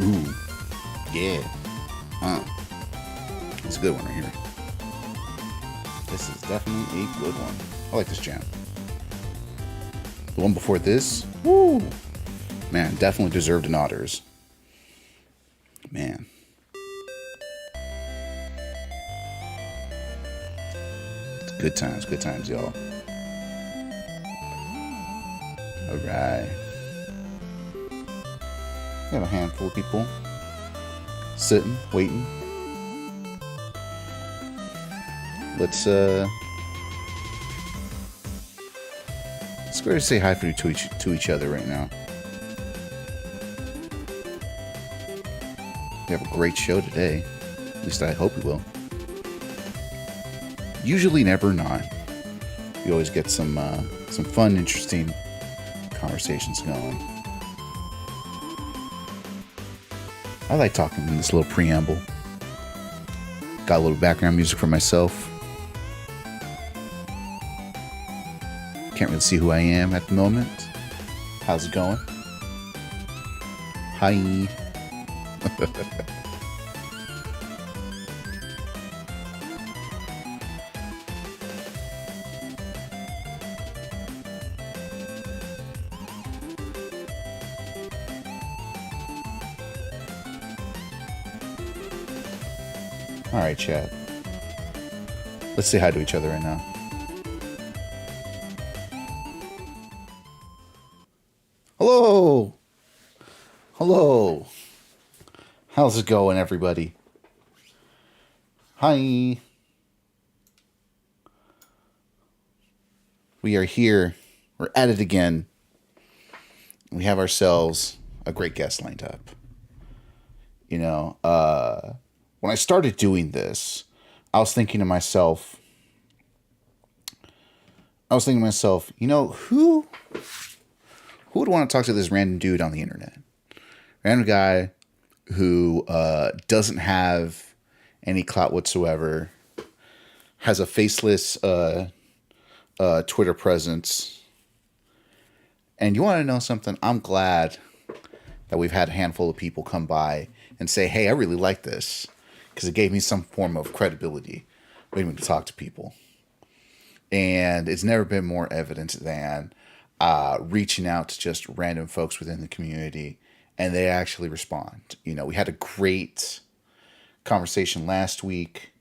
Ooh, yeah. It's a good one right here. This is definitely a good one. I like this jam. The one before this, woo, man, definitely deserved an otters. Man. Good times, y'all. Alright. We have a handful of people sitting, waiting. Let's go ahead and say hi to each other right now. We have a great show today. At least I hope we will. Usually never not. We always get some fun, interesting conversations going. I like talking in this little preamble. Got a little background music for myself. Can't really see who I am at the moment. How's it going? Hi. Alright, chat. Let's say hi to each other right now. Hello! Hello! How's it going, everybody? Hi! We are here. We're at it again. We have ourselves a great guest lined up. You know, when I started doing this, I was thinking to myself, you know, who would want to talk to this random dude on the internet? Random guy who doesn't have any clout whatsoever, has a faceless Twitter presence. And you want to know something? I'm glad that we've had a handful of people come by and say, hey, I really like this. Because it gave me some form of credibility when we to talk to people. And it's never been more evident than reaching out to just random folks within the community, and they actually respond. You know, we had a great conversation last week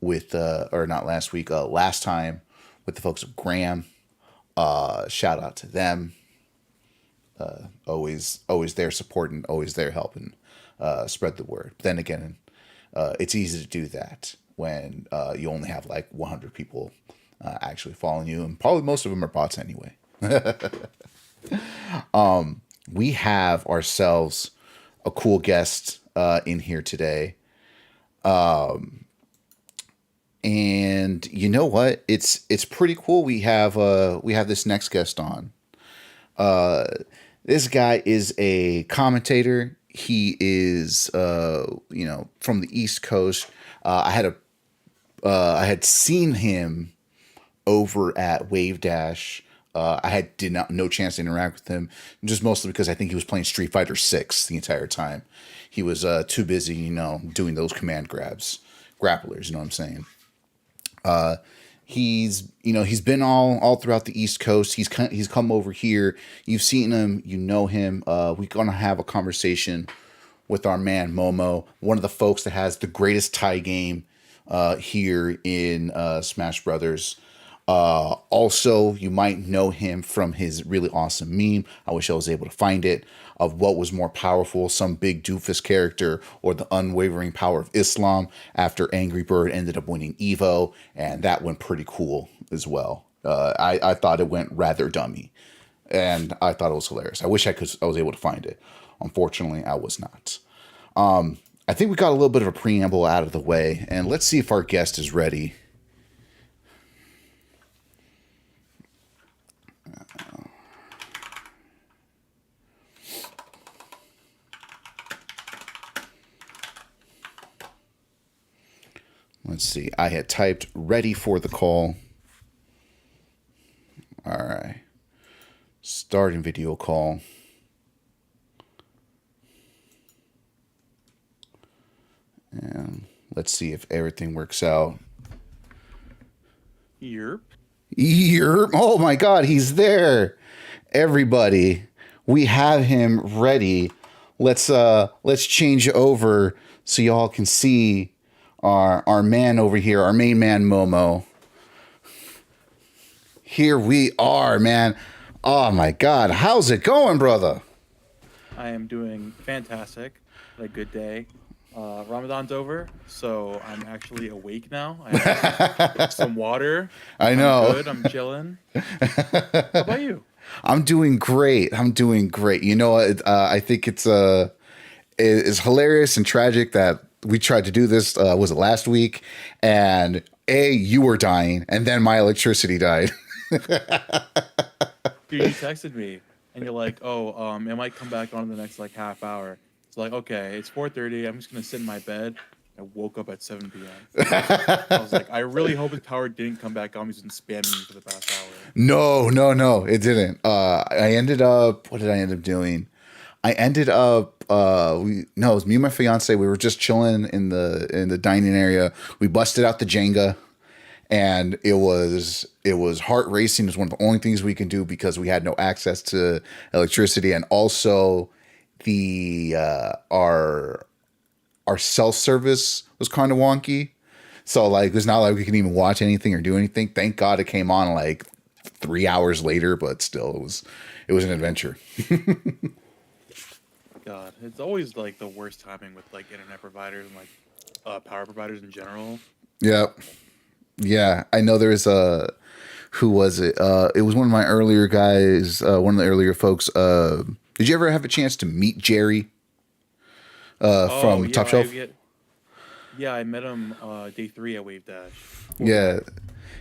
with, or not last week, last time with the folks of Graham. Shout out to them. Always there supporting, always there helping spread the word. But then again, it's easy to do that when you only have like 100 people actually following you, and probably most of them are bots anyway. We have ourselves a cool guest in here today. And you know what? It's pretty cool. We have this next guest on. This guy is a commentator. He is from the East Coast. I had seen him over at Wave Dash. Did not no chance to interact with him, just mostly because I think he was playing Street Fighter 6 the entire time. He was too busy, doing those command grapplers. You know what I'm saying? He's been all throughout the East Coast. He's come over here. You've seen him, you know him. We're gonna have a conversation with our man Momo, one of the folks that has the greatest tie game here in Smash Brothers. Also, you might know him from his really awesome meme. I wish I was able to find it, of what was more powerful, some big doofus character or the unwavering power of Islam, after Angry Bird ended up winning Evo, and that went pretty cool as well. I thought it went rather dummy, and I thought it was hilarious. I wish I was able to find it. Unfortunately, I was not. I think we got a little bit of a preamble out of the way, and let's see if our guest is ready. Let's see. I had typed ready for the call. All right. Starting video call. Let's see if everything works out. Yerp. Oh my God, he's there. Everybody, we have him ready. Let's change over so y'all can see our man over here, our main man Momo. Here we are, man. Oh my God, how's it going, brother? I am doing fantastic. Had a good day. Ramadan's over, so I'm actually awake now. I had some water. I I'm know. good. I'm chilling. How about you? I'm doing great. I'm doing great. You know, I think it's hilarious and tragic that we tried to do this. Was it last week? And you were dying, and then my electricity died. Dude, you texted me, and you're like, "Oh, it might come back on in the next like half hour." It's like, okay, it's 4:30. I'm just gonna sit in my bed. I woke up at 7 p.m. I was like, I really hope his power didn't come back on. He's been spamming me for the past hour. No, it didn't. I ended up. What did I end up doing? I ended up. No, it was me and my fiance. We were just chilling in the dining area. We busted out the Jenga, and it was heart racing. It was one of the only things we can do because we had no access to electricity, and also the our cell service was kind of wonky. So like it's not like we can even watch anything or do anything. Thank God it came on like 3 hours later, but still it was an adventure. God, it's always like the worst timing with like internet providers and like power providers in general. Yeah. Yeah. I know there's a who was it? It was one of my earlier guys, one of the earlier folks. Did you ever have a chance to meet Jerry Oh from yeah, Top Shelf? I met him day 3 at Wave Dash. Cool guy. Yeah.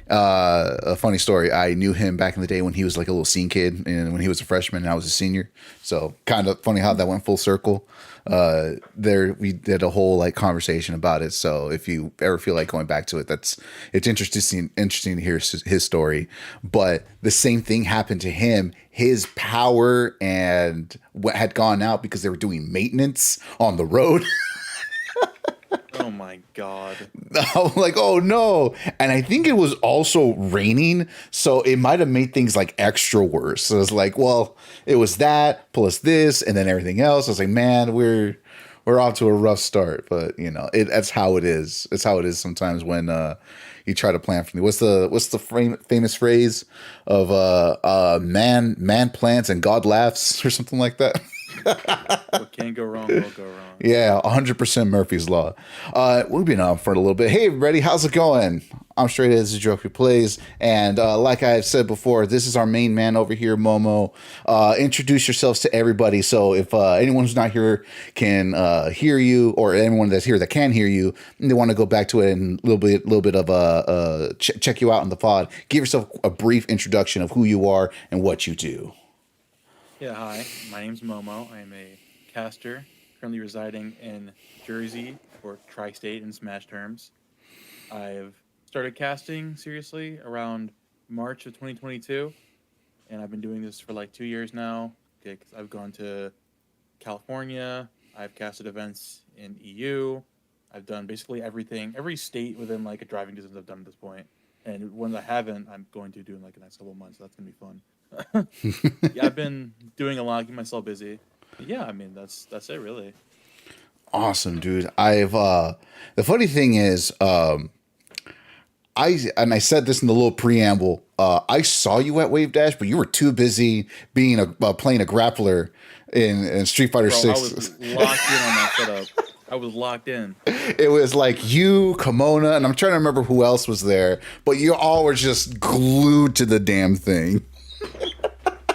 A funny story. I knew him back in the day when he was like a little scene kid, and when he was a freshman, and I was a senior. So kind of funny how that went full circle. There we did a whole like conversation about it. So if you ever feel like going back to it, it's interesting to hear his story. But the same thing happened to him. His power and what had gone out because they were doing maintenance on the road. Oh my God. I'm like, oh no. And I think it was also raining. So it might have made things like extra worse. So it's like, well, it was that plus this and then everything else. I was like, man, we're off to a rough start. But you know, that's how it is. It's how it is sometimes when you try to plan for me. What's the famous phrase of man plants and God laughs or something like that? What can go wrong will go wrong. Yeah, 100% Murphy's Law. We've been on for a little bit. Hey, everybody, how's it going? I'm Straight As the Joke Who Plays. And like I've said before, this is our main man over here, Momo. Introduce yourselves to everybody. So if anyone who's not here can hear you, or anyone that's here that can hear you, and they want to go back to it and a little bit of check you out on the pod, give yourself a brief introduction of who you are and what you do. Yeah, hi. My name's Momo. I am a caster currently residing in Jersey, or tri-state in Smash terms. I've started casting seriously around March of 2022, and I've been doing this for like 2 years now. Okay, 'cause I've gone to California. I've casted events in EU. I've done basically everything, every state within like a driving distance I've done at this point. And ones I haven't, I'm going to do in like the next couple of months. So that's gonna be fun. Yeah, I've been doing a lot, keeping myself busy. Yeah, I mean that's it really. Awesome, dude. I've the funny thing is, I said this in the little preamble. I saw you at Wave Dash, but you were too busy being playing a grappler in Street Fighter Bro, I Six. was locked in on that setup. I was locked in. It was like you, Kimona, and I'm trying to remember who else was there, but you all were just glued to the damn thing.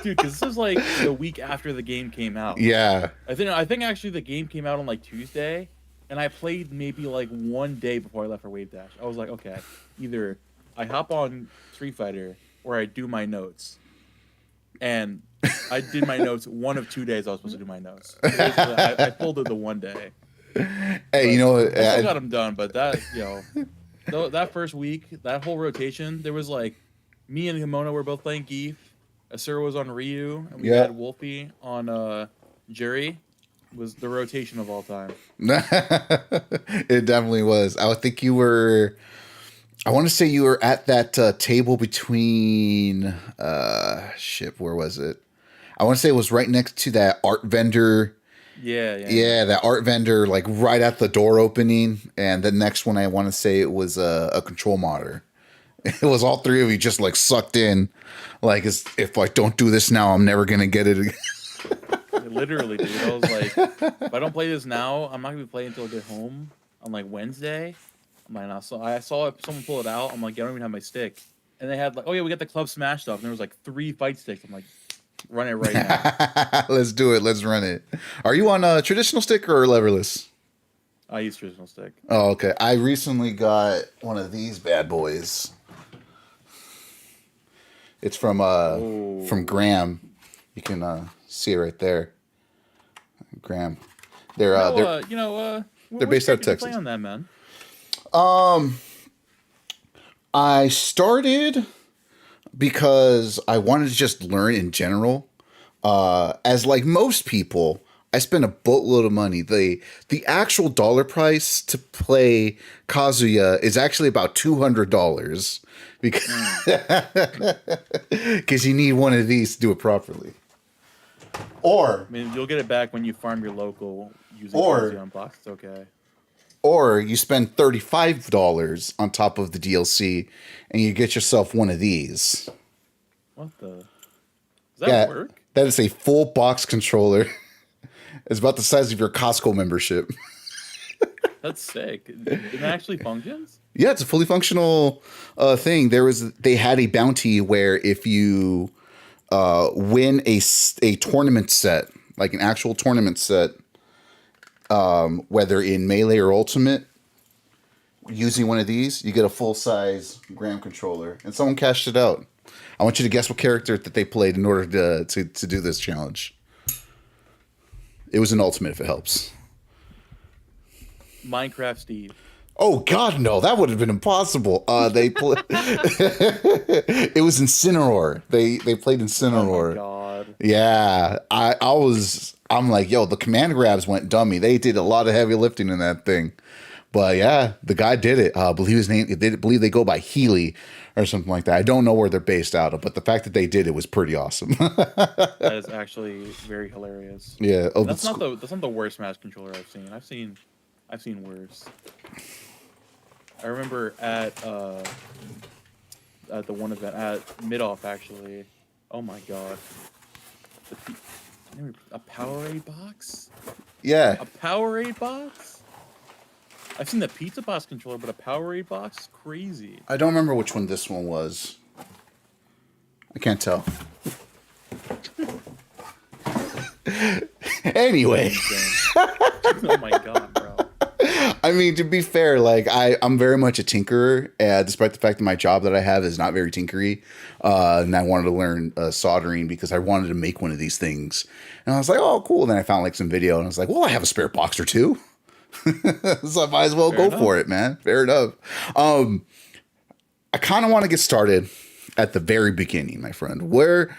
Dude, because this was like the week after the game came out. Yeah. I think actually the game came out on like Tuesday, and I played maybe like one day before I left for Wave Dash. I was like, okay, either I hop on Street Fighter or I do my notes. And I did my notes one of 2 days I was supposed to do my notes. I pulled it the one day. Hey, But you know, I still got them done, but that, that first week, that whole rotation, there was like me and Himona were both playing Geef. Asura was on Ryu, and we Yeah. had Wolfie on Jury. was the rotation of all time. It definitely was. I would think you were. I want to say you were at that table between. Shit, where was it? I want to say it was right next to that art vendor. Yeah, yeah, yeah. Yeah, that art vendor, like right at the door opening. And the next one, I want to say it was a control monitor. It was all three of you just like sucked in. Like, if I don't do this now, I'm never going to get it again. Literally, dude. I was like, if I don't play this now, I'm not gonna be playing until I get home on like Wednesday. I'm like, I saw someone pull it out. I'm like, I don't even have my stick. And they had like, oh yeah, we got the club smash stuff. And there was like 3 fight sticks. I'm like, run it right now. Let's do it. Let's run it. Are you on a traditional stick or leverless? I use traditional stick. Oh, okay. I recently got one of these bad boys. It's from Graham. You can see it right there. Graham. They're they're based out of Texas. Play on that, man. I started because I wanted to just learn in general. As like most people, I spent a boatload of money. The actual dollar price to play Kazuya is actually about $200 because you need one of these to do it properly. Or I mean, you'll get it back when you farm your local using Kazuya box. It's okay. Or you spend $35 on top of the DLC and you get yourself one of these. What the? Does that work? That is a full box controller. It's about the size of your Costco membership. That's sick. It actually functions? Yeah, it's a fully functional thing. They had a bounty where if you win a tournament set, like an actual tournament set, whether in Melee or Ultimate, using one of these, you get a full-size Graham controller. And someone cashed it out. I want you to guess what character that they played in order to do this challenge. It was an Ultimate, if it helps. Minecraft Steve. Oh God, no! That would have been impossible. They it was Incineroar. They played Incineroar. Oh my God. Yeah, I'm like, yo, the command grabs went dummy. They did a lot of heavy lifting in that thing. But yeah, the guy did it. I believe his name. They believe they go by Healy or something like that. I don't know where they're based out of, but the fact that they did it was pretty awesome. That is actually very hilarious. Yeah. Oh, that's not the worst Smash controller I've seen. I've seen worse. I remember at the one event at Mid-Off actually. Oh my God. A Powerade box? Yeah. A Powerade box? I've seen the Pizza Box controller, but a Powerade box is crazy. I don't remember which one this one was. I can't tell. Anyway. Oh my God, bro. I mean, to be fair, like I'm very much a tinkerer, despite the fact that my job that I have is not very tinkery. And I wanted to learn soldering because I wanted to make one of these things. And I was like, oh, cool. And then I found like some video and I was like, well, I have a spare box or two. So I might as well go for it, man. Fair enough. I kind of want to get started at the very beginning, my friend. Where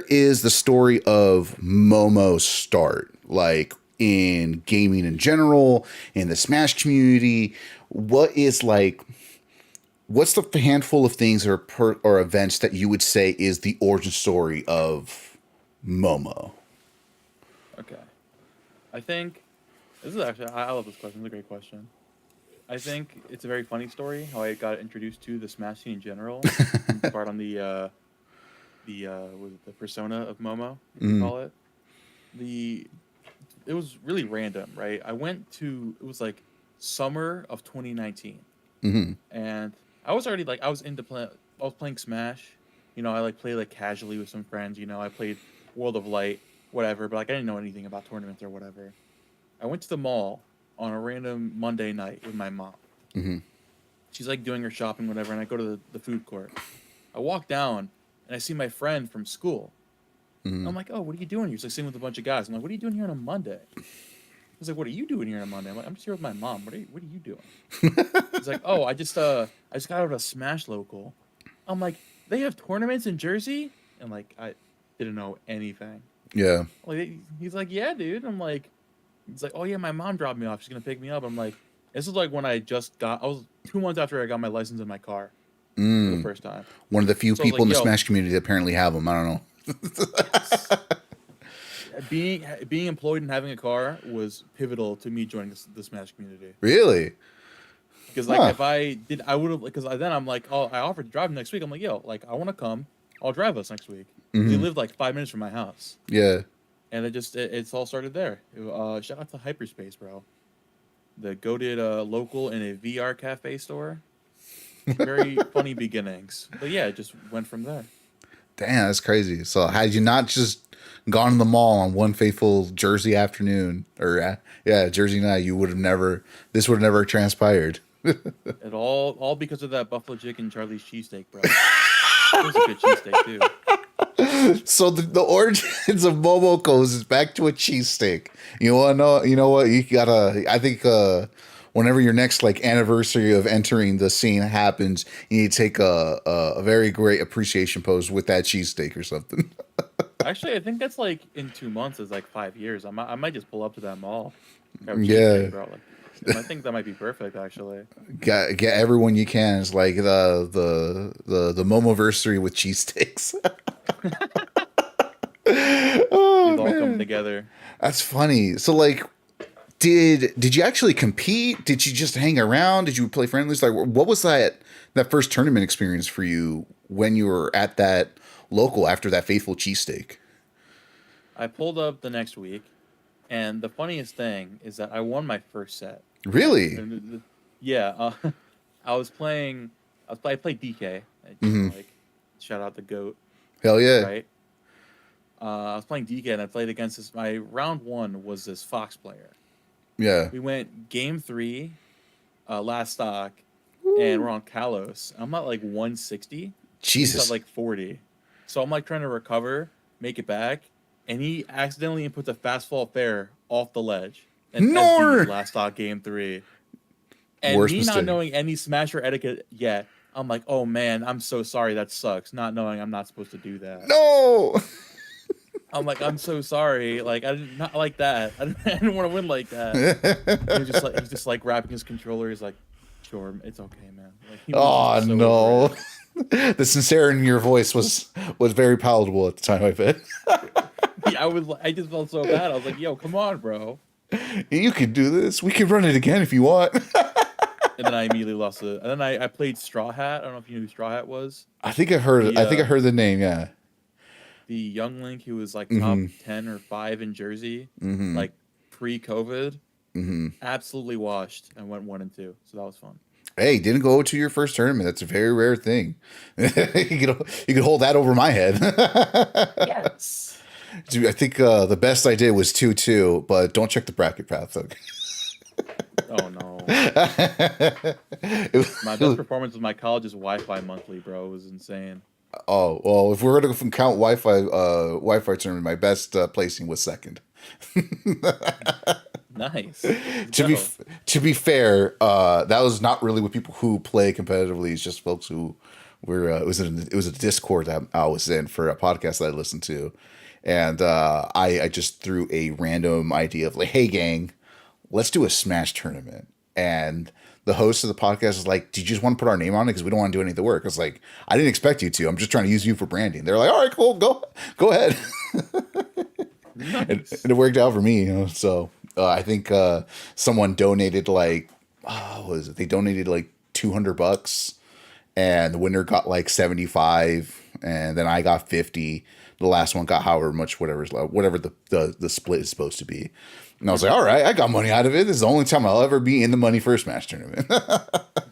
is the story of Momo start? Like, in gaming in general, in the Smash community, what's the handful of things or events that you would say is the origin story of Momo? Okay. I think this is actually, I love this question. It's a great question. I think it's a very funny story how I got introduced to the Smash scene in general. Part on the persona of Momo, you call it. It was really random, right? It was like summer of 2019. Mm-hmm. And I was already I was playing Smash. You know, I played casually with some friends, you know, I played World of Light, whatever, but I didn't know anything about tournaments or whatever. I went to the mall on a random Monday night with my mom. Mm-hmm. She's doing her shopping, whatever, and I go to the food court. I walk down and I see my friend from school. Mm-hmm. I'm like, oh, what are you doing here? He's sitting with a bunch of guys. I'm like, what are you doing here on a Monday? He's like, what are you doing here on a Monday? I'm like, I'm just here with my mom. What are you doing? He's like, oh, I just got out of a Smash local. I'm like, they have tournaments in Jersey? And I didn't know anything. Yeah. He's like, yeah, dude. I'm like, It's like, oh yeah, my mom dropped me off. She's gonna pick me up. I'm like, this is like when I just got. I was 2 months after I got my license in my car for the first time. One of the few So I was people like, in the yo, Smash community that apparently have them. I don't know. yes. Being employed and having a car was pivotal to me joining the Smash community. Really? Because like Huh. if I did, I would have. Because then I'm like, oh, I offered to drive next week. I'm like, yo, like I want to come. I'll drive us next week. Because he lived like 5 minutes from my house, Yeah. and it's all started there. Shout out to Hyperspace, bro. The goated local in a VR cafe store. Very funny beginnings, but yeah, it just went from there. Damn, that's crazy. So had you not just gone to the mall on one fateful Jersey afternoon, or yeah, Jersey night, you would have never. This would have never transpired. It all because of that buffalo chicken Charlie's cheesesteak, bro. It was a good cheesesteak too. So the origins of Momo goes back to a cheesesteak. You want to know? You know what? You gotta. I think whenever your next like anniversary of entering the scene happens, you need to take a very great appreciation pose with that cheesesteak or something. Actually, I think that's like in 2 months is like 5 years. I might just pull up to that mall, grab a Yeah. cheesesteak, bro. Like, I think that might be perfect, actually. Get everyone you can. It's like the Momoversary with cheesesteaks. These Oh all come man, together. that's funny. So like, did you actually compete? Did you just hang around? Did you play friendlies? Like, what was that first tournament experience for you when you were at that local after that faithful cheesesteak? I pulled up the next week, and the funniest thing is that I won my first set. Really? And yeah, I was playing. I played DK. Like, shout out the goat, Hell yeah. right? I was playing DK, and I played against this. My round one was this Fox player. Yeah. We went game three, last stock, and we're on Kalos. I'm at like 160. He's at Jesus. like 40. So I'm like trying to recover, make it back, and he accidentally inputs a fast fall fair off the ledge and No. SDs last stock game three. And Worst me not mistake. knowing any smasher etiquette yet, I'm like, oh man, I'm so sorry. That sucks. Not knowing I'm not supposed to do that. No. I'm like, I'm so sorry. Like, I did not like that. I didn't want to win like that. He's just like wrapping his controller. He's like, sure, it's okay, man. Like, he was Oh just so over no. The sincerity in your voice was very palatable at the time, I bet. it. Yeah, I just felt so bad. I was like, yo, come on, bro. You could do this. We can run it again if you want. And then I immediately lost it. And then I played Straw Hat. I don't know if you knew who Straw Hat was. I think I heard. The I think I heard the name. Yeah. the young Link who was like top 10 or 5 in Jersey, like pre-COVID. Absolutely washed and went 1-2. So that was fun. Hey, didn't go to your first tournament. That's a very rare thing. You could hold that over my head. Yes. Dude, I think the best I did was 2-2, but don't check the bracket path. Okay. Oh no. It was- My best performance was my college's Wi-Fi monthly, bro. It was insane. oh well, if we're gonna count Wi-Fi tournament, my best placing was second. Nice. to be Go. f- to be fair, that was not really with people who play competitively. It's just folks who were. It was a Discord that I was in for a podcast that I listened to, and I just threw a random idea of like, hey gang, let's do a Smash tournament. And the host of the podcast is like, "Do you just want to put our name on it? Because we don't want to do any of the work." I was like, "I didn't expect you to. I'm just trying to use you for branding." They're like, "All right, cool, go ahead." Nice. And it worked out for me, you know. So I think someone donated like, what was it? They donated like $200, and the winner got like 75, and then I got 50. The last one got however much, whatever the split is supposed to be. And I was like, all right, I got money out of it. This is the only time I'll ever be in the money for a Smash tournament.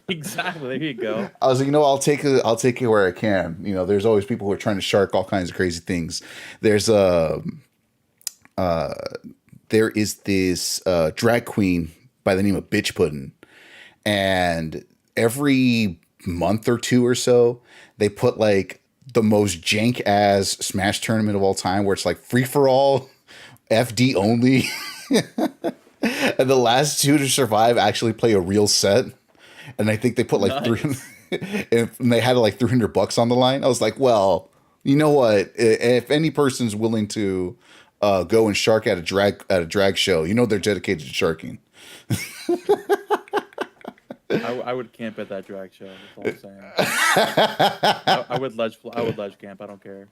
Exactly. There you go. I was like, I'll take it where I can. You know, there's always people who are trying to shark all kinds of crazy things. There's there is this drag queen by the name of Bitch Puddin', and every month or two or so, they put like the most jank ass Smash tournament of all time, where it's like free for all, FD only, and the last two to survive actually play a real set. And I think they put like Nice. and they had like $300 on the line. I was like, well, you know what? If any person's willing to go and shark at a drag show, you know they're dedicated to sharking. I would camp at that drag show. That's all I'm saying. I would ledge camp. I don't care.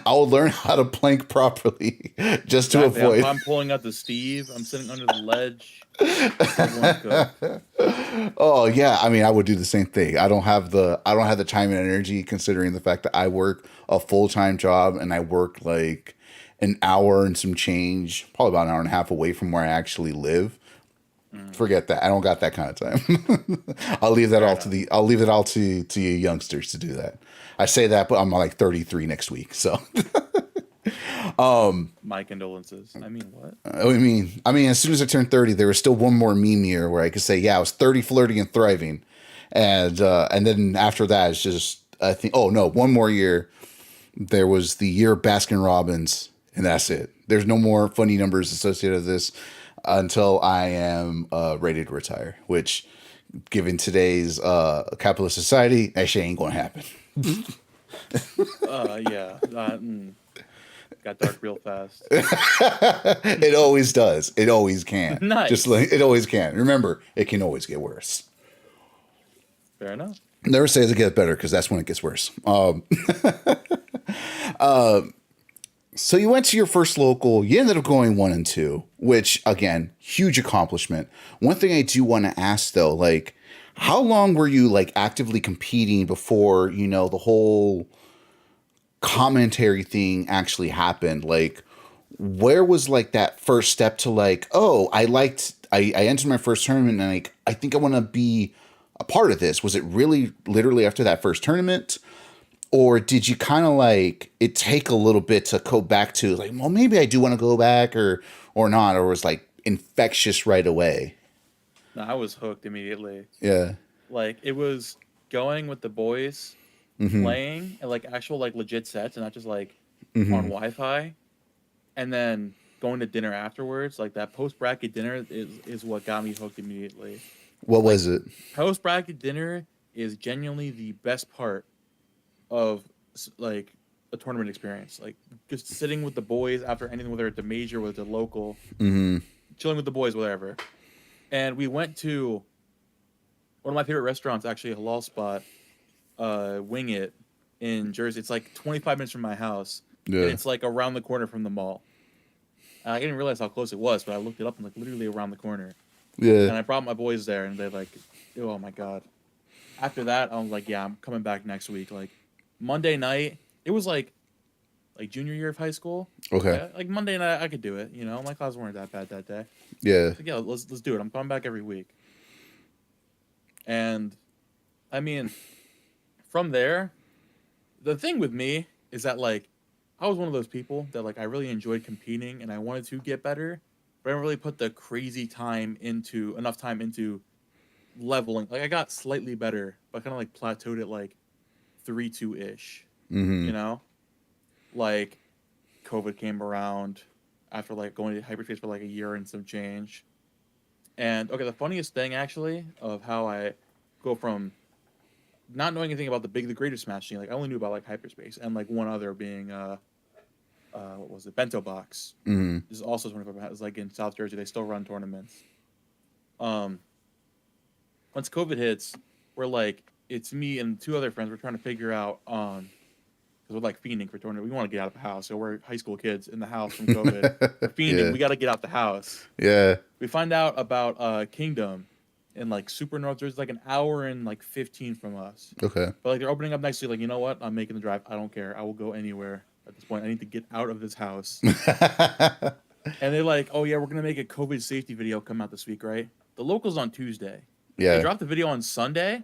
I will learn how to plank properly just to Exactly. avoid. I'm pulling out the Steve. I'm sitting under the ledge. Everyone's cooked. Oh yeah, I mean I would do the same thing. I don't have the time and energy considering the fact that I work a full-time job and I work like an hour and some change, probably about an hour and a half away from where I actually live. Forget that. I don't got that kind of time. Fair enough. I'll leave it all to you youngsters to do that. I say that, but I'm like 33 next week. So My condolences. I mean, what? I mean, as soon as I turned 30, there was still one more meme year where I could say, yeah, I was 30, flirty, and thriving, and then after that, it's just I think, oh no, one more year. There was the year of Baskin Robbins, and that's it. There's no more funny numbers associated with this until I am ready to retire. Which, given today's capitalist society, that shit ain't gonna happen. Yeah. Got dark real fast. It always does. It always can. Nice. Just like it always can. Remember, it can always get worse. Fair enough. Never say it gets better because that's when it gets worse. So you went to your first local. You ended up going 1 and 2, which again, huge accomplishment. One thing I do want to ask though, like, how long were you like actively competing before the whole commentary thing actually happened? Like, where was like that first step to like, oh, I entered my first tournament and like I think I want to be a part of this. Was it really literally after that first tournament? Or did you kind of like it take a little bit to go back to like, well, maybe I do want to go back or not, or was like infectious right away? No, I was hooked immediately. Yeah. Like it was going with the boys, Mm-hmm. playing and like actual like legit sets and not just like on Mm-hmm. Wi-Fi, and then going to dinner afterwards. Like that post bracket dinner is what got me hooked immediately. What Like was it? post bracket dinner is genuinely the best part of like a tournament experience. Like just sitting with the boys after anything, whether it's a major, whether it's a local, Mm-hmm. chilling with the boys, whatever. And we went to one of my favorite restaurants, actually a halal spot, Wing It in Jersey. It's like 25 minutes from my house, and Yeah. it's like around the corner from the mall. I didn't realize how close it was, but I looked it up and like literally around the corner. Yeah. And I brought my boys there, and they like, oh my god. After that, I was like, yeah, I'm coming back next week. Like Monday night, it was like junior year of high school. Okay. Like Monday night, I could do it. You know, my classes weren't that bad that day. Yeah. So yeah, let's do it. I'm coming back every week. And I mean, from there, the thing with me is that like I was one of those people that like I really enjoyed competing and I wanted to get better, but I didn't really put the crazy time into enough time into leveling. Like I got slightly better, but kind of like plateaued at like 3-2 ish. Mm-hmm. You know, like COVID came around after like going to hyperspace for like a year and some change. And okay, the funniest thing actually of how I go from not knowing anything about the greater Smash scene, like I only knew about like hyperspace and like one other being what was it, Bento Box. Mm-hmm. This is also 24. It's like in South Jersey, they still run tournaments. Um, once COVID hits, we're like it's me and two other friends. We're trying to figure out because we're like fiending for tournament. We want to get out of the house, so we're high school kids in the house from COVID. We're fiending. Yeah. We got to get out the house. Yeah. We find out about Kingdom in like super North Jersey, like an hour and like 15 from us. Okay. But like they're opening up nicely. Like you know what? I'm making the drive. I don't care. I will go anywhere at this point. I need to get out of this house. And they're like, oh yeah, we're gonna make a COVID safety video come out this week, right? The locals on Tuesday. They Yeah. dropped the video on Sunday, and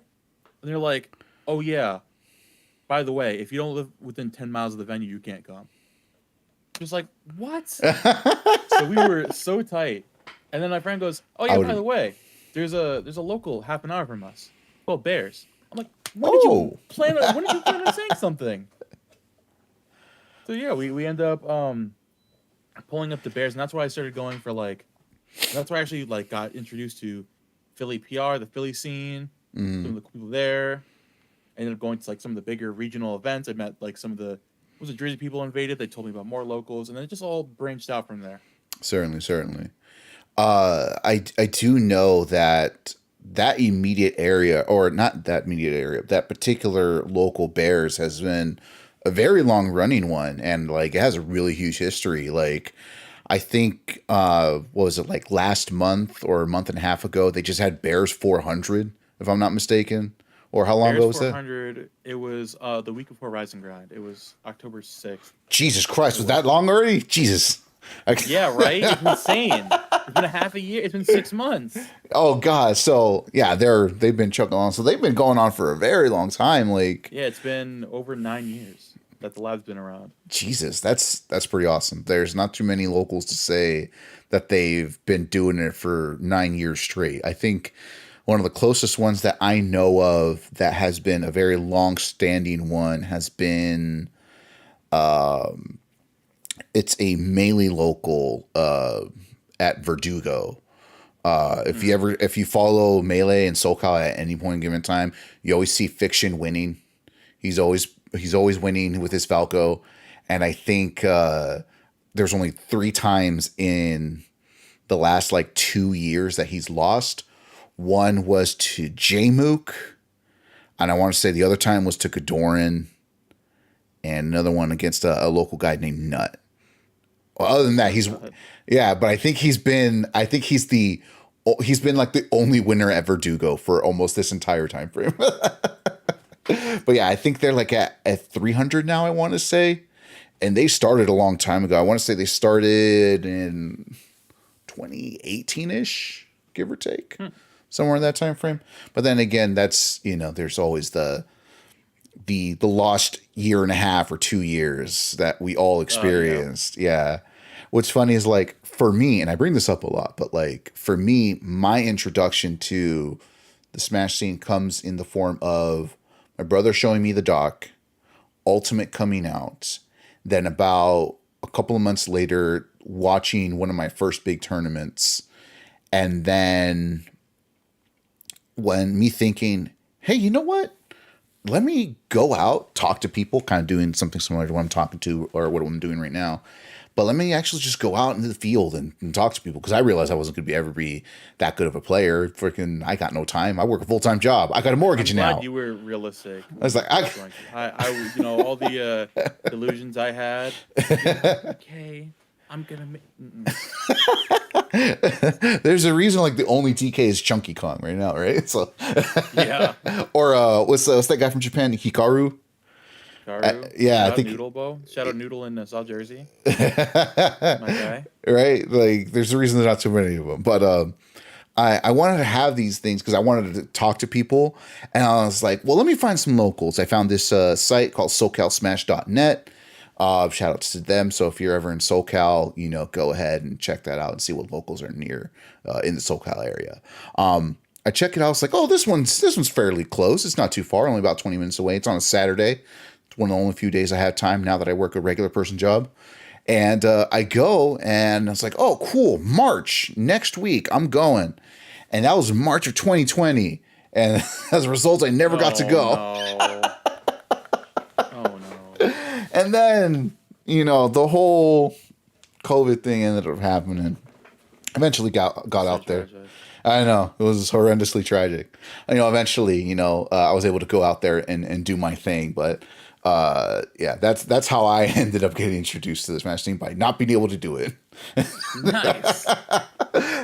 they're like, oh yeah, by the way, if you don't live within 10 miles of the venue, you can't come. Just like what? So we were so tight. And then my friend goes, "Oh I yeah, would. by the way, there's a local half an hour from us called Bears." I'm like, Oh. when did you plan on saying something?" So yeah, we end up pulling up the Bears, and that's where I started going for like. That's where I actually like got introduced to Philly PR, the Philly scene, some Mm. of the people there. I ended up going to like some of the bigger regional events. I met like some of the was the Jersey people invaded. They told me about more locals, and then it just all branched out from there. Certainly, certainly. I do know that that immediate area, or not that immediate area, that particular local Bears has been a very long running one, and like it has a really huge history. Like I think what was it, like last month or a month and a half ago, they just had Bears 400, if I'm not mistaken. Or how long Bears ago was that? 400. It was the week before Rising Grind. It was October 6th. Jesus Christ, It was was. that long already? Jesus. Yeah, right. It's insane. It's been a half a year. It's been 6 months. Oh God. So yeah, they've been chugging along. So they've been going on for a very long time. Like Yeah, it's been over 9 years that the lab's been around. Jesus, that's pretty awesome. There's not too many locals to say that they've been doing it for 9 years straight. I think one of the closest ones that I know of that has been a very long standing one has been it's a Melee local at Verdugo. If you follow Melee and SoCal at any point in given time, you always see Fiction winning. He's always winning with his Falco, and I think there's only 3 times in the last like 2 years that he's lost. One was to Jmook, and I want to say the other time was to Kadoran, and another one against a local guy named Nut. Well, other than that, yeah, but he's been like the only winner at Verdugo for almost this entire time frame. But yeah, I think they're like at 300 now, I want to say. And they started a long time ago. I want to say they started in 2018-ish, give or take. Somewhere in that time frame. But then again, that's, there's always the lost year and a half or 2 years that we all experienced. Yeah. What's funny is like for me, and I bring this up a lot, but like for me, my introduction to the Smash scene comes in the form of my brother showing me the doc, Ultimate coming out, then about a couple of months later watching one of my first big tournaments, and then when me thinking, hey, you know what? Let me go out, talk to people, kind of doing something similar to what I'm talking to or what I'm doing right now. But let me actually just go out into the field and talk to people, because I realized I wasn't going to ever be that good of a player. Freaking, I got no time. I work a full-time job. I got a mortgage I'm now. glad you were realistic. I was like, all the delusions I had. Okay, I'm gonna make. There's a reason like the only TK is Chunky Kong right now, right? So Yeah. or what's that guy from Japan, Hikaru? Yeah, I think Noodle Bow. Shout out Noodle in South Jersey. My guy. Right? Like, there's a reason there's not too many of them. But I wanted to have these things because I wanted to talk to people. And I was like, well, let me find some locals. I found this site called SoCalSmash.net. Shout outs to them. So if you're ever in SoCal, go ahead and check that out and see what locals are near in the SoCal area. I check it out. It's like, oh, this one's fairly close. It's not too far, only about 20 minutes away. It's on a Saturday. It's one of the only few days I have time now that I work a regular person job. And I go, and it's like, oh, cool, March, next week, I'm going. And that was March of 2020. And as a result, I never got to go. No. Oh, no. And then, the whole COVID thing ended up happening. Eventually got out there. Tragic. I know, it was horrendously tragic. Eventually, I was able to go out there and do my thing. But yeah, that's how I ended up getting introduced to the Smash scene, by not being able to do it. Nice.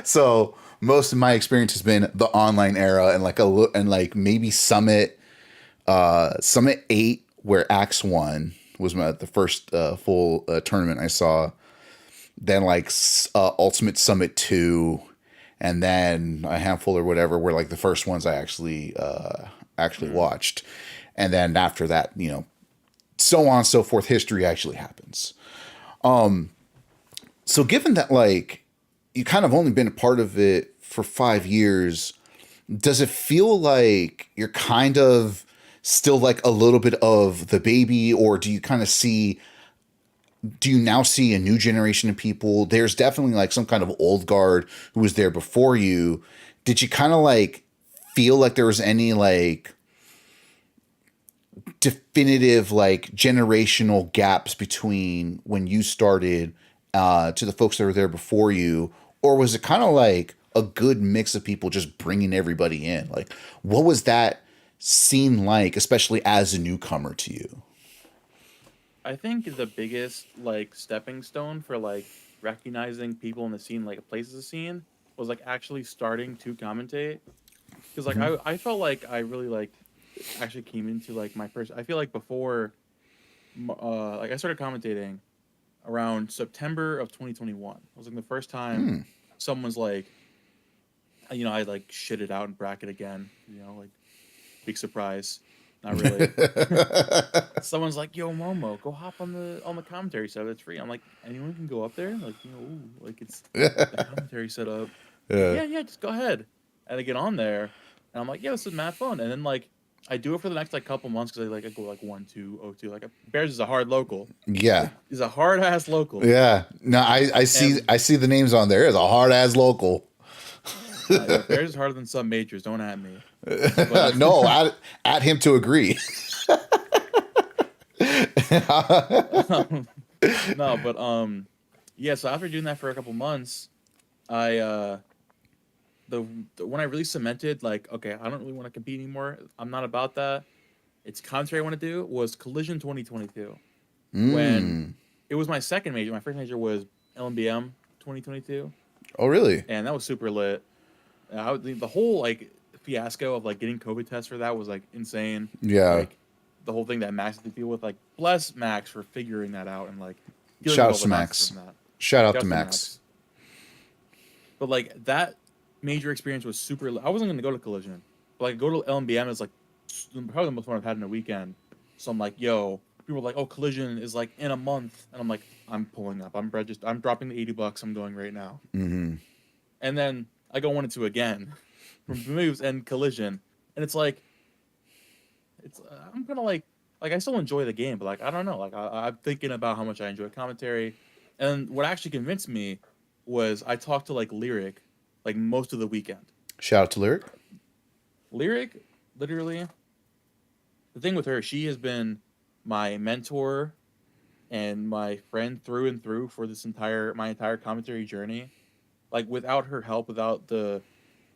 So most of my experience has been the online era, and like maybe Summit 8, where Axe 1 was the first full tournament I saw. Then like Ultimate Summit 2, and then a handful or whatever were like the first ones I actually watched. And then after that, so on and so forth, history actually happens. So given that like you kind of only been a part of it for 5 years, does it feel like you're kind of still like a little bit of the baby, or do you now see a new generation of people? There's definitely like some kind of old guard who was there before you. Did you kind of like feel like there was any like definitive like generational gaps between when you started to the folks that were there before you, or was it kind of like a good mix of people just bringing everybody in? Like, what was that scene like, especially as a newcomer to you? I think the biggest like stepping stone for like recognizing people in the scene, like places of scene, was like actually starting to commentate. Because like I felt like I really like actually came into like my first. I feel like before, like I started commentating around September of 2021. It was like the first time someone's like, I like shit it out in bracket again. Like big surprise. Not really. Someone's like, "Yo, Momo, go hop on the commentary setup. It's free." I'm like, "Anyone can go up there? Like, ooh, like it's the commentary setup." Like, Yeah. yeah, just go ahead. And I get on there, and I'm like, "Yeah, this is mad fun." And then like, I do it for the next like couple months because I go like 1-2-0-2. Like Bears is a hard local. Yeah. He's a hard ass local. Yeah. No, I see And I see the names on there. It's a hard ass local. yeah, Bears is harder than some majors. Don't at me. But No, at him to agree. no, but yeah. So after doing that for a couple months, I the when I really cemented like, okay, I don't really want to compete anymore. I'm not about that. It's contrary I want to do was Collision 2022 when Mm. it was my second major. My first major was LMBM 2022, Oh, really? and that was super lit. The whole like fiasco of like getting COVID tests for that was like insane. Yeah. Like the whole thing that Max had to deal with. Like bless Max for figuring that out and like dealing Shout with out all to the nonsense Max. from that. Shout out Shout to out to Max. But like that major experience was super. I wasn't gonna go to Collision, but like go to LMBM is like probably the most fun I've had in a weekend. So I'm like, yo, people are like, oh, Collision is like in a month, and I'm like, I'm pulling up. I'm registered. I'm dropping the $80. I'm going right now. Mm-hmm. And then I go 1-2 again from moves and Collision, and it's like, I'm kind of like I still enjoy the game, but like I don't know, like I'm thinking about how much I enjoy commentary, and what actually convinced me was I talked to like Lyric, like most of the weekend. Shout out to Lyric. Lyric, literally, the thing with her, she has been my mentor and my friend through and through for my entire commentary journey. Like without her help, without the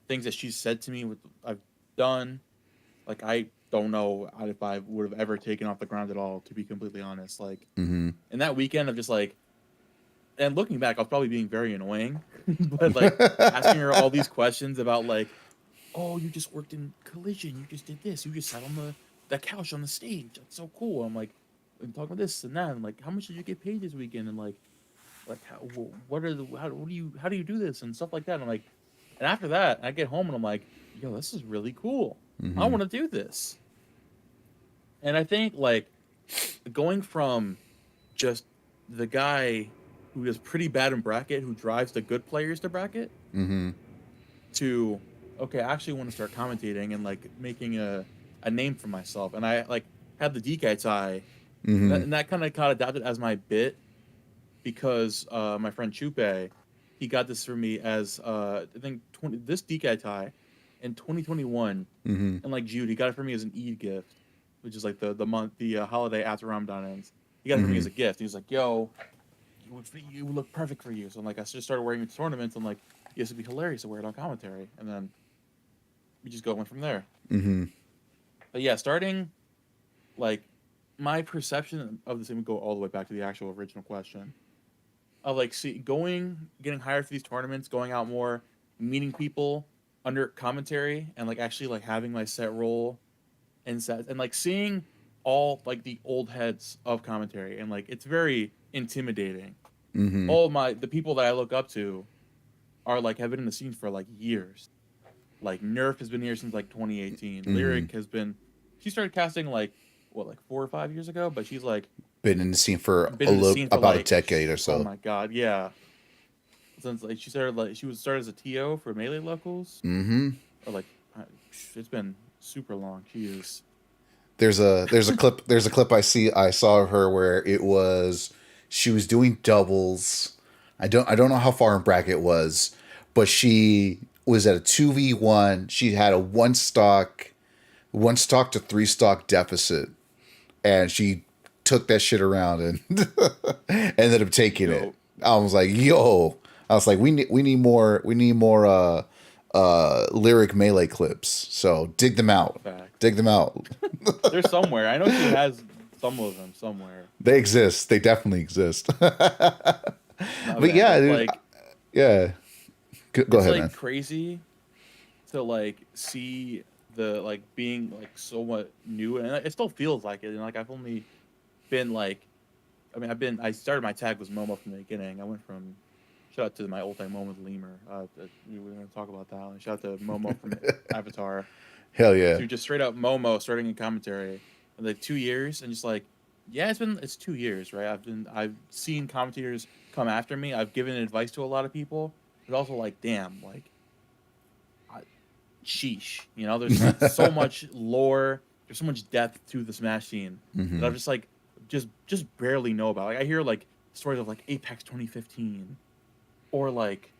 things that she's said to me, with I've done, like I don't know if I would have ever taken off the ground at all. To be completely honest, like Mm-hmm. in that weekend of just like, and looking back, I was probably being very annoying, but like asking her all these questions about like, oh, you just worked in Collision, you just did this, you just sat on the couch on the stage. That's so cool. I'm like, I'm talking about this and that, and like, how much did you get paid this weekend? And like how, what are the how do you do this and stuff like that. And I'm like, and after that, I get home and I'm like, yo, this is really cool. I Mm-hmm. want to do this. And I think like going from just the guy who is pretty bad in bracket, who drives the good players to bracket, Mm-hmm. to okay, I actually want to start commentating and like making a name for myself. And I like had the DK tie, Mm-hmm. and that kind of got adopted as my bit because my friend Chupe, he got this for me as I think this DK tie in 2021, Mm-hmm. and like Jude, he got it for me as an Eid gift, which is like the month the holiday after Ramadan ends. He got it for me Mm-hmm. as a gift. He was like, "Yo, you would look perfect for you." So I'm like, I just started wearing it to tournaments. I'm like, yes, it'd be hilarious to wear it on commentary, and then we just went from there. Mm-hmm. But yeah, starting like my perception of this thing would go all the way back to the actual original question of like getting hired for these tournaments, going out more, meeting people under commentary, and like actually like having my set role and set and like seeing all like the old heads of commentary, and like it's very intimidating. Mm-hmm. All the people that I look up to are like have been in the scene for like years. Like Nerf has been here since like 2018. Mm-hmm. Lyric has been, she started casting like what, like 4 or 5 years ago, but she's like Been in the scene for been in the scene for about a like, decade or oh so. my god, yeah. Since like she was started as a TO for Melee locals, Mm-hmm. or like it's been super long. She is. There's a clip I saw of her where it was she was doing doubles. I don't know how far in bracket it was, but she was at a 2v1. She had a one stock to three stock deficit, and she took that shit around and ended up taking it. Yo, I was like, yo, I was like, we need more lyric melee clips. So fact. dig them out. They're somewhere. I know she has some of them somewhere. They exist. They definitely exist. No, But man, yeah, but dude, like yeah. Go it's ahead, like man. crazy to like see the like being like so much new, and it still feels like it. And like I've only been like, I started my tag was Momo from the beginning. I went from shout out to my old time Momo Lemur. We were gonna talk about that one. Shout out to Momo from Avatar Hell yeah. to just straight up Momo starting in commentary in like 2 years and just like yeah, it's 2 years, right? I've seen commentators come after me. I've given advice to a lot of people, but also like damn, like I, sheesh, there's so much lore, there's so much depth to the Smash scene that Hmm. I've just like just barely know about. Like I hear like stories of like Apex 2015 or like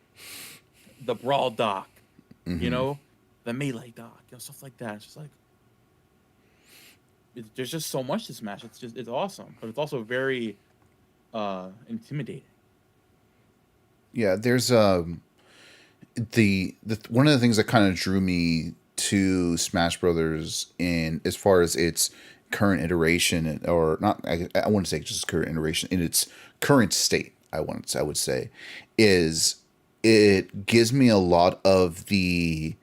the Brawl doc, you Hmm. know, the Melee doc, stuff like that. It's just like there's just so much to Smash. It's awesome, but it's also very intimidating. Yeah, there's the one of the things that kind of drew me to Smash Brothers in as far as its current iteration, or not, I wouldn't say just current iteration, in its current state. I would say, is it gives me a lot of the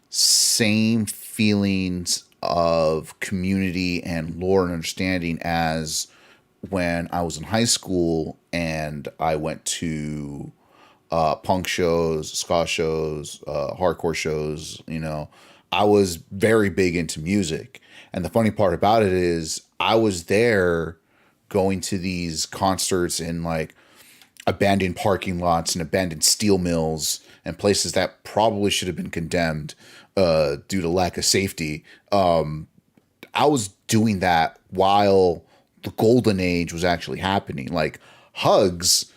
same feelings of community and lore and understanding as when I was in high school and I went to punk shows, ska shows, hardcore shows. I was very big into music. And the funny part about it is, I was there going to these concerts in like abandoned parking lots and abandoned steel mills and places that probably should have been condemned due to lack of safety. I was doing that while the golden age was actually happening. Like, Hugs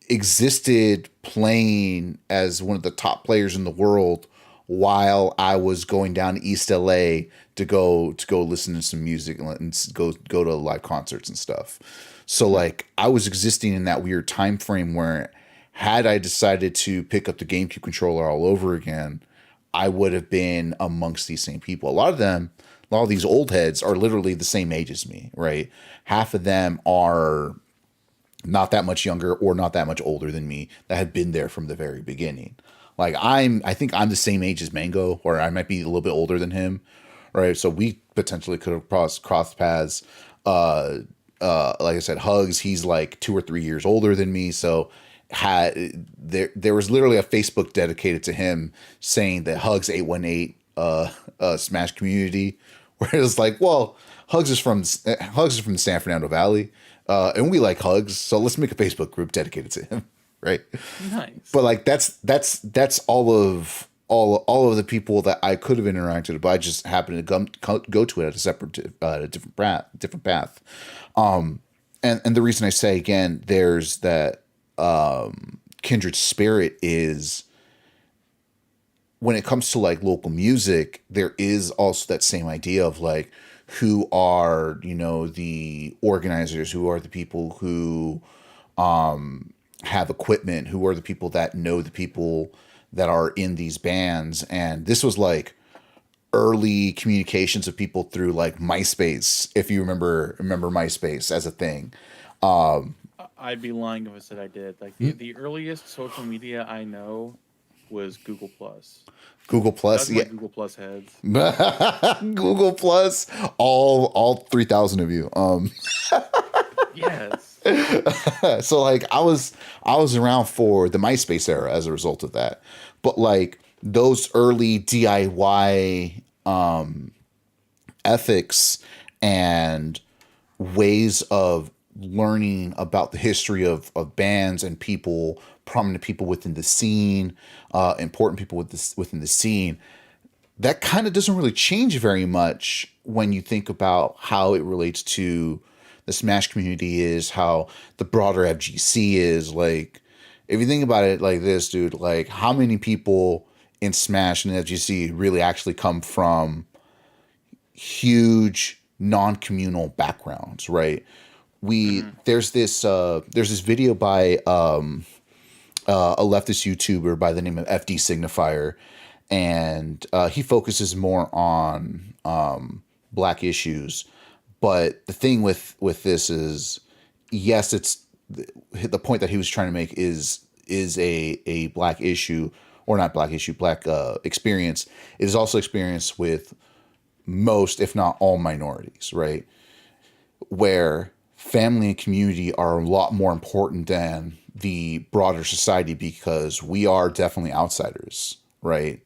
existed playing as one of the top players in the world while I was going down to East LA to go listen to some music and go to live concerts and stuff. So like, I was existing in that weird time frame where, had I decided to pick up the GameCube controller all over again, I would have been amongst these same people. A lot of these old heads are literally the same age as me, right? Half of them are not that much younger or not that much older than me that had been there from the very beginning. Like, I think I'm the same age as Mango, or I might be a little bit older than him, right? So we potentially could have crossed paths. Like I said, Hugs, he's like 2 or 3 years older than me, so there was literally a Facebook dedicated to him saying that Hugs 818 Smash community, where it's like, well, Hugs is from the San Fernando Valley, and we like Hugs, so let's make a Facebook group dedicated to him, right? Nice. But like, that's all of the people that I could have interacted with, but I just happened to go to it at a separate a different path. And the reason I say, again, there's that kindred spirit is, when it comes to like local music, there is also that same idea of like, who are, the organizers, who are the people who have equipment, who are the people that know the people that are in these bands. And this was like early communications of people through like MySpace, if you remember MySpace as a thing. I'd be lying if I said I did. Like the earliest social media I know was Google Plus. Google Shout out Plus, to my yeah. Google Plus heads. Google Plus, all 3,000 of you. Yes. So like, I was around for the MySpace era as a result of that. But like, those early DIY ethics and ways of learning about the history of bands and people, prominent people within the scene, important people within the scene, that kind of doesn't really change very much when you think about how it relates to the Smash community, is how the broader FGC is. Like, if you think about it like this, dude, like, how many people in Smash and FGC really actually come from huge non-communal backgrounds, right? We Mm-hmm. there's this video by a leftist YouTuber by the name of FD Signifier, and he focuses more on black issues. But the thing with this is, yes, it's the point that he was trying to make is a black issue, or not black issue, black experience. It is also experience with most, if not all, minorities, right? Where family and community are a lot more important than the broader society, because we are definitely outsiders, right?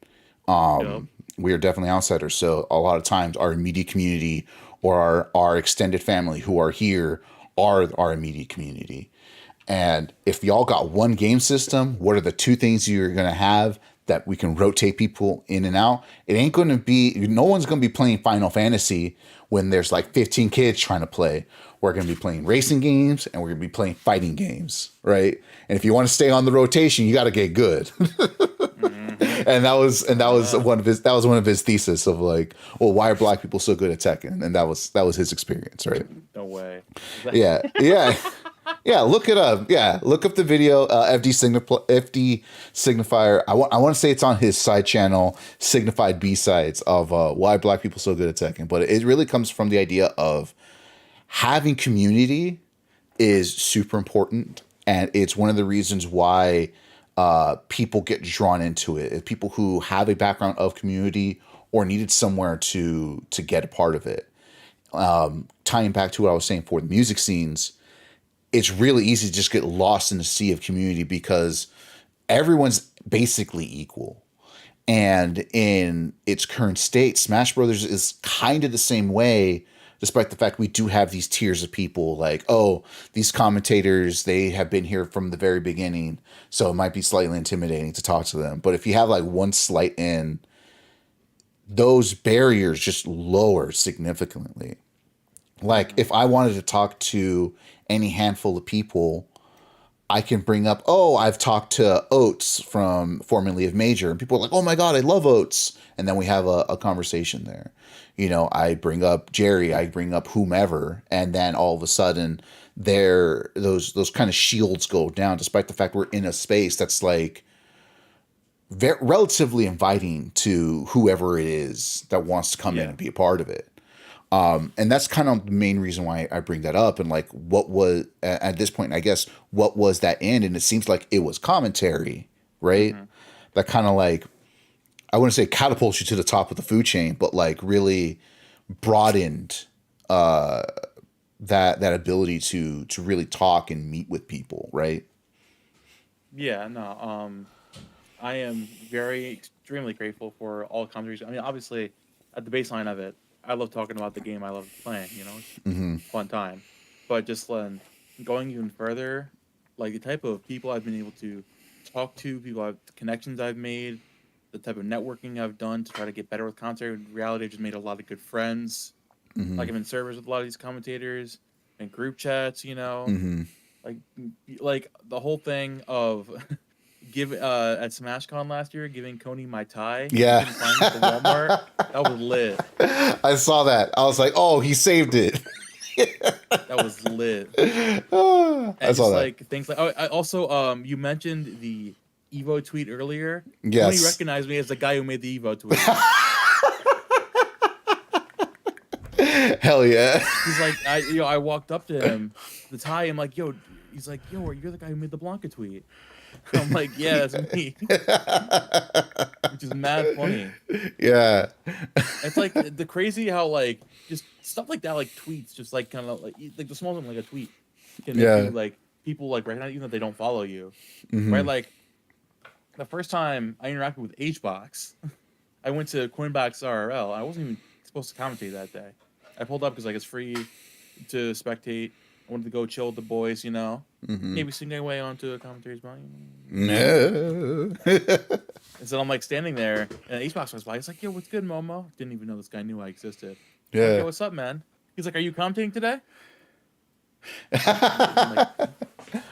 Yep. We are definitely outsiders. So a lot of times our immediate community or our extended family who are here are our immediate community. And if y'all got one game system, what are the two things you're going to have that we can rotate people in and out? It ain't going to be, no one's going to be playing Final Fantasy when there's like 15 kids trying to play. We're going to be playing racing games and we're going to be playing fighting games, right? And if you want to stay on the rotation, you got to get good. Mm-hmm. And that was Uh, one of his thesis of like, well, why are black people so good at Tekken? And that was his experience, right? no way. Yeah, yeah. Yeah, look it up. Yeah, look up the video. FD Signifier. I want to say it's on his side channel, Signified B sides of why black people so good at Tekken. But it really comes from the idea of having community is super important, and it's one of the reasons why people get drawn into it. People who have a background of community or needed somewhere to get a part of it. Tying back to what I was saying for the music scenes, it's really easy to just get lost in the sea of community because everyone's basically equal. And in its current state, Smash Brothers is kind of the same way, despite the fact we do have these tiers of people like, oh, these commentators, they have been here from the very beginning, so it might be slightly intimidating to talk to them. But if you have like one slight in, those barriers just lower significantly. Like mm-hmm. if I wanted to talk to any handful of people, I can bring up, oh, I've talked to Oates from formerly of Major, and people are like, oh my God, I love Oates. And then we have a conversation there. I bring up Jerry, I bring up whomever, and then all of a sudden those kind of shields go down, despite the fact we're in a space that's like relatively inviting to whoever it is that wants to come in Yeah. and be a part of it. And that's kind of the main reason why I bring that up. And like, what was at this point, I guess, what was that end? And it seems like it was commentary, right? Mm-hmm. That kind of like, I wouldn't say catapults you to the top of the food chain, but like really broadened that ability to really talk and meet with people, right? Yeah. No. I am very extremely grateful for all conversations. I mean, obviously, at the baseline of it, I love talking about the game I love playing. It's Mm-hmm. a fun time. But just going even further, like the type of people I've been able to talk to, the connections I've made, the type of networking I've done to try to get better with concert. In reality, I've just made a lot of good friends. Mm-hmm. Like I'm in servers with a lot of these commentators and group chats. Mm-hmm. Like like the whole thing of give at SmashCon last year, giving Coney my tie. He Yeah. couldn't find it at the Walmart. That was lit. I saw that. I was like, oh, he saved it. That was lit. I And saw just that. like things like, oh, I also you mentioned the Evo tweet earlier. Coney Yes. recognized me as the guy who made the Evo tweet. Hell yeah. He's like, I walked up to him, the tie. I'm like, yo. He's like, yo, you're the guy who made the Blanca tweet. I'm like, yeah, that's me. Which is mad funny. Yeah. It's like the crazy how like just stuff like that, like tweets, just like kind of like the small thing like a tweet can make you Yeah. like people like recognize even if they don't follow you, right? Mm-hmm. Like the first time I interacted with HBox, I went to Coinbox RRL. I wasn't even supposed to commentate that day. I pulled up because like it's free to spectate. I wanted to go chill with the boys, Mm-hmm. maybe sing their way onto a commentary's volume. No. And so I'm like standing there, and HBox was by. He's like, "Yo, what's good, Momo?" Didn't even know this guy knew I existed. I'm like, "Yo, Yeah. what's up, man?" He's like, "Are you commentating today?"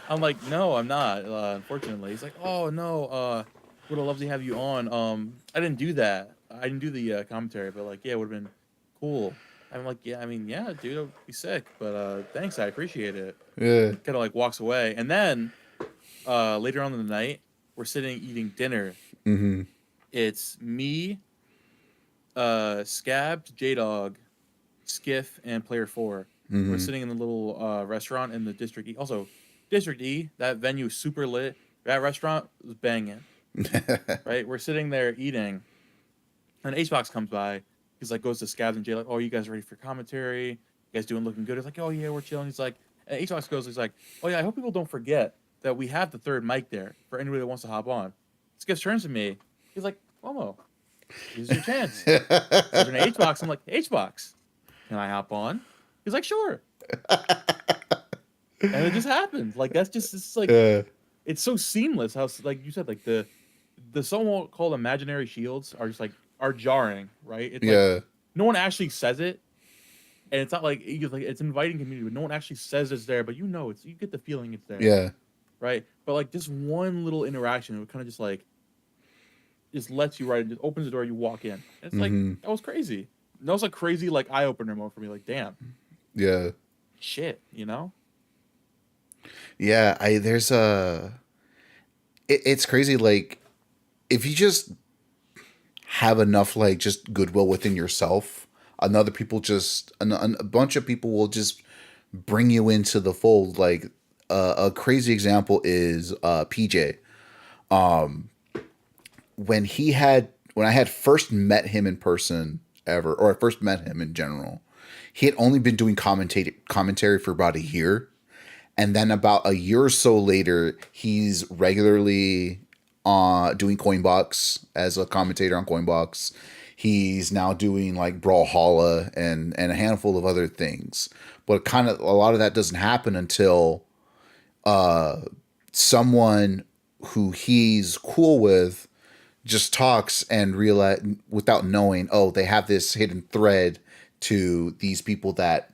I'm like, "No, I'm not. Unfortunately." He's like, "Oh no, would have loved to have you on. I didn't do that. I didn't do the commentary, but like, yeah, it would have been cool." I'm like, yeah, I mean, yeah, dude, I'll be sick, but thanks, I appreciate it. Yeah. Kind of like walks away, and then later on in the night, we're sitting eating dinner. Mm-hmm. It's me, Scabbed, J Dog, Skiff, and Player Four. We're Mm-hmm. sitting in the little restaurant in the District E. Also, District E, that venue is super lit. That restaurant was banging, right? We're sitting there eating, and Hbox comes by. He's like, goes to Scabs and Jay, like, oh, you guys ready for commentary? You guys doing looking good? He's like, oh, yeah, we're chilling. He's like, and Hbox goes, he's like, oh, yeah, I hope people don't forget that we have the third mic there for anybody that wants to hop on. Skiff turns to me. He's like, Momo, this is your chance. So there's an Hbox. I'm like, Hbox, can I hop on? He's like, sure. And it just happened. Like, that's just, it's like, Yeah. it's so seamless how, like you said, like the so called imaginary shields are just like are jarring, right? It's like Yeah. no one actually says it, and it's not like it's inviting community, but no one actually says it's there. But it's you get the feeling it's there, Yeah. right? But like just one little interaction, it would kind of just like just lets you right, it just opens the door, you walk in. And it's like Mm-hmm. that was crazy. That was a crazy like eye opener moment for me. Like damn, Yeah. shit, Yeah. It's crazy. Like, if you just have enough, like, just goodwill within yourself, a bunch of people will just bring you into the fold. Like, a crazy example is PJ. When I had first met him in person ever, or I first met him in general, he had only been doing commentary for about a year. And then about a year or so later, he's regularly doing Coinbox as a commentator on Coinbox. He's now doing like Brawlhalla and a handful of other things. But kind of a lot of that doesn't happen until someone who he's cool with just talks and realize without knowing, oh, they have this hidden thread to these people that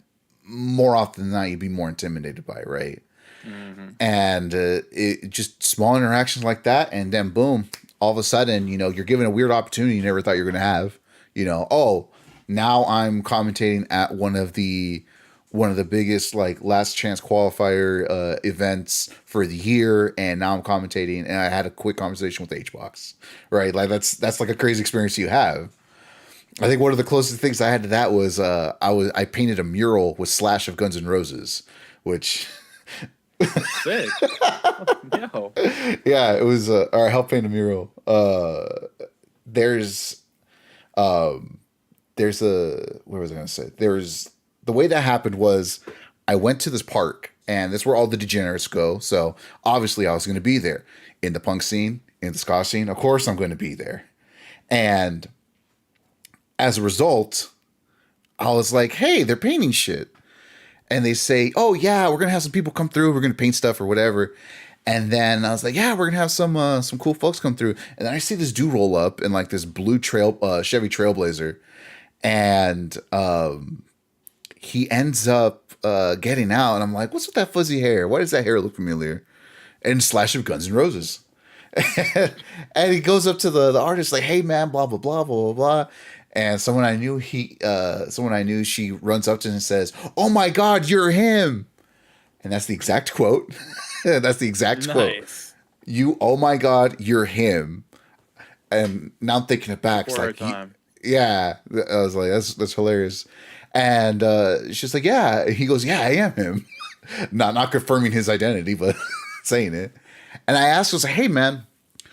more often than not you'd be more intimidated by, right? Mm-hmm. And it just small interactions like that, and then boom, all of a sudden, you're given a weird opportunity you never thought you were going to have. Oh, now I'm commentating at one of the biggest like last chance qualifier events for the year, and now I'm commentating, and I had a quick conversation with HBox, right? Like that's like a crazy experience you have. I think one of the closest things I had to that was I painted a mural with Slash of Guns N' Roses, which Sick. Yo. yeah, it was or I helped paint a mural. There's there's a what was I gonna say? There's the way that happened was I went to this park, and that's where all the degenerates go. So obviously I was gonna be there in the punk scene, in the ska scene. Of course I'm going to be there, and as a result, I was like, hey, they're painting shit. And they say, oh, yeah, we're going to have some people come through. We're going to paint stuff or whatever. And then I was like, yeah, we're going to have some cool folks come through. And then I see this dude roll up in like this blue Chevy Trailblazer. And he ends up getting out. And I'm like, what's with that fuzzy hair? Why does that hair look familiar? And Slash of Guns N' Roses. And he goes up to the artist like, hey, man, blah, blah, blah, blah, blah, blah. And someone I knew, she runs up to him and says, "Oh my God, you're him!" And that's the exact quote. That's the exact quote. Nice. Oh my God, you're him. And now I'm thinking it back. It's Before our like, time. yeah. I was like, that's hilarious. And she's like, yeah. He goes, yeah, I am him. Not confirming his identity, but saying it. And I asked, I was like, hey man,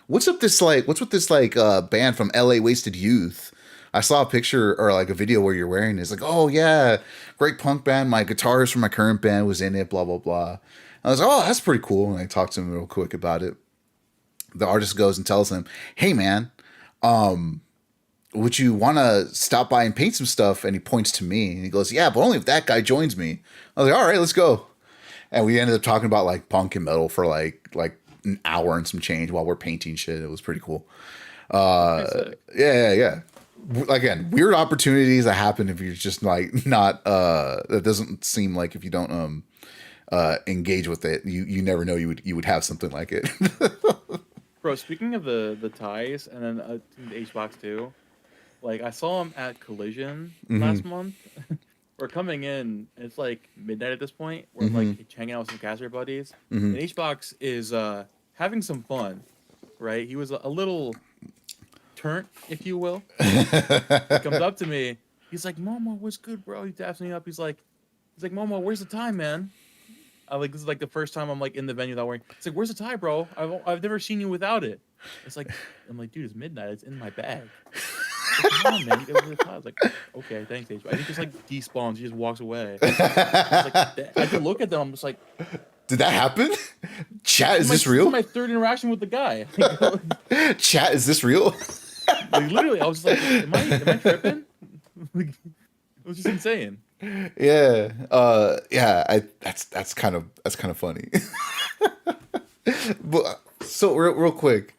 what's with this band from LA Wasted Youth? I saw a picture or like a video where you're wearing it. It's like, oh yeah, great punk band. My guitarist from my current band was in it, blah, blah, blah. I was like, oh, that's pretty cool. And I talked to him real quick about it. The artist goes and tells him, hey man, would you want to stop by and paint some stuff? And he points to me and he goes, yeah, but only if that guy joins me. I was like, all right, let's go. And we ended up talking about like punk and metal for like an hour and some change while we're painting shit. It was pretty cool. Yeah. Again, weird opportunities that happen if you're just like not that doesn't seem like if you don't engage with it, you never know you would have something like it. Bro, speaking of the ties and then the H box too, like I saw him at Collision last month, we're coming in. And it's like midnight at this point. We're like hanging out with some caster buddies, and H box is having some fun. Right? He was a little turnt, if you will. He comes up to me. He's like, "Momo, what's good, bro?" He taps me up. He's like, "Momo, where's the tie, man?" I like this is like the first time I'm like in the venue without wearing. It's like, "Where's the tie, bro? I've never seen you without it." It's like I'm like, "Dude, it's midnight. It's in my bag." Like, come on, man. You gotta wear the tie. I was like, "Okay, thanks, H." And he just like despawns. He just walks away. I was like, I could look at them. I'm just like, Did that happen? Chat, is this real? This is my third interaction with the guy. Chat, is this real? Like literally, I was just like, "Am I tripping?" Like, it was just insane. Yeah. Yeah. That's kind of funny. But so real quick,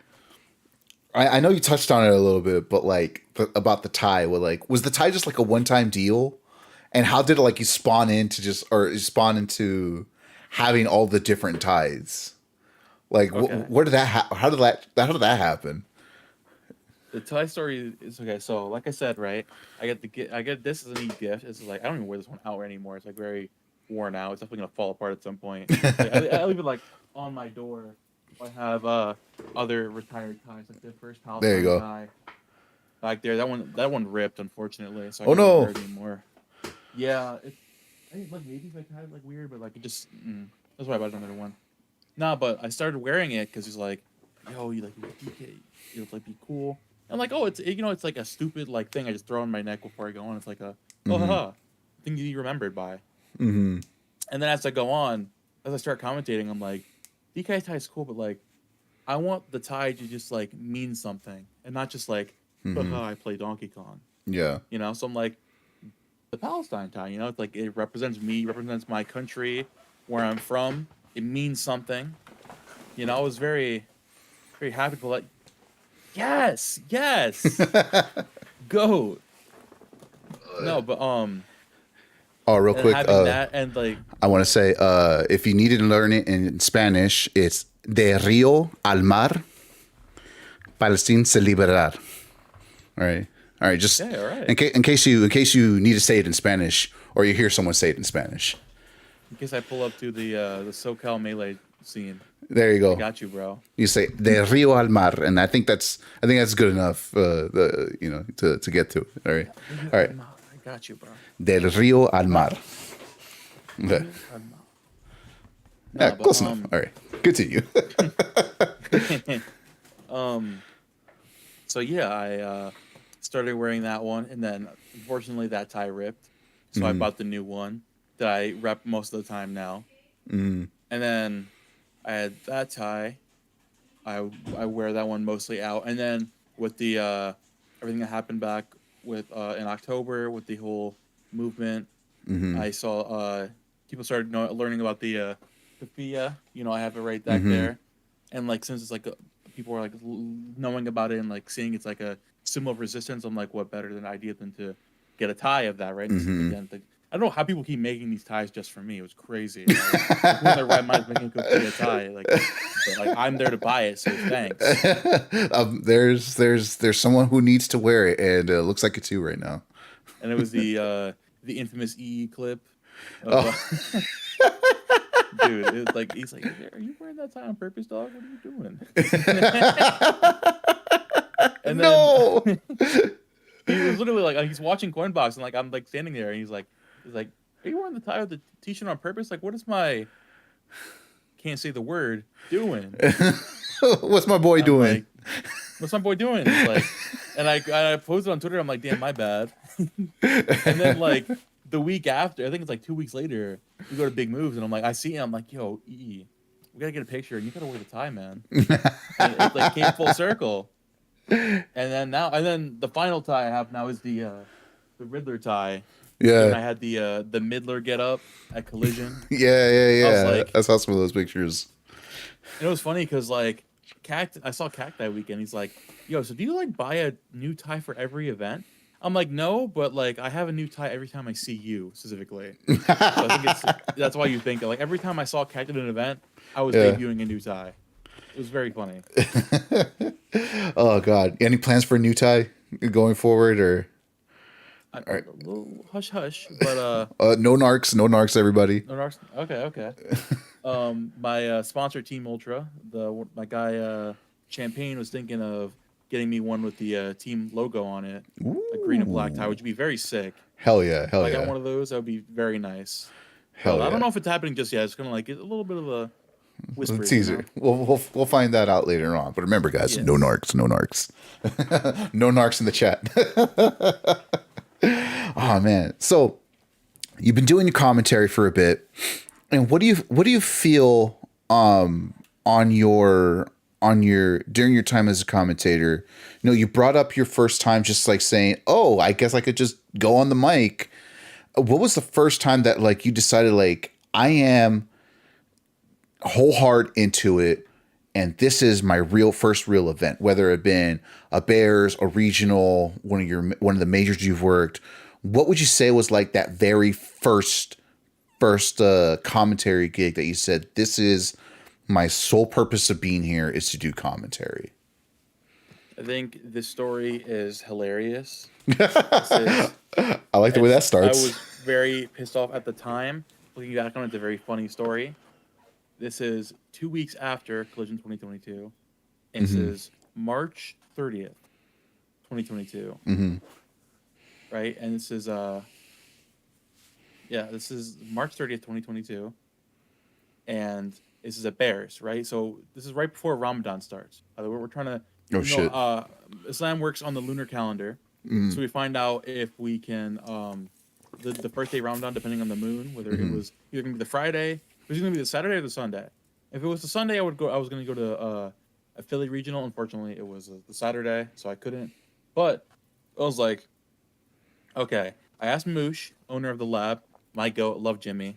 I know you touched on it a little bit, but about the tie. Well, like, was the tie just like a one-time deal? And how did it like you spawn into having all the different ties? Like, Okay. what did that? How did that happen? The tie story is okay. So, like I said, right, I get this as a neat gift. It's like I don't even wear this one out anymore. It's like very worn out. It's definitely gonna fall apart at some point. Like, I leave it like on my door. I have other retired ties, like the first There you Palestine go. tie back there. That one ripped, unfortunately. So I Oh, can't no. wear it anymore. Yeah, I think like maybe if I had it like weird, but like it just that's why I bought another one. Nah, but I started wearing it because he's like, "Yo, you like DK, you like be cool." I'm like, "Oh, it's like a stupid like thing I just throw on my neck before I go on. It's like a haha thing you remembered by." Mm-hmm. And then as I go on, as I start commentating, I'm like, DK tie is cool, but like I want the tie to just like mean something and not just like haha I play Donkey Kong. Yeah. You know, so I'm like the Palestine tie, you know, it's like it represents me, represents my country, where I'm from. It means something. You know, I was very, very happy to like, yes, go. No, but Oh, real and quick. having that and like I want to say, if you needed to learn it in Spanish, it's de río al mar, Palestine se liberar. All right. Just yeah, all right. in case you need to say it in Spanish, or you hear someone say it in Spanish. In case I pull up to the SoCal melee scene, There you I go. got you, bro. You say de río al mar, and I think that's good enough. To get to it. All right. I got you, bro. Del río al mar. Okay. Yeah, No, close enough. All right. Continue. So yeah, I started wearing that one, and then unfortunately that tie ripped. So I bought the new one that I rep most of the time now. And then I had that tie. I wear that one mostly out, and then with the everything that happened back with in October with the whole movement, I saw people started learning about the FIA. You know, I have it right back there, and like since it's like people are like knowing about it and like seeing it's like a symbol of resistance, I'm like, what better than idea than to get a tie of that, right? Again, I don't know how people keep making these ties just for me. It was crazy. Like, who in their right mind is making a tie? Like, but like I'm there to buy it, so thanks. There's someone who needs to wear it, and it looks like it's you right now. And it was the infamous EE clip. Dude, it was like he's like, "Are you wearing that tie on purpose, dog? What are you doing?" And then No. he was literally like he's watching Coinbox, and like I'm like standing there, and he's like, "Are you wearing the tie with the t-shirt on purpose? Like, what is my can't say the word doing?" What's my boy doing? Like, what's my boy doing? It's like, and I posted on Twitter. I'm like, damn, my bad. And then like the week after, I think it's like 2 weeks later, we go to Big Moves, and I'm like, I see him. I'm like, yo, E, we gotta get a picture, and you gotta wear the tie, man. And it like came full circle. And then the final tie I have now is the Riddler tie. Yeah. And I had the Midler get up at Collision. Yeah. I was like, I saw some of those pictures. And it was funny because like I saw Cact that weekend. He's like, "Yo, so do you like buy a new tie for every event?" I'm like, "No, but like I have a new tie every time I see you specifically." So I think that's why you think like every time I saw Cact at an event, I was debuting a new tie. It was very funny. Oh God! Any plans for a new tie going forward, or? All right. A little hush hush, but No narcs, everybody. no, okay, okay. My sponsor, Team Ultra, my guy Champagne was thinking of getting me one with the team logo on it, a green and black tie, Ooh. which would be very sick. Hell yeah. If Hell I got yeah. one of those, that would be very nice. But Hell I don't yeah. know if it's happening just yet. It's gonna like get a little bit of a The whispers, you teaser. know. We'll find that out later on. But remember, guys, no Yes. narcs, no narcs, no narcs in the chat. Oh man. So you've been doing your commentary for a bit, and what do you feel on your during your time as a commentator? You know, you brought up your first time just like saying, "Oh, I guess I could just go on the mic." What was the first time that like you decided like I am whole heart into it and this is my first real event, whether it been a Bears, a regional, one of the majors you've worked? What would you say was like that very first commentary gig that you said, this is my sole purpose of being here is to do commentary? I think this story is hilarious. This I is like the way that I starts. was very pissed off at the time. Looking back on it, it's a very funny story. This is 2 weeks after Collision 2022, and this is March 30th, 2022. Right, and this is this is March 30th, 2022, and this is a Bears, right? So this is right before Ramadan starts. We're trying to, Oh shit. Islam works on the lunar calendar, so we find out if we can the first day Ramadan, depending on the moon, whether it was either gonna be the Friday, it was gonna be the Saturday or the Sunday. If it was the Sunday, I would go. I was gonna go to a Philly regional. Unfortunately, it was the Saturday, so I couldn't. But I was like, okay. I asked Moosh, owner of the lab, my goat, love Jimmy,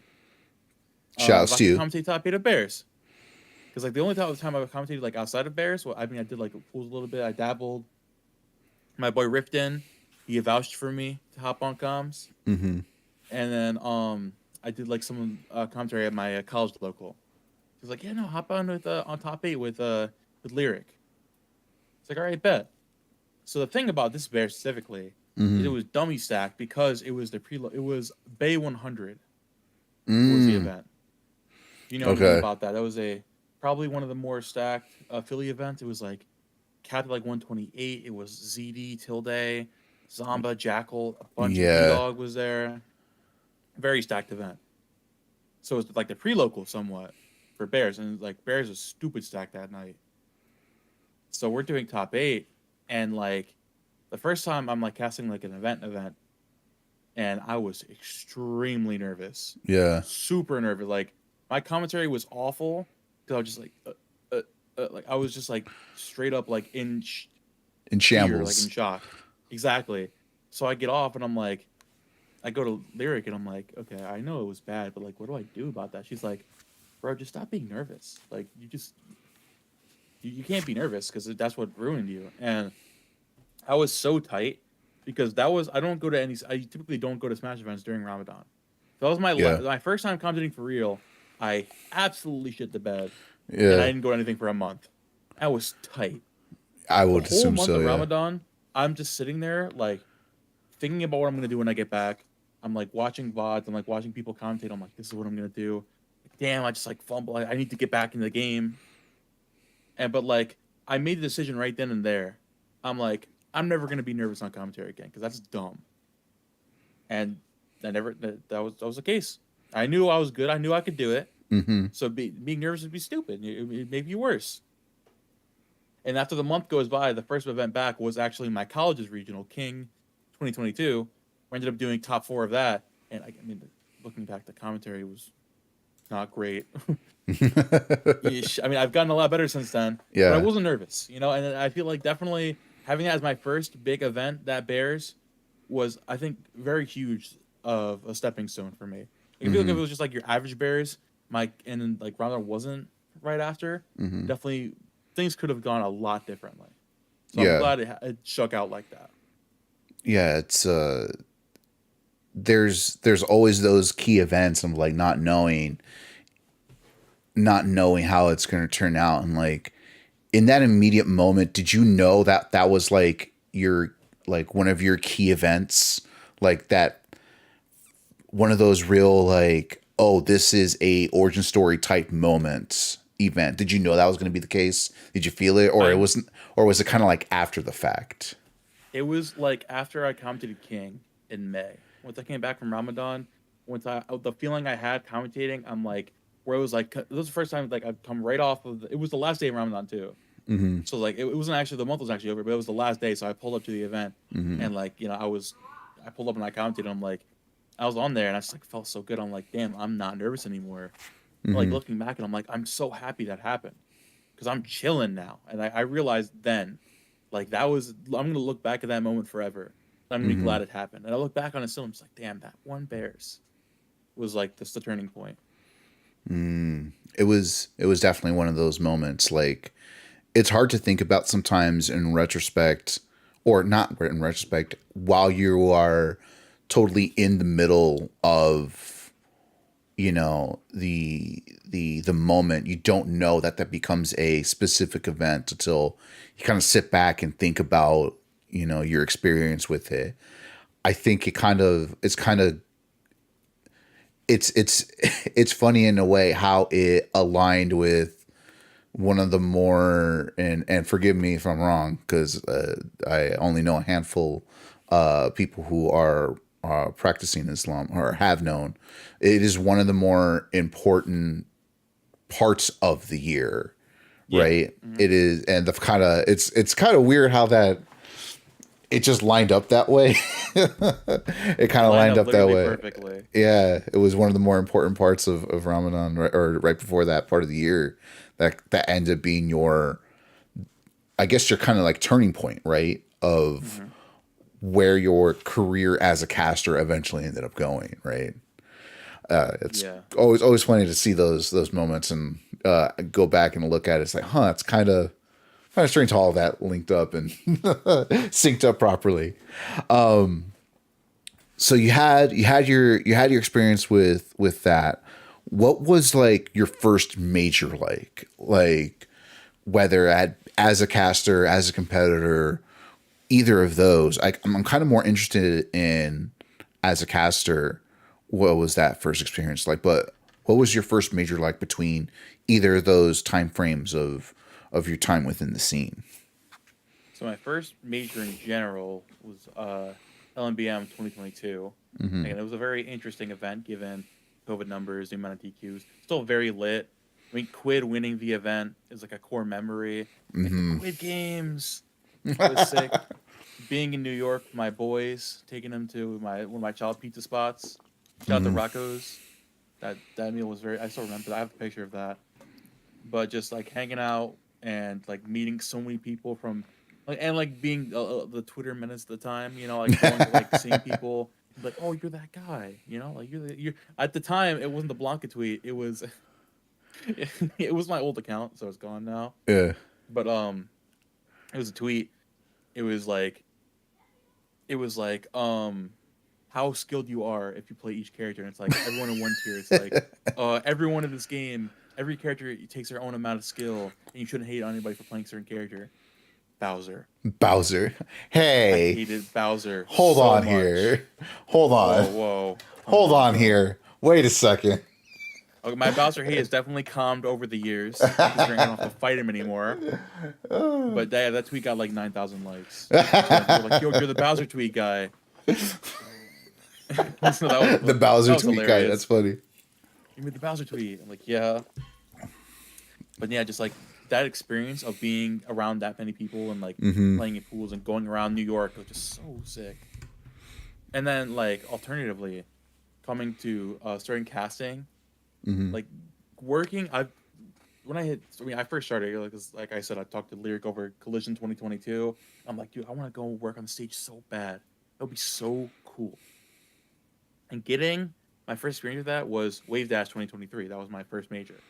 if Shouts I to could you. commentate top 8 of Bears. Because like the only time I've commentated like outside of Bears, well, I mean I did like pools a little bit. I dabbled. My boy Rifton, he vouched for me to hop on comms, and then I did like some commentary at my college local. He was like, yeah, no, hop on with on top 8 with Lyric. It's like, all right, bet. So the thing about this Bear specifically is it was dummy stacked because it was it was Bay 100 was the event. You know anything Okay. about that? That was probably one of the more stacked Philly events. It was like capped at like 128. It was ZD, Tilde, Zamba, Jackal, a bunch of Yeah. D-Dog was there. Very stacked event. So it's like the pre-local somewhat for Bears, and like Bears was stupid stacked that night. So we're doing top 8, and like the first time I'm like casting like an event, and I was extremely nervous, Yeah. super nervous. Like my commentary was awful because I was just like I was just like straight up like In fear, like in shambles. shock. Exactly. So I get off and I'm like, I go to Lyric and I'm like, okay, I know it was bad, but like, what do I do about that? She's like, bro, just stop being nervous. Like you can't be nervous because that's what ruined you. And I was so tight because I don't go to I typically don't go to Smash events during Ramadan. So that was Yeah. my first time commentating for real. I absolutely shit the bed, and I Yeah. didn't go to anything for a month. I was tight. I The would whole assume month so, of yeah. Ramadan, I'm just sitting there like thinking about what I'm gonna do when I get back. I'm like watching VODs. I'm like watching people commentate. I'm like, this is what I'm gonna do. Damn, I just like fumble. I need to get back in the game. But like I made the decision right then and there. I'm like, I'm never gonna be nervous on commentary again because that's dumb. And that was the case. I knew I was good. I knew I could do it. So being nervous would be stupid. It made you worse. And after the month goes by, the first event back was actually my college's regional, King 2022. We ended up doing top 4 of that. And I mean, looking back, the commentary was not great. I mean, I've gotten a lot better since then, but I Yeah. wasn't nervous, you know. And I feel like definitely having that as my first big event, that Bears, was I think very huge of a stepping stone for me. I feel like if it was just like your average Bears, and then like Rounder wasn't right after, definitely things could have gone a lot differently. So I'm Yeah. glad it shook out like that. Yeah, it's there's always those key events of like not knowing how it's going to turn out, and like in that immediate moment, did you know that that was like your like one of your key events, like that one of those real like, oh, this is a origin story type moment event? Did you know that was going to be the case? Did you feel it, or it I wasn't, or was it kind of like after the fact? It was like after I commentated King in May. Once I came back from Ramadan, the feeling I had commentating, I'm like, where it was like, this was the first time like I'd come right off of it was the last day of Ramadan too. Mm-hmm. So like it wasn't actually the month was actually over, but it was the last day. So I pulled up to the event Mm-hmm. and like I pulled up and I commented. And I'm like, I was on there and I just like felt so good. I'm like, damn, I'm not nervous anymore. Like Mm-hmm. looking back and I'm like, I'm so happy that happened because I'm chilling now. And I realized then, like that was I'm gonna look back at that moment forever. I'm gonna be Mm-hmm. glad it happened. And I look back on it still, I'm just like, damn, that one Bears was like this the turning point. It was definitely one of those moments. Like, it's hard to think about sometimes in retrospect, or not in retrospect, while you are totally in the middle of, the moment. You don't know that that becomes a specific event until you kind of sit back and think about, your experience with it. I think it's it's funny in a way how it aligned with one of the more, and forgive me if I'm wrong, because I only know a handful people who are practicing Islam or have known. It is one of the more important parts of the year, Yeah. right? Hmm. It is, and the kind of it's kind of weird how that it just lined up that way. It It kind of lined lined up up that literally way. perfectly. Yeah, it was one of the more important parts of Ramadan, or right before that part of the year, that ended up being your, I guess, your kind of like turning point, right? Of Hmm. where your career as a caster eventually ended up going, right? It's Yeah. always funny to see those moments and go back and look at it. It's like, huh, it's kind of strange how all that linked up and synced up properly. So you had your experience with that. What was like your first major, like whether as a caster, as a competitor, either of those? I'm kind of more interested in, as a caster, what was that first experience like? But what was your first major like between either of those time frames of your time within the scene? So my first major in general was LMBM 2022. Mm-hmm. And it was a very interesting event given COVID numbers, the amount of DQs. Still very lit. I mean, Quid winning the event is like a core memory. Like the Mm-hmm. Quid games was sick. Being in New York with my boys, taking them to my one of my child pizza spots. Shout out to Mm-hmm. Rocco's. That meal was very. I still remember that. I have a picture of that. But just like hanging out and like meeting so many people from like and like being the Twitter minutes at the time, like going like seeing people like, oh, you're that guy, like you're at the time it wasn't the Blanca tweet, it was it was my old account, so it's gone now. Yeah. But it was a tweet. It was like it was like how skilled you are if you play each character, and it's like everyone in one tier. It's like everyone in this game, every character takes their own amount of skill, and you shouldn't hate on anybody for playing a certain character. Bowser. Bowser. I Hey, hated Bowser hold so on much. here. Hold on. Whoa, whoa. Calm Hold down, on bro. here. Wait a second. Okay, my Bowser hate has definitely calmed over the years, considering I don't have to fight him anymore. But that tweet got like 9,000 likes. So like people were like, "Yo, you're the Bowser tweet guy." So The that Bowser was tweet guy. That's hilarious. funny. You made the Bowser tweet. I'm like, yeah. But yeah, just like that experience of being around that many people and like Mm-hmm. playing in pools and going around New York was just so sick. And then like alternatively, coming to starting casting, Mm-hmm. like working. I first started like I said, I talked to Lyric over Collision 2022. I'm like, dude, I want to go work on stage so bad. That would be so cool. And getting my first experience with that was Wave Dash 2023. That was my first major, and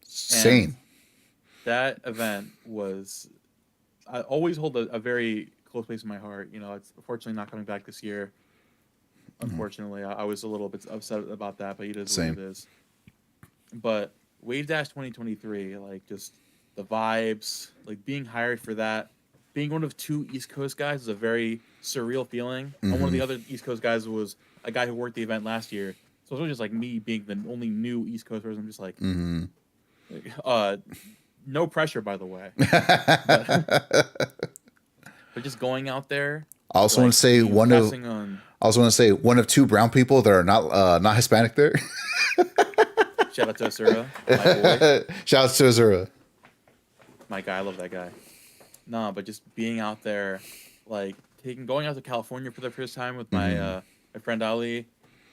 Same. that event was I always hold a very close place in my heart. It's unfortunately not coming back this year. Mm-hmm. Unfortunately, I was a little bit upset about that, but it is what it Same. is. But Wave Dash 2023, like just the vibes, like being hired for that, being one of two East Coast guys is a very surreal feeling. And one of the other East Coast guys was a guy who worked the event last year. So it was really just like me being the only new East Coast person. I'm just like, no pressure, by the way. But just going out there. I also want to say one of two brown people that are not Hispanic there. Shout out to Asura, my boy. Shout out to Azura. My guy, I love that guy. Nah, but just being out there, like going out to California for the first time with my my friend Ali.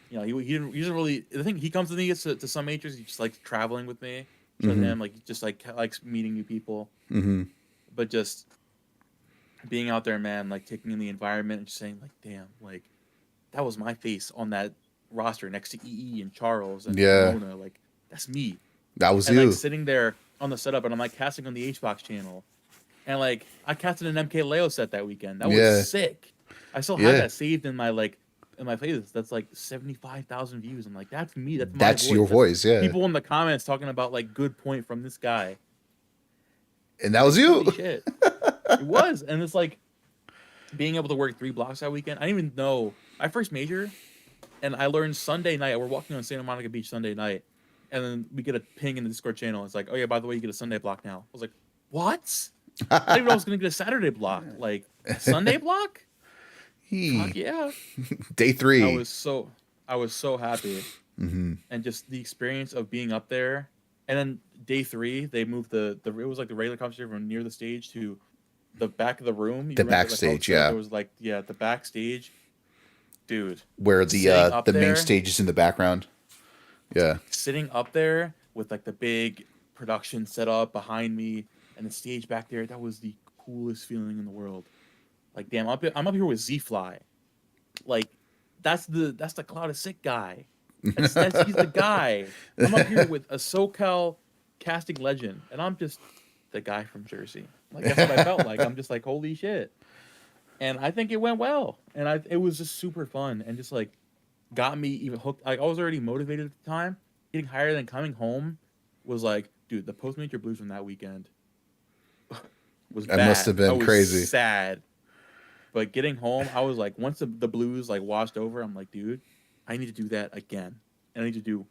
You know, he doesn't really. The thing he comes to me to some majors. He just likes traveling with me. With him, like just like likes meeting new people. But just being out there, man, like taking in the environment and just saying, like, damn, like that was my face on that roster next to EE and Charles and Mona. Like that's me. That was and, you. Like sitting there on the setup, and I'm like casting on the HBox channel, and like I casted an MK Leo set that weekend. That was sick. I still have that saved in my playlist. That's like 75,000 views. I'm like, that's me. That's my voice. Your voice. Yeah. People in the comments talking about like good point from this guy. And that was you. Holy shit. It was. And it's like being able to work 3 blocks that weekend. I didn't even know. I first major, and I learned Sunday night. We're walking on Santa Monica Beach Sunday night, and then we get a ping in the Discord channel. It's like, oh yeah, by the way, you get a Sunday block now. I was like, what? I didn't even know I was going to get a Saturday block. Like, Sunday block? Fuck yeah. Day 3. I was so happy. And just the experience of being up there. And then day 3, they moved it was like the regular concert from near the stage to the back of the room. The backstage, yeah. It was like, the backstage. Dude. Where the main stage is in the background. Yeah. Sitting up there with like the big production set up behind me and the stage back there, that was the coolest feeling in the world. Like, damn, I'm up here with Z-Fly. Like, that's the Cloud of Sick guy. He's the guy. I'm up here with a SoCal casting legend, and I'm just the guy from Jersey. Like, that's what I felt like. I'm just like, holy shit. And I think it went well. And it was just super fun and just like got me even hooked. Like, I was already motivated at the time. Getting higher than coming home was like, dude, the post-major blues from that weekend was bad. That must have been crazy. Sad. But getting home, I was like, once the blues like washed over, I'm like, dude, I need to do that again. And I need to do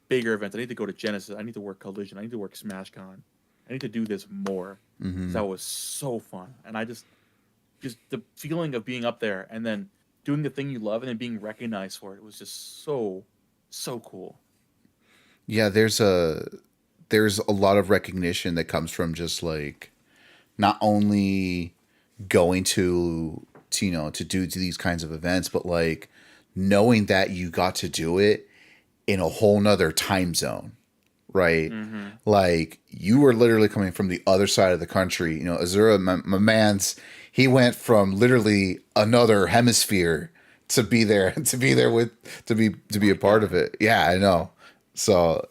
bigger events. I need to go to Genesis. I need to work Collision. I need to work SmashCon. I need to do this more. That was so fun. And I just the feeling of being up there and then doing the thing you love and then being recognized for it was just so cool. Yeah, there's a lot of recognition that comes from just like not only going to do these kinds of events, but like knowing that you got to do it in a whole nother time zone, right? Like you were literally coming from the other side of the country. You know, Azura, my man's, he went from literally another hemisphere to be there to be a part of it. Yeah, I know. So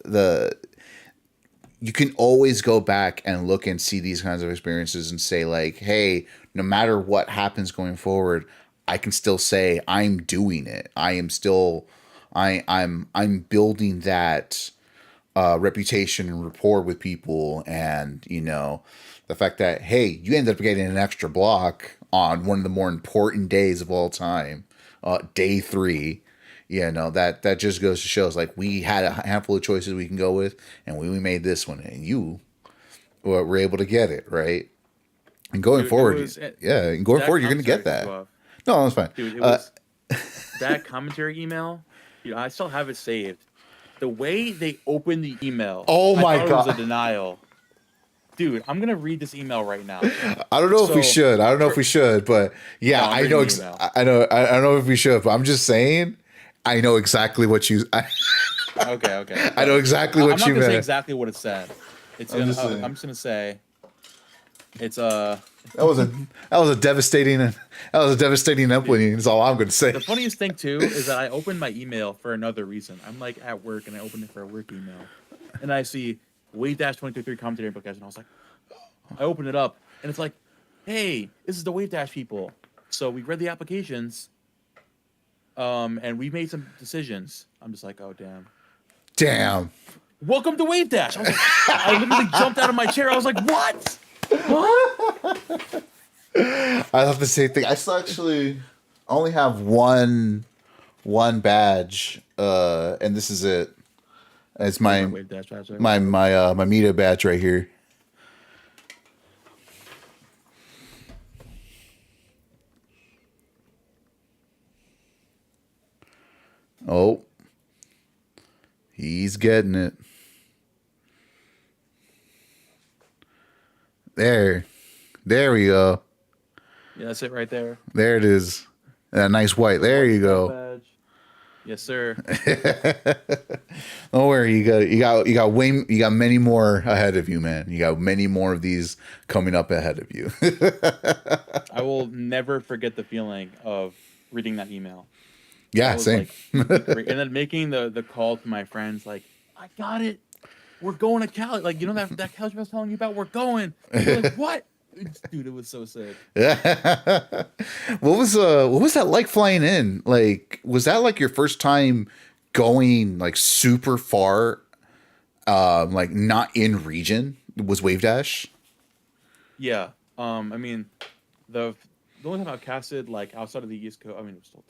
you can always go back and look and see these kinds of experiences and say like, hey, no matter what happens going forward, I can still say I'm doing it. I'm building that reputation and rapport with people. And, you know, the fact that, hey, you ended up getting an extra block on one of the more important days of all time, day 3. You know, that just goes to show us like we had a handful of choices we can go with, and we made this one, and you were able to get it, right? And going forward, you're going to get that. No, that's fine. Dude, it was that commentary email. Dude, I still have it saved. The way they opened the email. Oh my God. It was a denial. Dude, I'm gonna read this email right now. I don't know if we should. But yeah, no, I know. I don't know if we should, but I'm just saying. I know exactly what you. Okay. I know exactly what you meant. I'm not gonna say exactly what it said. I'm just gonna say, it's That was a devastating opening. Is all I'm gonna say. The funniest thing too is that I opened my email for another reason. I'm like at work and I opened it for a work email, and I see Wave-2023 commentary book and I was like, I opened it up and it's like, hey, this is the Wave Dash people. So we read the applications. And we made some decisions. I'm just like, oh damn. Welcome to Wave Dash. I was like, I literally jumped out of my chair. I was like, what? I thought the same thing. I still actually only have one badge, and this is it. It's Oh, my my wave dash badge. my my my media badge right here. Oh, he's getting it. There. There we go. Yeah, that's it right there. There it is. That nice white. The There white you staff go. badge. Yes, sir. Don't worry, you got many more ahead of you, man. You got many more of these coming up ahead of you. I will never forget the feeling of reading that email. Yeah, That was same. like and then making the call to my friends, like, I got it. We're going to Cali. Like, you know that couch I was telling you about? We're going. They're like, what? Dude, it was so sick. What was that like flying in? Like, was that like your first time going like super far, like not in region? Was Wave Dash? Yeah. I mean, the the only time I've casted like outside of the East Coast, I mean, it was still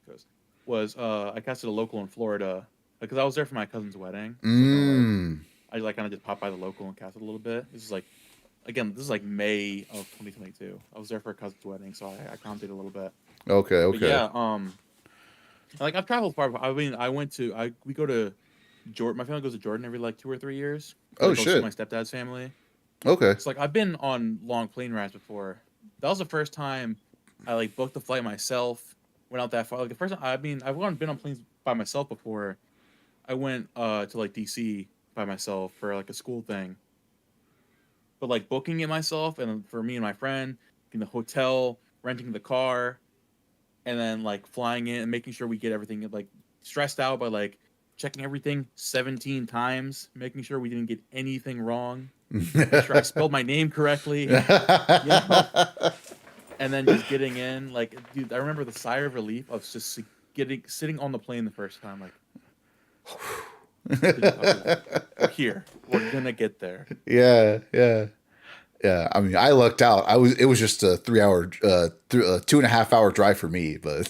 the Coast, was I casted a local in Florida because I was there for my cousin's wedding. So kind of like Mm. I like kind of just popped by the local and casted a little bit. This is like again, this is like May of 2022. I was there for a cousin's wedding, so I commented a little bit. Okay, But okay. yeah, like I've traveled far. I mean, I went to I we go to Jordan. My family goes to Jordan every like 2 or 3 years. To, Oh like go see shit. my stepdad's family. Okay. So like I've been on long plane rides before. That was the first time I like booked the flight myself. Went out that far. Like the first time I mean I've been on planes by myself before. I went to like DC by myself for like a school thing. But like booking it myself and for me and my friend, in the hotel, renting the car, and then like flying in and making sure we get everything like stressed out by like checking everything 17 times, making sure we didn't get anything wrong, make sure I spelled my name correctly, you know, and then just getting in. Like, dude, I remember the sigh of relief of just getting sitting on the plane the first time. Like, okay, we're here. We're gonna get there. Yeah, yeah. Yeah, I mean, I lucked out. It was just a 3 hour, 2.5 hour drive for me, but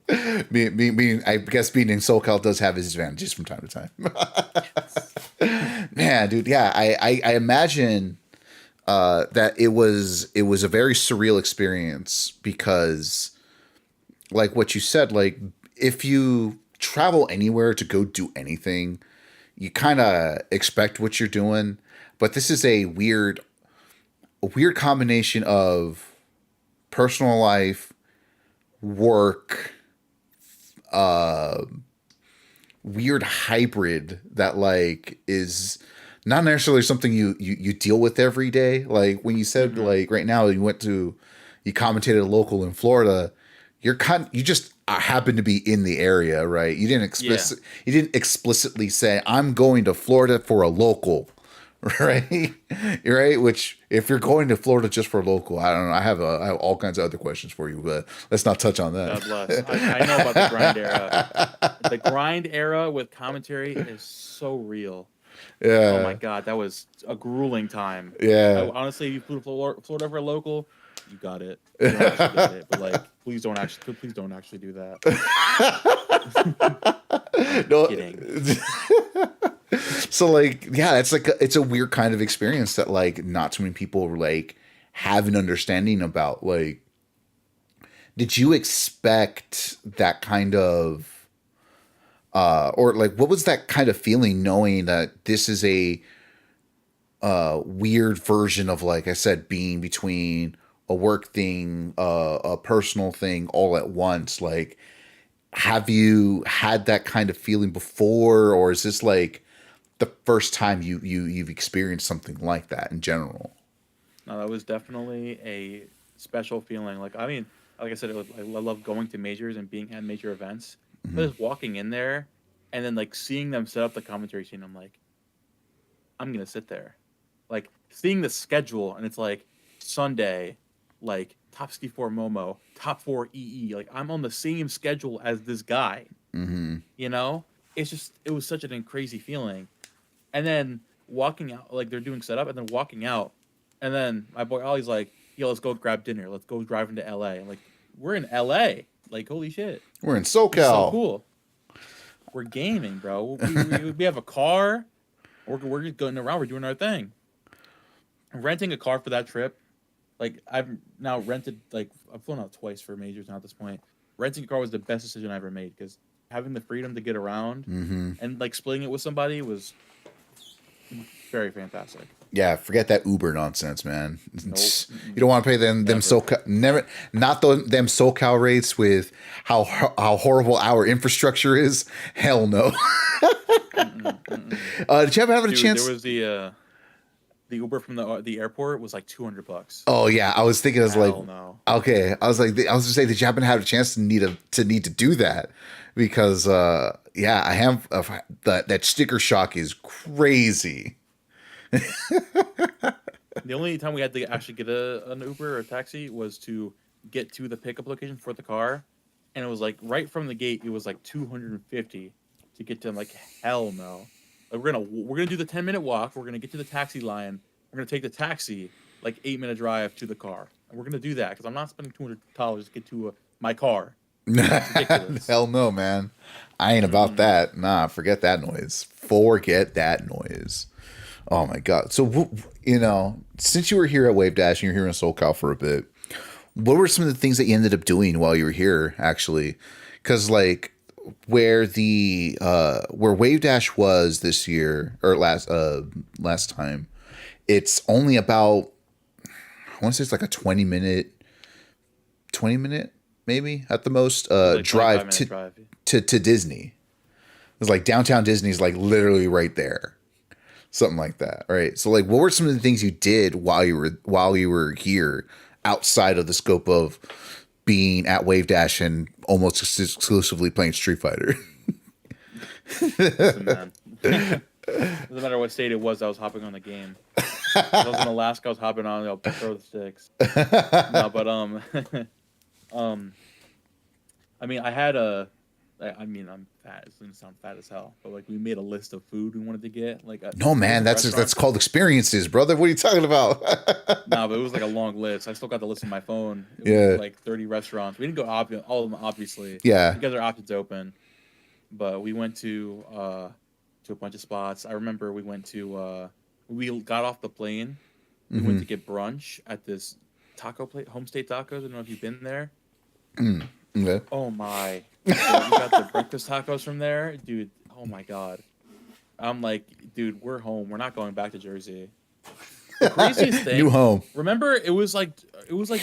I guess being in SoCal does have its advantages from time to time. Man, dude, yeah, I imagine that it was a very surreal experience because, like what you said, like if you travel anywhere to go do anything, you kind of expect what you're doing, but this is a weird combination of personal life, work, weird hybrid that like is not necessarily something you deal with every day. Like when you said Mm-hmm. like right now you commentated a local in Florida, you just happen to be in the area, right? Yeah. You didn't explicitly say I'm going to Florida for a local. Right, right. Which, if you're going to Florida just for local, I don't know. I have all kinds of other questions for you, but let's not touch on God bless. I know about the grind era. that. The grind era with commentary is so real. Oh my Yeah, god, that was a grueling time. I yeah. honestly, if you flew to Florida for a local, you got it. You don't actually got it, but like, please don't actually do that. I'm No. kidding. So like, yeah, it's a weird kind of experience that like not too many people like have an understanding about. Like, did you expect that kind of or like what was that kind of feeling knowing that this is a weird version of, like I said, being between a work thing, a personal thing all at once? Like, have you had that kind of feeling before, or is this like the first time you've experienced something like that in general? No, that was definitely a special feeling. Like, I mean, like I said, I love going to majors and being at major events, but Hmm. just walking in there and then like seeing them set up the commentary scene, I'm like, I'm gonna sit there. Like seeing the schedule and it's like Sunday, like top 64 Momo, top 4 EE. Like I'm on the same schedule as this guy, Hmm. you know? It's just it was such an crazy feeling. And then walking out, like they're doing setup and then walking out. And then my boy Ollie's like, yo, let's go grab dinner. Let's go drive into LA. I'm like, we're in LA. Like, holy shit. We're in This is so SoCal. cool. We're gaming, bro. We have a car. We're just going around. We're doing our thing. Renting a car for that trip, like I've now rented, like I've flown out twice for majors now at this point. Renting a car was the best decision I ever made because having the freedom to get around and like splitting it with somebody was very fantastic. Yeah, forget that Uber nonsense, man. Nope. You don't want to pay them Never. SoCal, never, not them SoCal rates with how horrible our infrastructure is. Hell no. Did you ever have a Dude, chance? there was the Uber from the airport was like $200. Oh yeah, I was thinking, I was Hell like, no. okay, I was gonna say, did you happen to have a chance to need to do that? Because yeah, I have that sticker shock is crazy. The only time we had to actually get an Uber or a taxi was to get to the pickup location for the car, and it was like right from the gate. It was like 250 to get to. I'm like, hell no. Like, we're gonna do the 10-minute walk. We're gonna get to the taxi line. We're gonna take the taxi, like 8-minute drive to the car, and we're gonna do that because I'm not spending $200 to get to my car. It's ridiculous. Hell no, man. I ain't about that. Nah, forget that noise. Forget that noise. Oh my god. So since you were here at Wave Dash and you're here in SoCal for a bit, what were some of the things that you ended up doing while you were here? Actually, because like where Wave Dash was this year or last time, it's only about, I want to say it's like a 20 minute maybe at the most Like drive 25-minute drive. to Disney. It's like downtown Disney's like literally right there. Something like that, right? So, like, what were some of the things you did while you were here, outside of the scope of being at Wave Dash and almost exclusively playing Street Fighter? Listen, man. Doesn't matter what state it was, I was hopping on the game. If I was in Alaska, I was hopping on. I'll throw the sticks. No, but I mean, I'm fat. It's gonna sound fat as hell, but like we made a list of food we wanted to get. Like No, man, that's called experiences, brother. What are you talking about? No, but it was like a long list. I still got the list on my phone. It was like 30 restaurants. We didn't go all of them, obviously. Yeah, because our options open. But we went to a bunch of spots. I remember we got off the plane. We went to get brunch at this taco place, Homestay Tacos. I don't know if you've been there. Okay. Oh my! So we got the breakfast tacos from there, dude. Oh my god! I'm like, dude, we're home. We're not going back to Jersey. The craziest thing, new home. Remember, it was like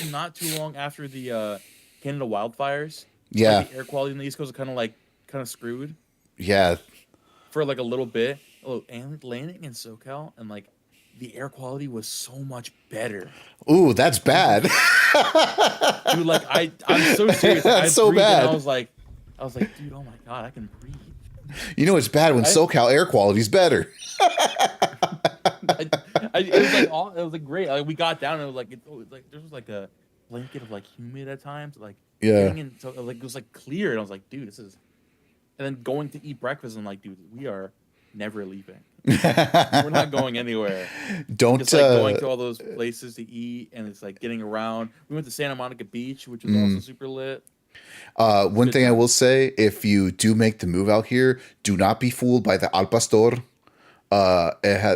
not too long after the Canada wildfires. Yeah, like the air quality in the East Coast was kind of screwed. Yeah, for like a little bit. Landing in SoCal, and like the air quality was so much better. Ooh, that's bad. Dude, like I'm so serious. Like, that's so bad. I was like, dude, oh my god, I can breathe. You know it's bad when SoCal air quality's better. It was like great. Like, we got down and it was like there was like a blanket of like humid at times, like so like it was like clear, and I was like, dude, this is. And then going to eat breakfast, and like, dude, we are never leaving. We're not going anywhere. Just like going to all those places to eat, and it's like getting around. We went to Santa Monica Beach, which was also super lit. One thing I will say, if you do make the move out here, do not be fooled by the Al Pastor. I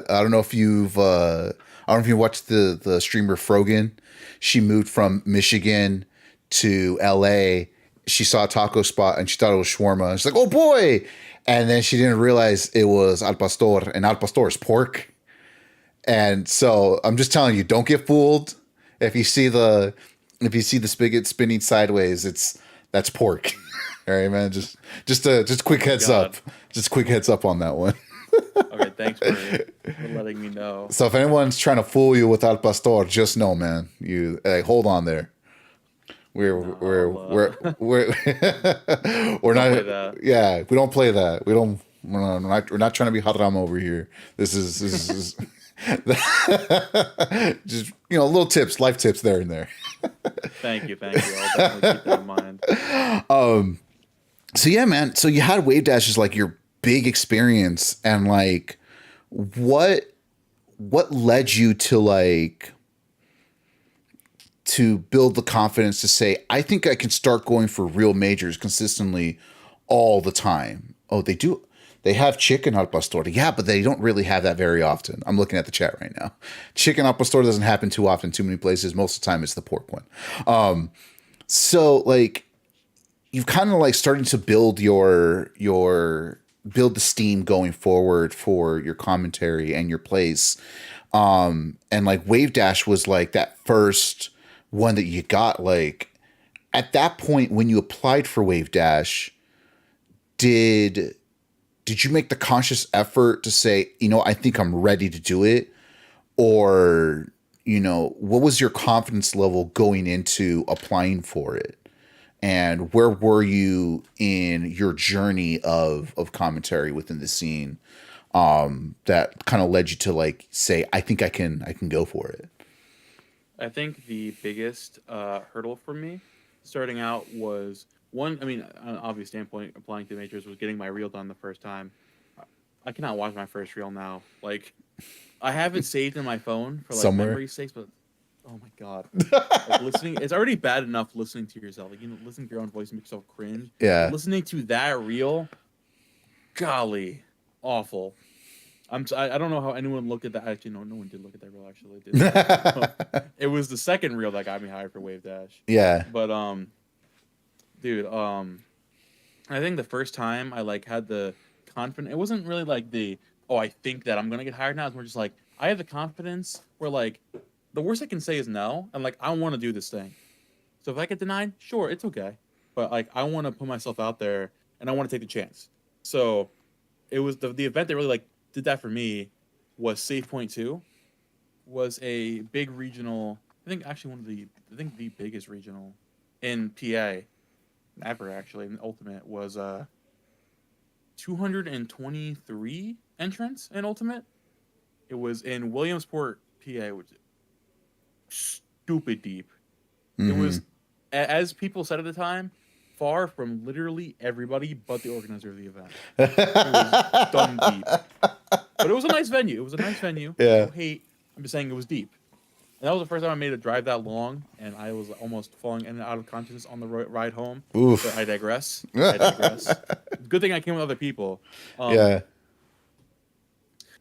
don't know if you've watched the streamer Frogan. She moved from Michigan to LA. She saw a taco spot and she thought it was shawarma. She's like, oh boy. And then she didn't realize it was Al Pastor, and Al Pastor is pork. And so I'm just telling you, don't get fooled. If you see the spigot spinning sideways, that's pork. All right, man. Just quick heads up. Just quick heads up on that one. Okay, thanks for letting me know. So if anyone's trying to fool you with Al Pastor, just know, man. You hold on there. We're not. Yeah, we don't play that. We're not trying to be haram over here. This is just little tips, life tips there and there. Thank you. I'll definitely keep that in mind. So yeah, man. So you had Wave Dash as like your big experience, and like what led you to like to build the confidence to say, I think I can start going for real majors consistently all the time. Oh, they do. They have chicken al pastor. Yeah, but they don't really have that very often. I'm looking at the chat right now. Chicken al pastor doesn't happen too often, too many places. Most of the time, it's the pork one. So like you've kind of like starting to build your build the steam going forward for your commentary and your plays. And like Wave Dash was like that first one that you got. Like at that point when you applied for Wave Dash, did you make the conscious effort to say, I think I'm ready to do it? Or, what was your confidence level going into applying for it? And where were you in your journey of commentary within the scene that kind of led you to like say, I think I can go for it? I think the biggest hurdle for me starting out was one. I mean, an obvious standpoint, applying to majors was getting my reel done the first time. I cannot watch my first reel now. Like, I have it saved in my phone for like Somewhere. memory sakes, but oh my god, like listening, it's already bad enough listening to yourself. Like, listening to your own voice makes yourself cringe. Yeah. But listening to that reel, golly, awful. I don't know how anyone looked at that. Actually, no one did look at that reel. Actually, did. It was the second reel that got me hired for Wave Dash. Yeah. But dude, I think the first time I like had the confidence. It wasn't really like I think that I'm gonna get hired now. It's more just like I have the confidence where like the worst I can say is no, and like I want to do this thing. So if I get denied, sure, it's okay. But like I want to put myself out there and I want to take the chance. So it was the event that really like did that for me was Safe Point 2, was a big regional. I think actually the biggest regional in PA ever actually. In Ultimate was 223 entrants in Ultimate. It was in Williamsport, PA, which is stupid deep. Mm-hmm. It was, as people said at the time, far from literally everybody but the organizer of the event. It was dumb deep. But it was a nice venue. It was a nice venue. Yeah. No hate. I'm just saying it was deep. And that was the first time I made a drive that long, and I was almost falling in and out of consciousness on the ride home. Oof. But I digress. Good thing I came with other people. Yeah.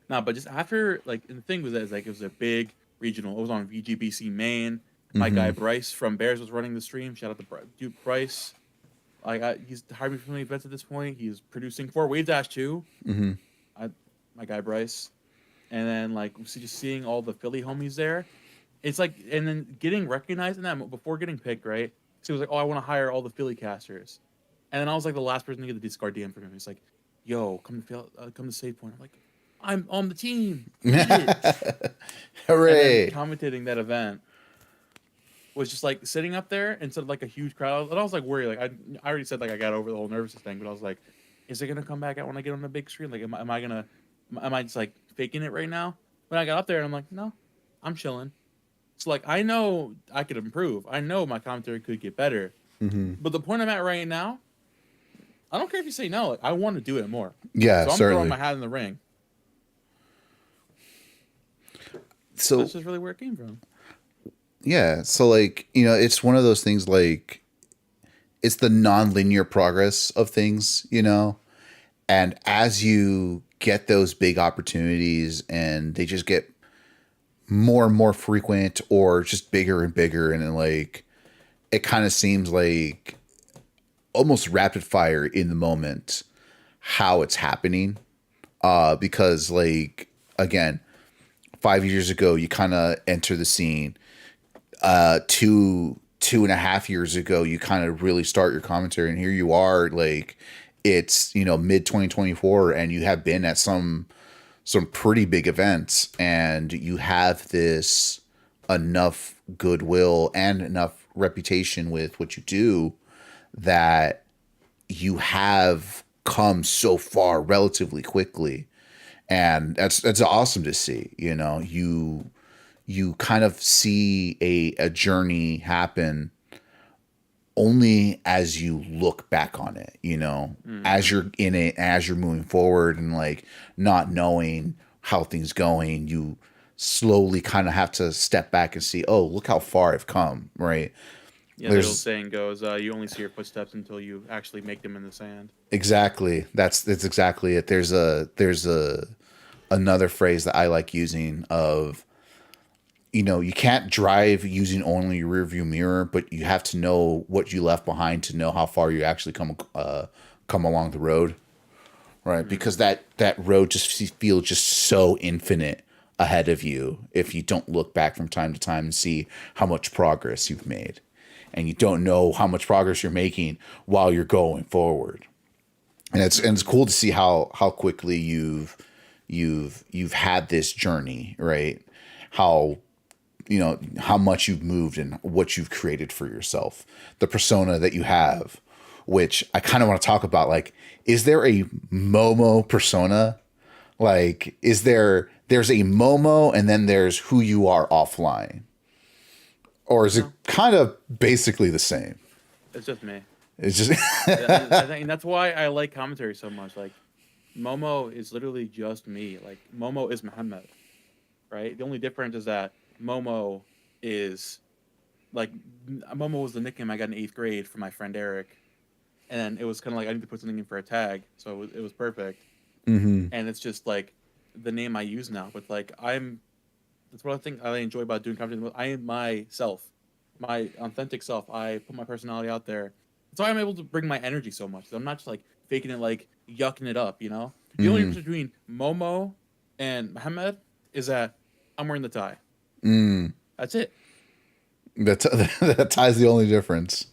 Nah, but just after, like, and the thing was that it was a big regional. It was on VGBC Main. My guy Bryce from Bears was running the stream. Shout out to Duke Bryce. He's hired me from the events at this point. He's producing for Wave Dash 2. My guy Bryce. And then, like, just seeing all the Philly homies there. It's like, and then getting recognized in that before getting picked, right? So he was like, I want to hire all the Philly casters. And then I was like the last person to get the Discord DM from him. He's like, yo, come to Save Point. I'm like, I'm on the team. Hooray. And then commentating that event was just like sitting up there instead of like a huge crowd. And I was like worried. Like I already said like I got over the whole nervousness thing, but I was like, is it gonna come back out when I get on the big screen? Like am I just like faking it right now? When I got up there and I'm like, no, I'm chilling. So like I know I could improve. I know my commentary could get better. But the point I'm at right now, I don't care if you say no. Like I want to do it more. Yeah, so I'm certainly throwing my hat in the ring. So that's just really where it came from. Yeah. So like, it's one of those things like it's the non-linear progress of things, and as you get those big opportunities and they just get more and more frequent or just bigger and bigger, and then like it kind of seems like almost rapid fire in the moment how it's happening, because like again 5 years ago you kind of enter the scene, 2.5 years ago you kind of really start your commentary, and here you are like it's mid 2024 and you have been at some pretty big events, and you have this enough goodwill and enough reputation with what you do that you have come so far relatively quickly. And that's awesome to see. You kind of see a journey happen only as you look back on it, as you're in it, as you're moving forward and like not knowing how things going, slowly kind of have to step back and see, oh, look how far I've come, right? Yeah, the old There's saying goes, you only see your footsteps until you actually make them in the sand. exactly that's exactly it. There's a another phrase that I like using of, you can't drive using only your rear view mirror, but you have to know what you left behind to know how far you actually come along the road, right? Mm-hmm. Because that road just feels just so infinite ahead of you if you don't look back from time to time and see how much progress you've made, and you don't know how much progress you're making while you're going forward. And it's cool to see how quickly you've had this journey, right? How how much you've moved and what you've created for yourself, the persona that you have, which I kind of want to talk about. Like, is there a Momo persona? Like, there's a Momo and then there's who you are offline, or is it No, kind of basically the same? it's just me. It's just I think that's why I like commentary so much. Like, Momo is literally just me. Like, Momo is Muhammad, right? The only difference is that Momo is like Momo was the nickname I got in eighth grade from my friend Eric, and it was kind of like I need to put something in for a tag, so it was perfect. hmm And it's just like the name I use now. But like that's what I think I enjoy about doing comedy. I am myself, my authentic self. I put my personality out there. That's why I'm able to bring my energy so much. I'm not just like faking it, like yucking it up. The only hmm difference between Momo and Mohammed is that I'm wearing the tie. mm. That's it. That that ties the only difference.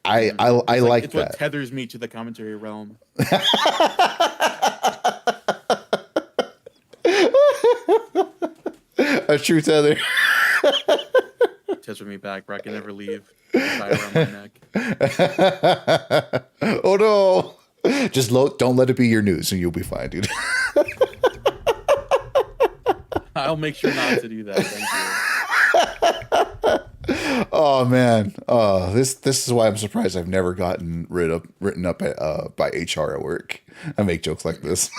I Hmm. I I It's like like it's what that. tethers me to the commentary realm. A true tether. Tether me back, bro. I can never leave. The tie around my neck. Oh no! Just don't let it be your news, and you'll be fine, dude. I'll make sure not to do that. Thank you. Oh man, this is why I'm surprised I've never gotten written up by HR at work. I make jokes like this.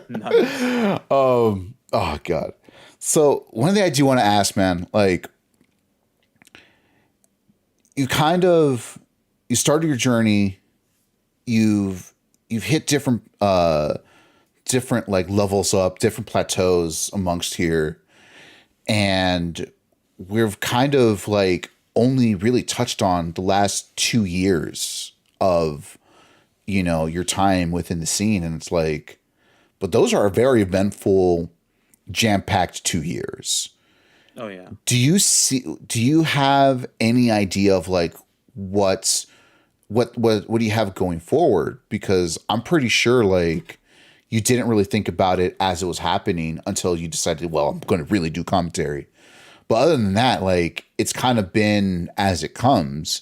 Nice. Oh god. So one thing I do want to ask, man, like you kind of you started your journey, you've hit different like levels up, different plateaus amongst here, and we've kind of like only really touched on the last 2 years of your time within the scene, and it's like, but those are very eventful, jam-packed 2 years. Oh yeah. Do you have any idea of like what's what do you have going forward? Because I'm pretty sure like you didn't really think about it as it was happening until you decided, well, I'm going to really do commentary. But other than that, like it's kind of been as it comes.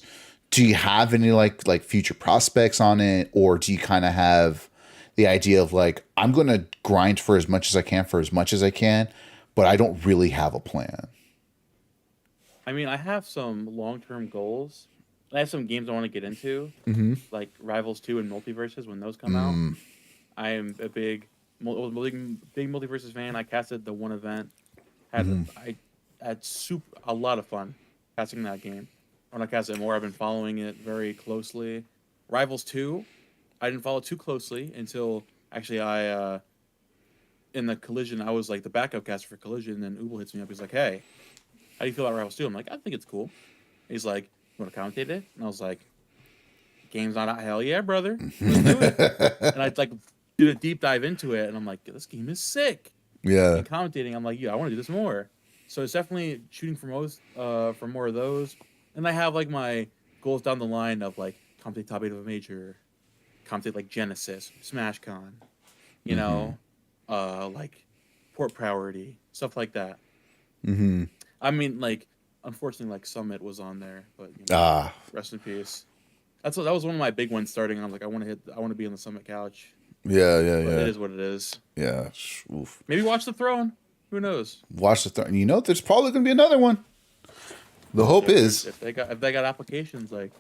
Do you have any like future prospects on it, or do you kind of have the idea of like I'm going to grind for as much as I can for as much as I can, but I don't really have a plan? I mean, I have some long-term goals. I have some games I want to get into, Mm-hmm. like Rivals 2 and Multiverses when those come out. Mm, I am a big Multiverses fan. I casted the one event. mm-hmm. I had a lot of fun casting that game. When I cast it more, I've been following it very closely. Rivals 2, I didn't follow too closely until actually I in the collision I was like the backup caster for collision, and then Ubel hits me up. He's like, "Hey, how do you feel about Rivals 2?" I'm like, "I think it's cool." He's like, "You want to commentate it?" And I was like, "Game's not out. Hell yeah, brother. Let's do it." And I like did a deep dive into it, and I'm like, "This game is sick." Yeah. And commentating, I'm like, "Yeah, I want to do this more." So it's definitely shooting for more of those. And I have like my goals down the line of like commentate top eight of a major, commentate like Genesis, SmashCon, you Mm-hmm. know, like port priority, stuff like that. Mm-hmm. I mean, like, unfortunately, like Summit was on there, but Ah. rest in peace. That was one of my big ones starting. I was like, I want to be on the Summit couch, Yeah. Yeah. but it Yeah. is what it is. Yeah. Oof. Maybe watch the throne. Who knows? Watch the there's probably gonna be another one. The hope is. If they got applications like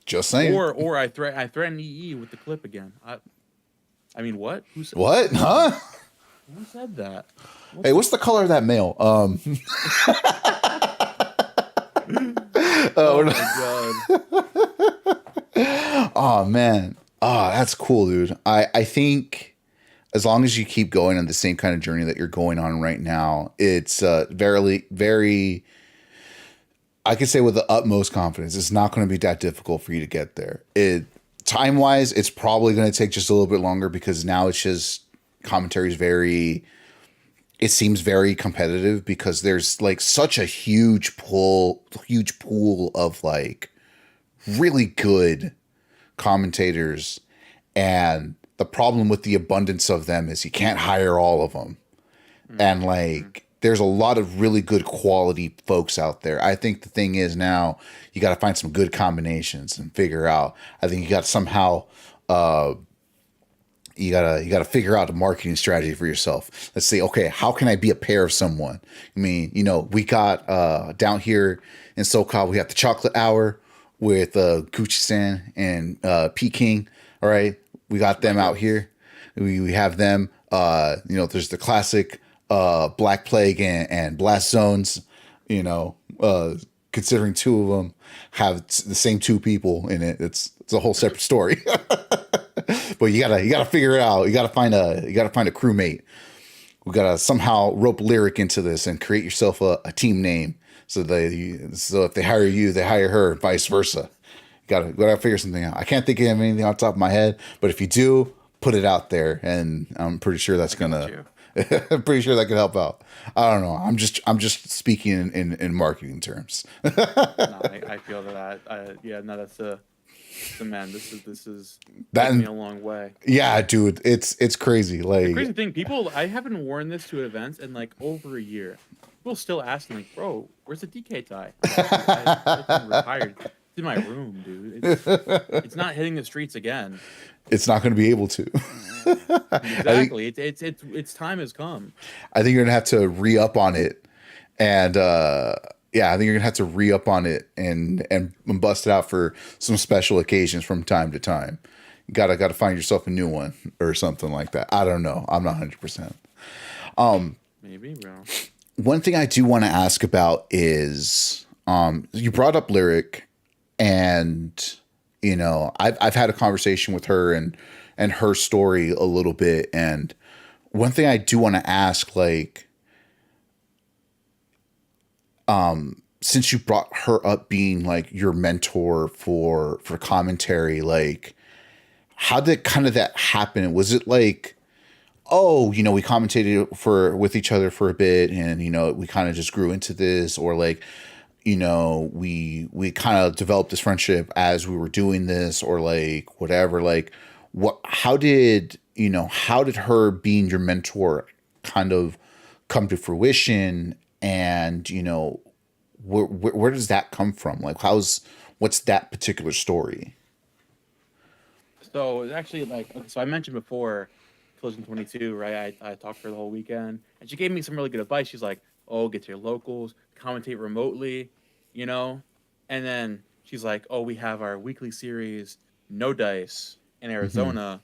Just saying. or I threaten EE with the clip again. I mean what? Who said What? Huh? Who said that? Hey, what's the color of that mail? Oh my god. Oh man. Oh, that's cool, dude. I think as long as you keep going on the same kind of journey that you're going on right now, it's very I can say with the utmost confidence, it's not going to be that difficult for you to get there. It time wise, it's probably going to take just a little bit longer because now it's just commentary is very. It seems very competitive because there's like such a huge pool of like really good commentators, and the problem with the abundance of them is you can't hire all of them. And Mm-hmm. like there's a lot of really good quality folks out there. I think the thing is now you got to find some good combinations and figure out. I think you got to somehow you gotta figure out a marketing strategy for yourself. Let's say, okay, how can I be a pair of someone? I mean, we got down here in SoCal, we have the chocolate hour with Gucci San and Peking. All right. We got My them out girls. here. We have them. There's the classic Black Plague and Blast Zones, you know, considering two of them have the same two people in it. It's a whole separate story. But you gotta figure it out. You gotta find a crewmate. We gotta somehow rope Lyric into this and create yourself a team name. So if they hire you, they hire her, and vice versa. You gotta figure something out. I can't think of anything on top of my head, but if you do, put it out there, and I'm pretty sure that's I got gonna. you. I'm pretty sure that could help out. I don't know. I'm just speaking in marketing terms. No, I feel that. Yeah, no, that's the man. This is That taking me a long way. yeah, dude, it's crazy. The Like crazy thing, people, I haven't worn this to events in like over a year. People still asking like, bro, where's the DK tie? I'm like, dude, I freaking retired. It's in my room, dude. It's not hitting the streets again. it's not going to be able to. I think Exactly. It's time has come. I think you're gonna have to re up on it, and yeah, I think you're gonna have to re up on it and bust it out for some special occasions from time to time. You gotta find yourself a new one or something like that. I don't know. I'm not 100%. Maybe, bro. One thing I do want to ask about is you brought up Lyric, and I've had a conversation with her and her story a little bit, and one thing I do want to ask, like, since you brought her up being like your mentor for commentary, like, how did kind of that happen? Was it like, oh, we commentated for with each other for a bit, and we kind of just grew into this, or like, we kind of developed this friendship as we were doing this, or like whatever, like how did her being your mentor kind of come to fruition, and where does that come from, like what's that particular story? So it's actually like, okay, so I mentioned before, 2022, right? I talked to her the whole weekend, and she gave me some really good advice. She's like, "Oh, get to your locals, commentate remotely, you know," and then she's like, "Oh, we have our weekly series, No Dice, in Mm-hmm. Arizona.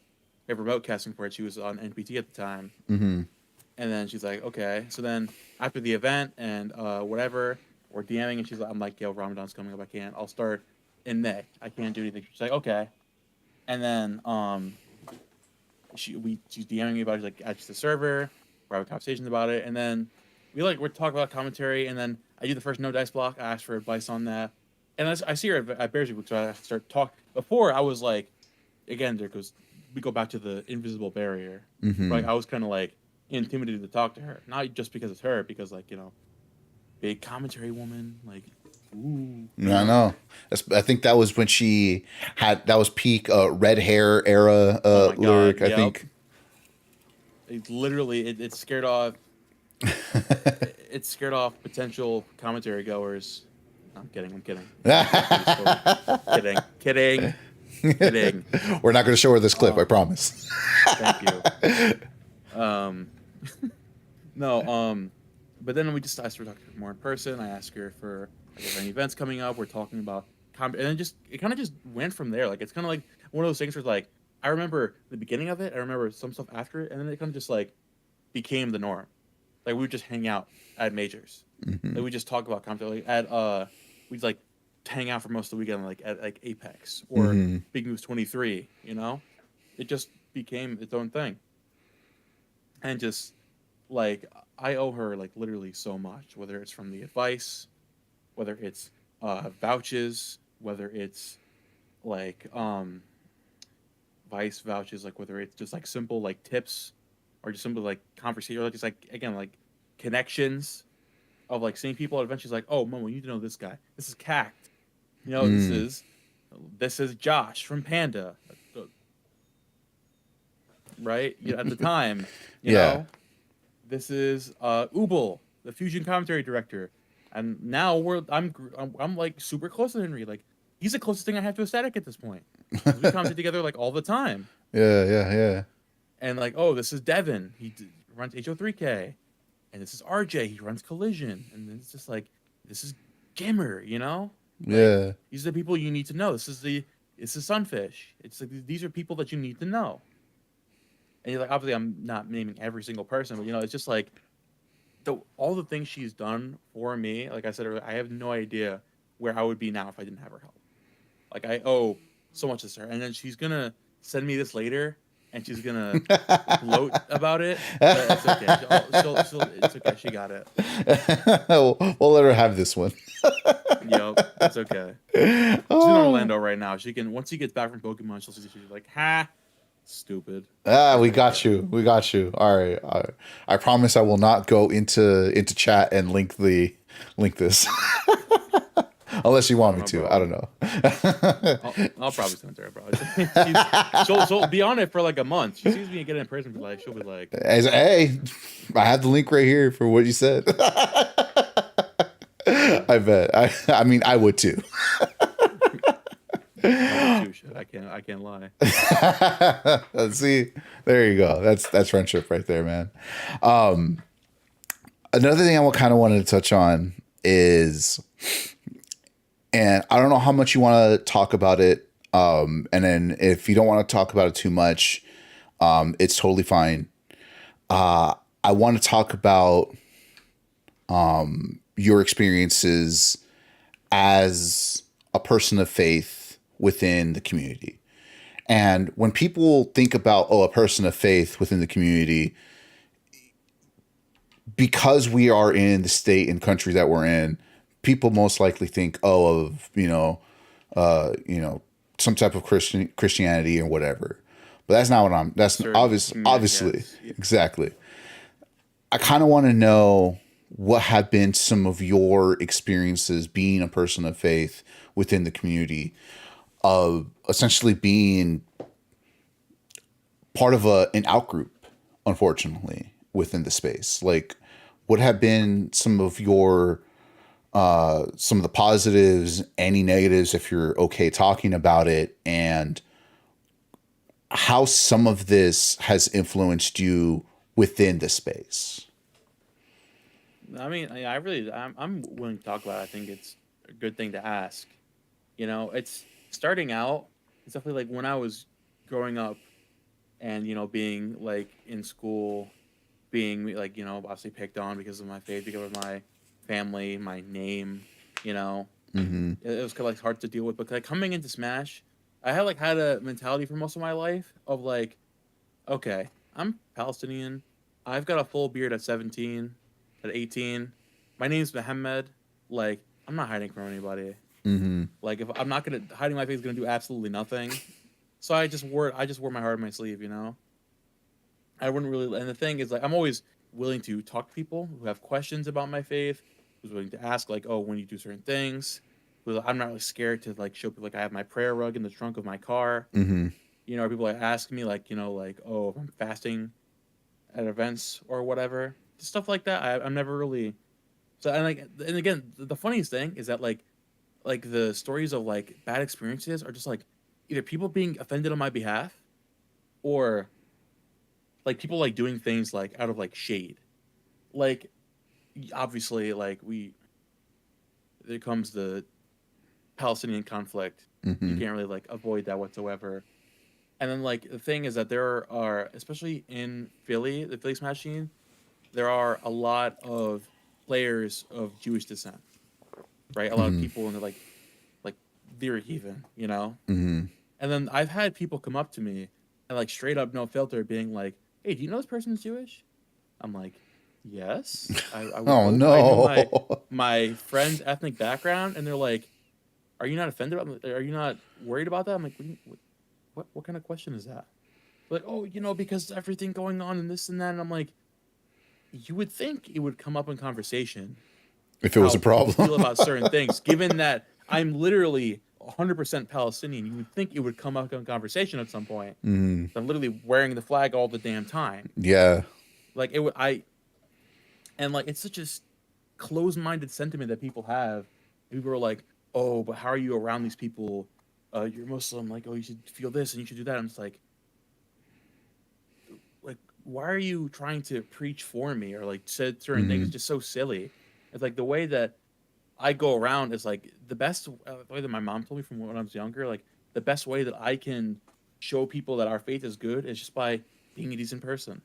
We have remote casting for it." She was on NPT at the time, Mm-hmm. and then she's like, "Okay." So then after the event and whatever, we're DMing, and I'm like, "Yo, Ramadan's coming up. I can't. I'll start in May. I can't do anything." She's like, "Okay," and then she's DMing me about it. She's like, add to the server. We're having conversations about it, and then we're talking about commentary, and then I do the first no dice block. I ask for advice on that, and I see her at Bears Week, so I start talk. Before I was like, again, there goes we go back to the invisible barrier. Right, Mm-hmm. I was kind of like intimidated to talk to her, not just because it's her, because like big commentary woman, like ooh, I know. I think that was when that was peak red hair era oh my god, Lyric, I yep. think. It literally it scared off it scared off potential commentary goers. No, I'm kidding. I'm kidding. She was totally kidding. Kidding. Kidding. We're not going to show her this clip, I Um, promise. thank you. Um, no. But then I started talking to her more in person. I asked her for like if any events coming up. We're talking about and then just it kind of just went from there. Like it's kind of like one of those things where it's like I remember the beginning of it. I remember some stuff after it, and then it kind of just like became the norm. Like we would just hang out at majors. Mm-hmm. Like we just talk about content. Like at we'd like hang out for most of the weekend like at like Apex or Mm-hmm. Big Moves 23. You know, it just became its own thing, and just like I owe her like literally so much. Whether it's from the advice, whether it's vouches, whether it's like vice vouches, like whether it's just like simple like tips or just simple like conversation or like just like again like connections of like seeing people at events. She's like, oh, Momo, you need to know this guy. This is Cact. You know, Mm. this is Josh from Panda, right? You know, at the time, you Yeah. know, this is Ubel, the fusion commentary director, and now I'm like super close to Henry. Like he's the closest thing I have to a static at this point because we commentate together like all the time. Yeah. Yeah. Yeah. And like, oh, this is Devin. Runs HO3K, and this is RJ. He runs Collision, and then it's just like this is Gimmer. You know, like Yeah. these are the people you need to know. This is Sunfish. It's like these are people that you need to know. And you're like, obviously, I'm not naming every single person, but you know, it's just like all the things she's done for me. Like I said earlier, I have no idea where I would be now if I didn't have her help. Like I owe so much to her, and then she's gonna send me this later, and she's gonna gloat about it, but it's okay. It's okay. She got it. We'll let her have this one. Yep, it's okay. She's in Oh. Orlando right now. She can once she gets back from Pokemon, she's like, ha, stupid. Ah, It's we got okay. you. We got you. All right. I promise I will not go into chat and link this unless you want me No to. I don't problem. know. I'll probably send it to her, bro. She'll be on it for like a month. She sees me get it in person, be like, she'll be like, Hey, I have the link right here for what you said. I bet. I mean, I would too. I would too. Shit, I can't lie. See, there you go. That's friendship right there, man. Another thing I kind of wanted to touch on is, and I don't know how much you want to talk about it. And then if you don't want to talk about it too much, it's totally fine. I want to talk about your experiences as a person of faith within the community. And when people think about, oh, a person of faith within the community, because we are in the state and country that we're in, people most likely think, oh, of, some type of Christianity or whatever. But that's not what that's Certain community obviously, has, yeah. exactly. I kind of want to know what have been some of your experiences being a person of faith within the community, of essentially being part of an outgroup, unfortunately, within the space. Like, what have been some of your some of the positives, any negatives, if you're okay talking about it, and how some of this has influenced you within the space. I mean, I'm willing to talk about it. I think it's a good thing to ask. You know, it's starting out. It's definitely like when I was growing up, and you know, being like in school, being like obviously picked on because of my faith, because of my family, my name. You know, Mm-hmm. it was kind of like hard to deal with. But like coming into Smash, I had a mentality for most of my life of like, okay, I'm Palestinian. I've got a full beard at 17, at 18. My name's Mohammed. Like, I'm not hiding from anybody. Mm-hmm. Like, if I'm not gonna hiding my face is gonna do absolutely nothing. So I just wore my heart on my sleeve. You know, I wouldn't really. And the thing is, like, I'm always willing to talk to people who have questions about my faith, who's willing to ask, like, oh, when you do certain things. I'm not really scared to like show people like I have my prayer rug in the trunk of my car. Mm-hmm. You know, or people like ask me like, like, oh, if I'm fasting at events or whatever, stuff like that. I'm never really so and again, the funniest thing is that like the stories of like bad experiences are just like either people being offended on my behalf or like people like doing things like out of like shade. Like obviously like there comes the Palestinian conflict. You Mm-hmm. can't really like avoid that whatsoever. And then like the thing is that there are, especially in Philly, the Philly Smash scene, there are a lot of players of Jewish descent, right? A lot of Mm-hmm. people in the like very heathen, you know. Mm-hmm. And then I've had people come up to me and like straight up no filter, being like, "Hey, do you know this person's Jewish?" I'm like, "Yes, I would Oh hope I know my no. my friend's ethnic background." And they're like, "Are you not offended? Are you not worried about that?" I'm like, what kind of question is that?" Like, "Oh, because everything going on and this and that." And I'm like, you would think it would come up in conversation If it was how a people problem. feel about certain things, given that I'm literally 100% Palestinian. You would think it would come up in conversation at some point. Mm-hmm. I'm literally wearing the flag all the damn time. Yeah. Like it would, and like it's such a closed-minded sentiment that people have. People are like, "Oh, but how are you around these people? You're Muslim. Like, oh, you should feel this and you should do that." I'm just like, why are you trying to preach for me or like said certain things? Mm-hmm. It's just so silly. It's like the way that I go around is like the best the way that my mom told me from when I was younger. Like the best way that I can show people that our faith is good is just by being a decent person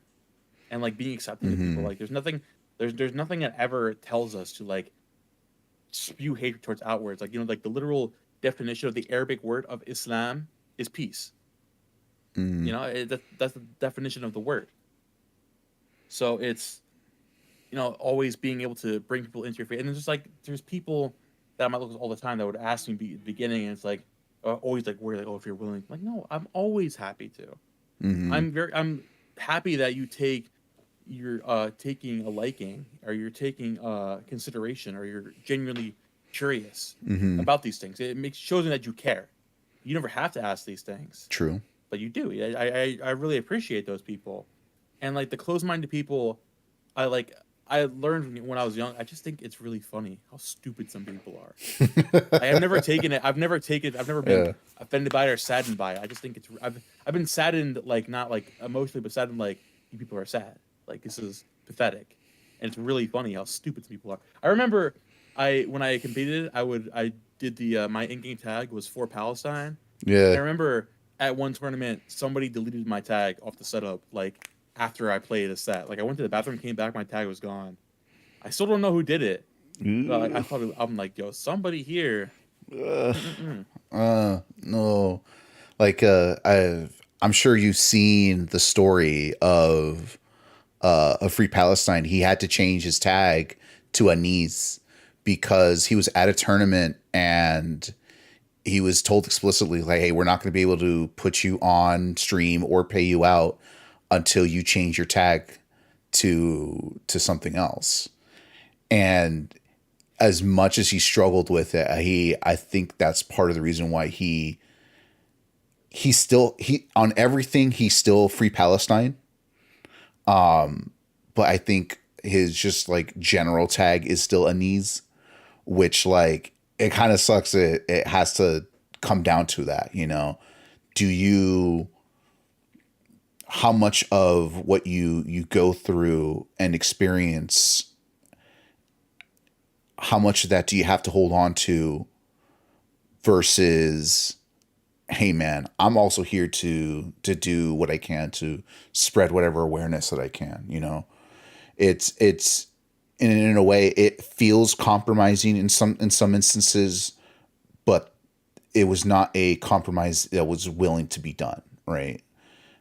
and like being accepting of people. Mm-hmm. Like there's nothing that ever tells us to like spew hatred towards outwards. Like like the literal definition of the Arabic word of Islam is peace. Mm-hmm. That's the definition of the word. So it's always being able to bring people into your faith. And there's just like there's people that I might look at all the time that would ask me at the beginning, and it's like always like worried like, oh, if you're willing. Like, no, I'm always happy to. Mm-hmm. I'm happy that you're taking a liking or you're taking consideration or you're genuinely curious Mm-hmm. about these things. It makes shows me that you care. You never have to ask these things, True. but you do. I really appreciate those people, and like the closed-minded people. I like I learned when I was young. I just think it's really funny how stupid some people are. I've never taken it. I've never taken. I've never been Yeah. offended by it or saddened by it. I just think it's. I've been saddened, like not like emotionally, but saddened like you people are sad. Like this is pathetic, and it's really funny how stupid some people are. I remember when I competed, I did the my in-game tag was for Palestine, Yeah. and I remember at one tournament somebody deleted my tag off the setup like after I played a set. Like I went to the bathroom, came back, my tag was gone. I still don't know who did it. But like Ooh. I'm like, yo, somebody here. Ugh. Mm-mm-mm. No. Like I'm sure you've seen the story of Free Palestine. He had to change his tag to Anis because he was at a tournament and he was told explicitly like, hey, we're not going to be able to put you on stream or pay you out until you change your tag to something else. And as much as he struggled with it, I think that's part of the reason why he on everything he's still Free Palestine. But I think his just like general tag is still Anis, which like it kind of sucks. It has to come down to that, Do you how much of what you go through and experience, how much of that do you have to hold on to versus, hey man, I'm also here to do what I can to spread whatever awareness that I can, It's in a way it feels compromising in some instances, but it was not a compromise that was willing to be done, right?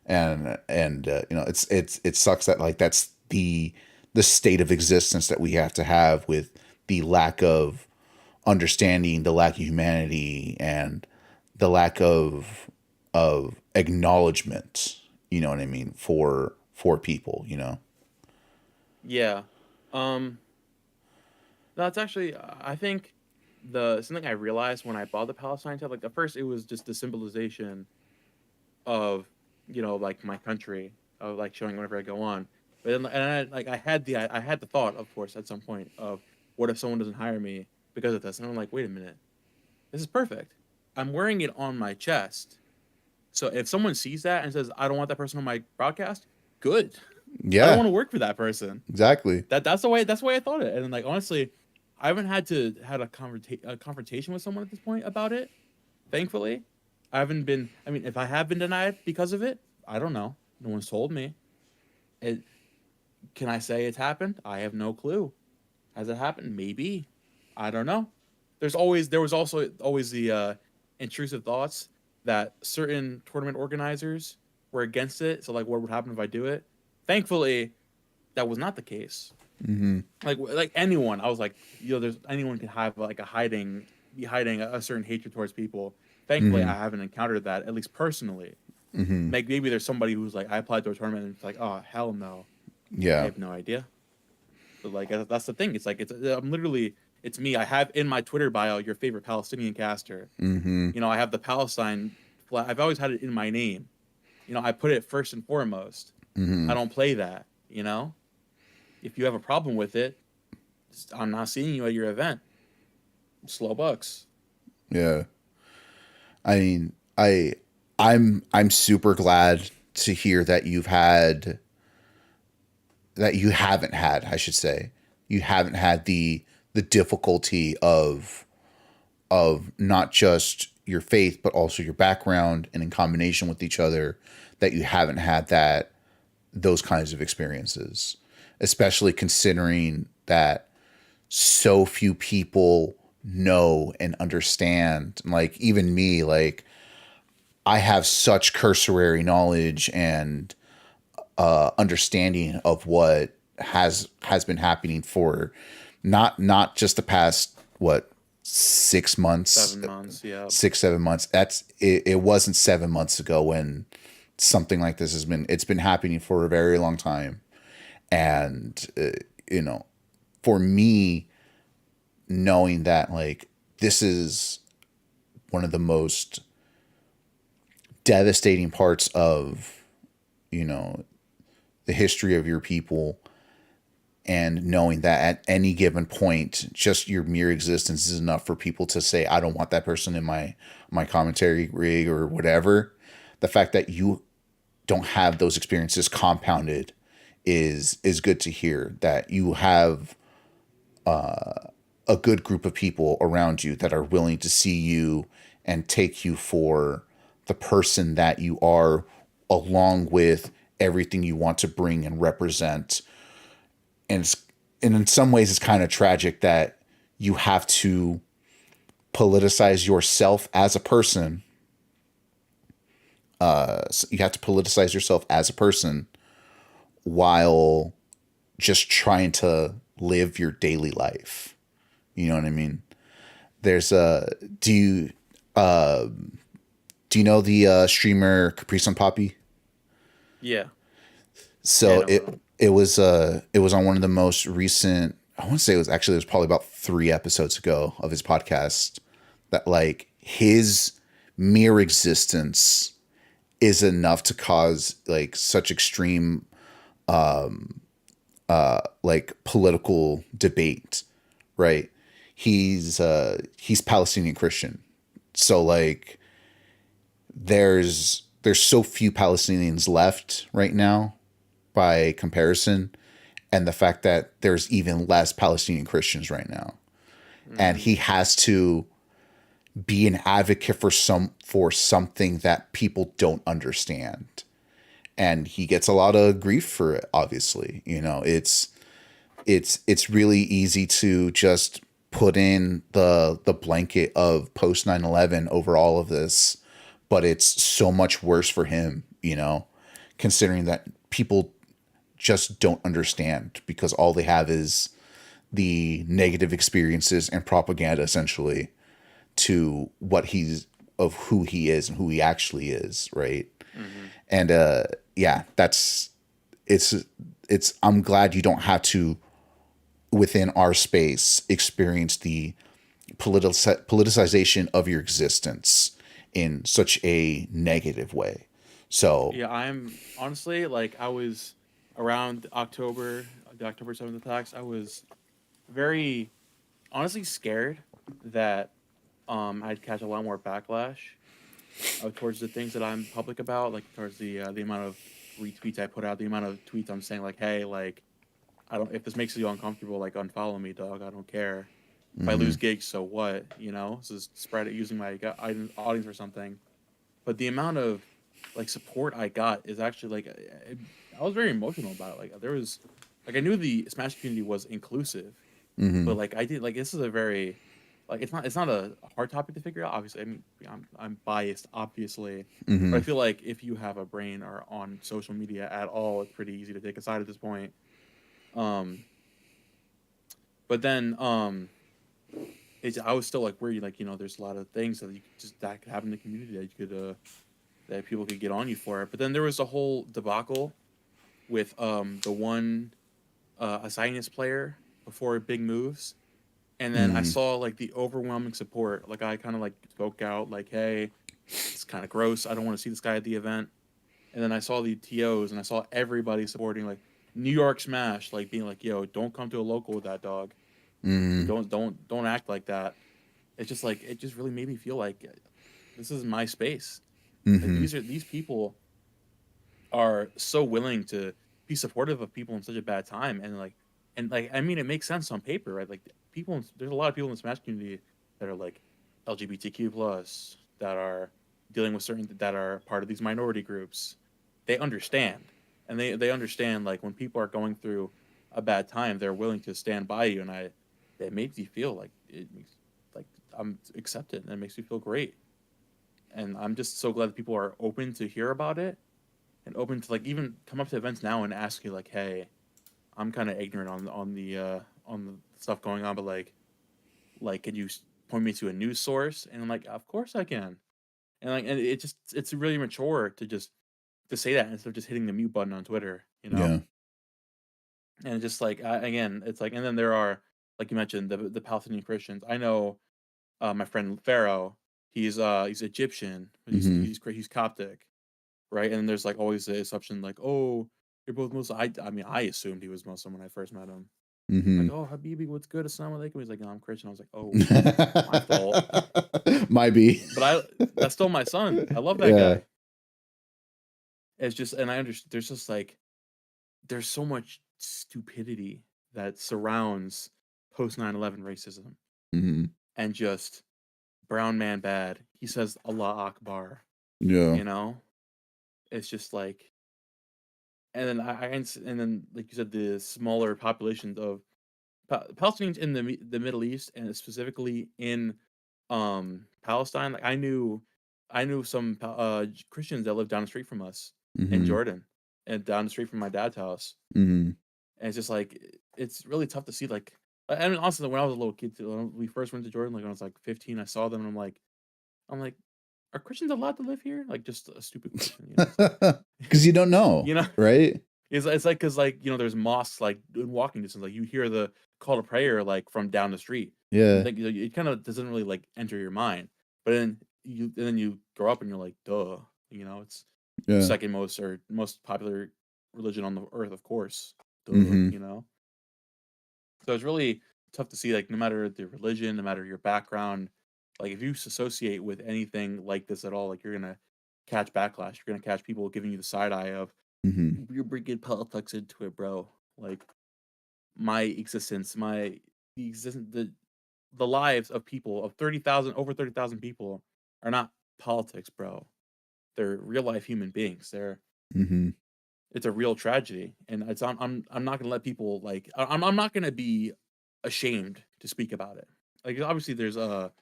And it sucks that like that's the state of existence that we have to have with the lack of understanding, the lack of humanity, and the lack of acknowledgement. You know what I mean for people. Yeah. Um. No, it's actually I think the something I realized when I bought the Palestine tab. Like at first, it was just the symbolization of like my country of like showing whenever I go on. But then and I had the thought, of course, at some point of what if someone doesn't hire me because of this? And I'm like, wait a minute, this is perfect. I'm wearing it on my chest. So if someone sees that and says, I don't want that person on my broadcast, good. I don't Yeah, want to work for that person. exactly. That's the way I thought it. And then, like honestly, I haven't had a confrontation with someone at this point about it, thankfully. I haven't been. I mean, if I have been denied because of it, I don't know. No one's told me. It, can I say it's happened? I have no clue. Has it happened? Maybe. I don't know. There was also always the intrusive thoughts that certain tournament organizers were against it. So like, what would happen if I do it? Thankfully, that was not the case. Mm-hmm. Like anyone, I was like, there's anyone can have like be hiding a certain hatred towards people. Thankfully, Mm-hmm. I haven't encountered that, at least personally. Mm-hmm. Like maybe there's somebody who's like, I applied to a tournament and it's like, oh hell no, I Yeah. have no idea. But like that's the thing. It's like I'm literally it's me. I have in my Twitter bio your favorite Palestinian caster. Mm-hmm. I have the Palestine flag. I've always had it in my name. I put it first and foremost. Mm-hmm. I don't play that. If you have a problem with it, I'm not seeing you at your event. Slow bucks. Yeah. I mean, I'm super glad to hear that you haven't had, I should say, you haven't had the difficulty of not just your faith but also your background, and in combination with each other, that you haven't had those kinds of experiences, especially considering that so few people know and understand. Like even me, like I have such cursory knowledge and understanding of what has been happening for not just the past, what, 6 months, 7 months. Yeah. 6 7 months. It wasn't 7 months ago when something like this it's been happening for a very long time. And you know for me, knowing that, like, this is one of the most devastating parts of you know the history of your people, and knowing that at any given point, just your mere existence is enough for people to say, I don't want that person in my commentary rig or whatever. The fact that you don't have those experiences compounded is good to hear. That you have a good group of people around you that are willing to see you and take you for the person that you are, along with everything you want to bring and represent. And in some ways, it's kind of tragic that you have to politicize yourself as a person. So you have to politicize yourself as a person while just trying to live your daily life. You know what I mean? There's a do you know the streamer Caprice on Poppy? Yeah. Yeah. I So know about him. it was on one of the most recent. I want to say it was probably about 3 episodes ago of his podcast, that like his mere existence is enough to cause like such extreme like political debate, right? He's Palestinian Christian. So like there's so few Palestinians left right now by comparison, and the fact that there's even less Palestinian Christians right now. And Mm. he has to be an advocate for something that people don't understand. And he gets a lot of grief for it, obviously. It's really easy to just put in the blanket of post 9/11 over all of this, but it's so much worse for him, considering that people just don't understand because all they have is the negative experiences and propaganda, essentially, to of who he is and who he actually is, right? Mm-hmm. And yeah, it's I'm glad you don't have to, within our space, experience the politicization of your existence in such a negative way. So, Yeah. I'm honestly like I was around the October 7th attacks. I was very honestly scared that I'd catch a lot more backlash towards the things that I'm public about, like towards the amount of retweets I put out, the amount of tweets I'm saying like, hey, like I don't if this makes you uncomfortable, like unfollow me, dog. I don't care. If I mm-hmm, lose gigs, so what? Just spread it using my audience or something. but the amount of like support I got is actually like I was very emotional about it. Like there was like I knew the Smash community was inclusive, Mm-hmm. but like I did like this is a very like it's not a hard topic to figure out. Obviously, I mean I'm biased, obviously, but I Mm-hmm. feel like if you have a brain or on social media at all, it's pretty easy to take a side at this point. Um, but then I was still like worried, like there's a lot of things that you could just that could happen in the community that you could that people could get on you for it. But then there was a whole debacle with the one a Zionist player before big moves, and then I Mm-hmm. saw like the overwhelming support. Like I kind of like spoke out, like, "Hey, it's kind of gross. I don't want to see this guy at the event." And then I saw the TOs, and I saw everybody supporting, like New York Smash, like being like, "Yo, don't come to a local with that dog. Mm-hmm. Don't act like that." It's just like it just really made me feel like this is my space. Like Mm-hmm. these people are so willing to be supportive of people in such a bad time, and I mean it makes sense on paper, right? Like there's a lot of people in the Smash community that are like LGBTQ plus that are dealing with certain that are part of these minority groups. They understand, and they understand like when people are going through a bad time, they're willing to stand by you, and I it makes you feel like it makes like I'm accepted, and it makes me feel great, and I'm just so glad that people are open to hear about it and open to like even come up to events now and ask you like, hey, I'm kind of ignorant on the stuff going on, but like can you point me to a news source? And I'm like, of course I can. And it just it's really mature to just to say that instead of just hitting the mute button on Twitter, you know. Yeah. And just like again, it's like, and then there are like you mentioned the Palestinian Christians. I know my friend Pharaoh. He's Egyptian, but Mm-hmm. he's Coptic, right? And there's like always the assumption like, oh, you're both Muslim. I mean, I assumed he was Muslim when I first met him. Like, Mm-hmm. oh, Habibi, what's good? Assalamu alaikum. He's like, no, I'm Christian. I was like, oh, my fault. Might be. But that's still my son. I love that Yeah. guy. It's just, and I understand. There's just like, there's so much stupidity that surrounds post 9/11 racism Mm-hmm. and just brown man bad. He says Allah Akbar. Yeah. You know, it's just like, and then and then like you said, the smaller populations of Palestinians in the Middle East and specifically in Palestine. Like I knew some Christians that lived down the street from us in Mm-hmm. Jordan and down the street from my dad's house. Mm-hmm. And it's just like it's really tough to see. Like I mean, honestly, when I was a little kid, when we first went to Jordan, like when I was like 15, I saw them and I'm like, are Christians allowed to live here? Like just a stupid question, you know? It's like Because you don't know, you know. right? It's like because like there's mosques like in walking distance, like you hear the call to prayer like from down the street, and Yeah. like it kind of doesn't really like enter your mind. But then you grow up and you're like, duh, it's the Yeah. second most or most popular religion on the earth, of course, duh, Mm-hmm. So it's really tough to see like no matter the religion, no matter your background, like if you associate with anything like this at all, like you're gonna catch backlash. You're gonna catch people giving you the side eye of Mm-hmm. you're bringing politics into it, bro. Like my existence, my the existence, the lives of people of 30,000 over 30,000 people are not politics, bro. They're real life human beings. Mm-hmm. It's a real tragedy, and I'm not gonna let people like I'm not gonna be ashamed to speak about it. Like obviously there's like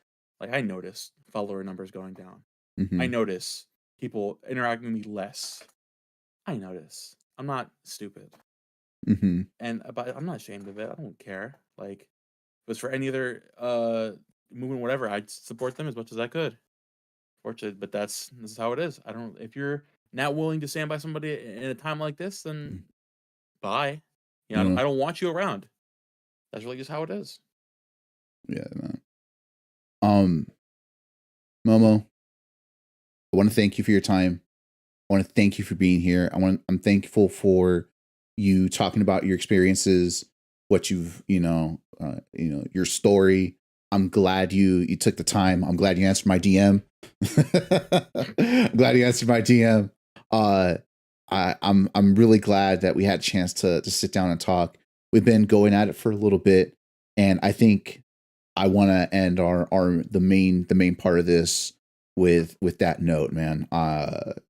I notice follower numbers going down. I Mm-hmm. notice people interacting with me less. I notice. I'm not stupid. Mm-hmm. And but I'm not ashamed of it. I don't care. Like, if it was for any other movement, whatever, I'd support them as much as I could. Fortunate, but this is how it is. I don't. If you're not willing to stand by somebody in a time like this, then bye. Yeah. I don't want you around. That's really just how it is. Yeah, man. Um, Momo, I want to thank you for your time. I want to thank you for being here. I'm thankful for you talking about your experiences, what you've, your story. I'm glad you took the time. I'm glad you answered my DM. I'm glad you answered my DM. Uh, I'm really glad that we had a chance to sit down and talk. We've been going at it for a little bit, and I think I want to end our the main part of this with that note, man.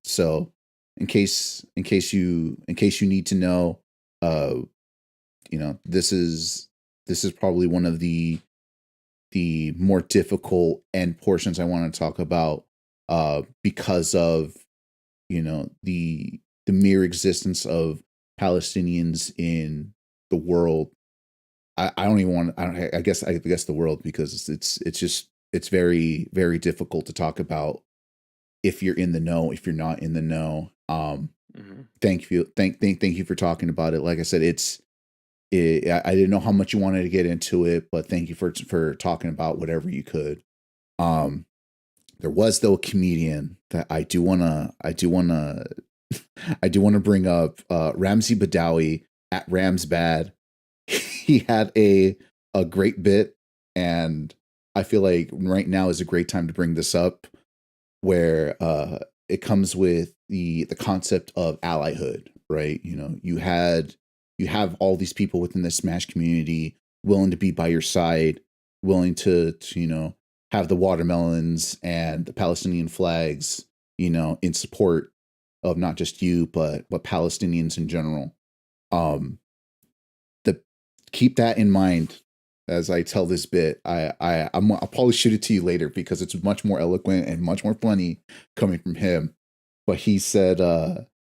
So in case you need to know, uh, this is probably one of the more difficult end portions I want to talk about, because of the mere existence of Palestinians in the world. I don't even want. I guess the world, because it's very, very difficult to talk about if you're in the know, if you're not in the know. Thank you for talking about it. Like I said, I didn't know how much you wanted to get into it, but thank you for talking about whatever you could. Um, there was, though, a comedian that I do wanna bring up, Ramsey Badawi at Ramsbad. He had a great bit, and I feel like right now is a great time to bring this up, where it comes with the concept of allyhood, right? You have all these people within the Smash community willing to be by your side, willing to have the watermelons and the Palestinian flags, in support of not just you, but Palestinians in general. Um, the Keep that in mind as I tell this bit. I'll probably shoot it to you later because it's much more eloquent and much more funny coming from him. But he said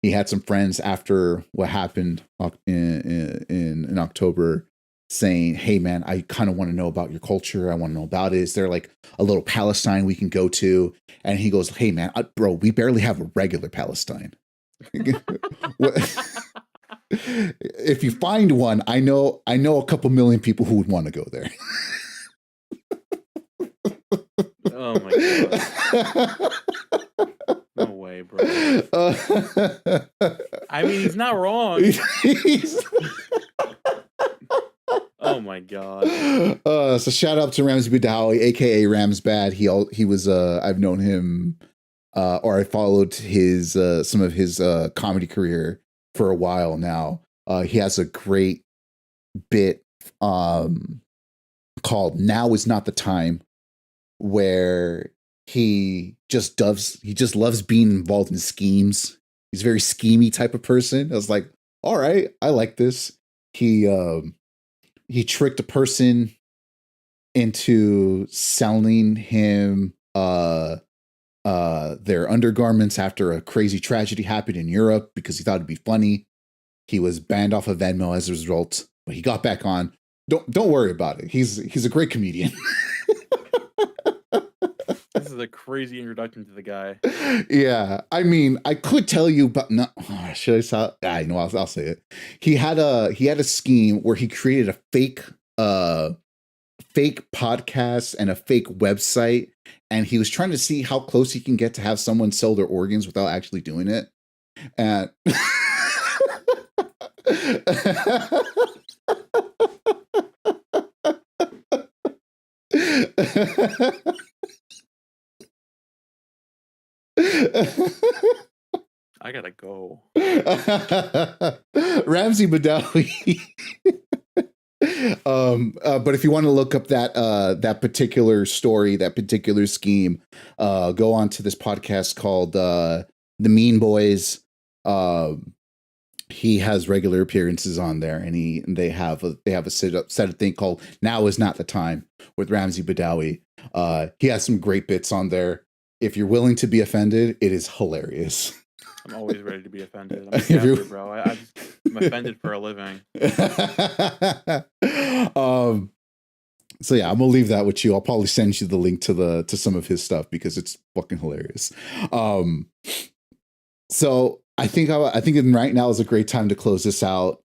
he had some friends after what happened in October, saying, "Hey man, I kind of want to know about your culture. I want to know about it. Is there like a little Palestine we can go to?" And he goes, "Hey man, bro, we barely have a regular Palestine. If you find one, I know a couple million people who would want to go there." Oh my god. No way, bro. I mean, he's not wrong. Oh my god. So shout out to Ramsey Badawi, aka Ramsbad. He was I've known him, or I followed his some of his comedy career for a while now. He has a great bit called "Now Is Not the Time," where he just loves being involved in schemes. He's a very schemy type of person. I was like, all right, I like this. He tricked a person into selling him their undergarments after a crazy tragedy happened in Europe because he thought it'd be funny. He was banned off of Venmo as a result, but he got back on. Don't worry about it. He's a great comedian. This is a crazy introduction to the guy. Yeah, I mean, I could tell you, but no. Should I say? I know. I'll say it. He had a scheme where he created a fake podcast and a fake website, and he was trying to see how close he can get to have someone sell their organs without actually doing it. And I gotta go. Ramsey Badawi. But if you want to look up that particular story, that particular scheme, go on to this podcast called The Mean Boys. He has regular appearances on there, and they have a set of thing called "Now Is Not the Time" with Ramsey Badawi. He has some great bits on there. If you're willing to be offended, it is hilarious. I'm always ready to be offended. I'm a caster, bro. I'm offended for a living. So yeah, I'm gonna leave that with you. I'll probably send you the link to some of his stuff because it's fucking hilarious. So I think right now is a great time to close this out.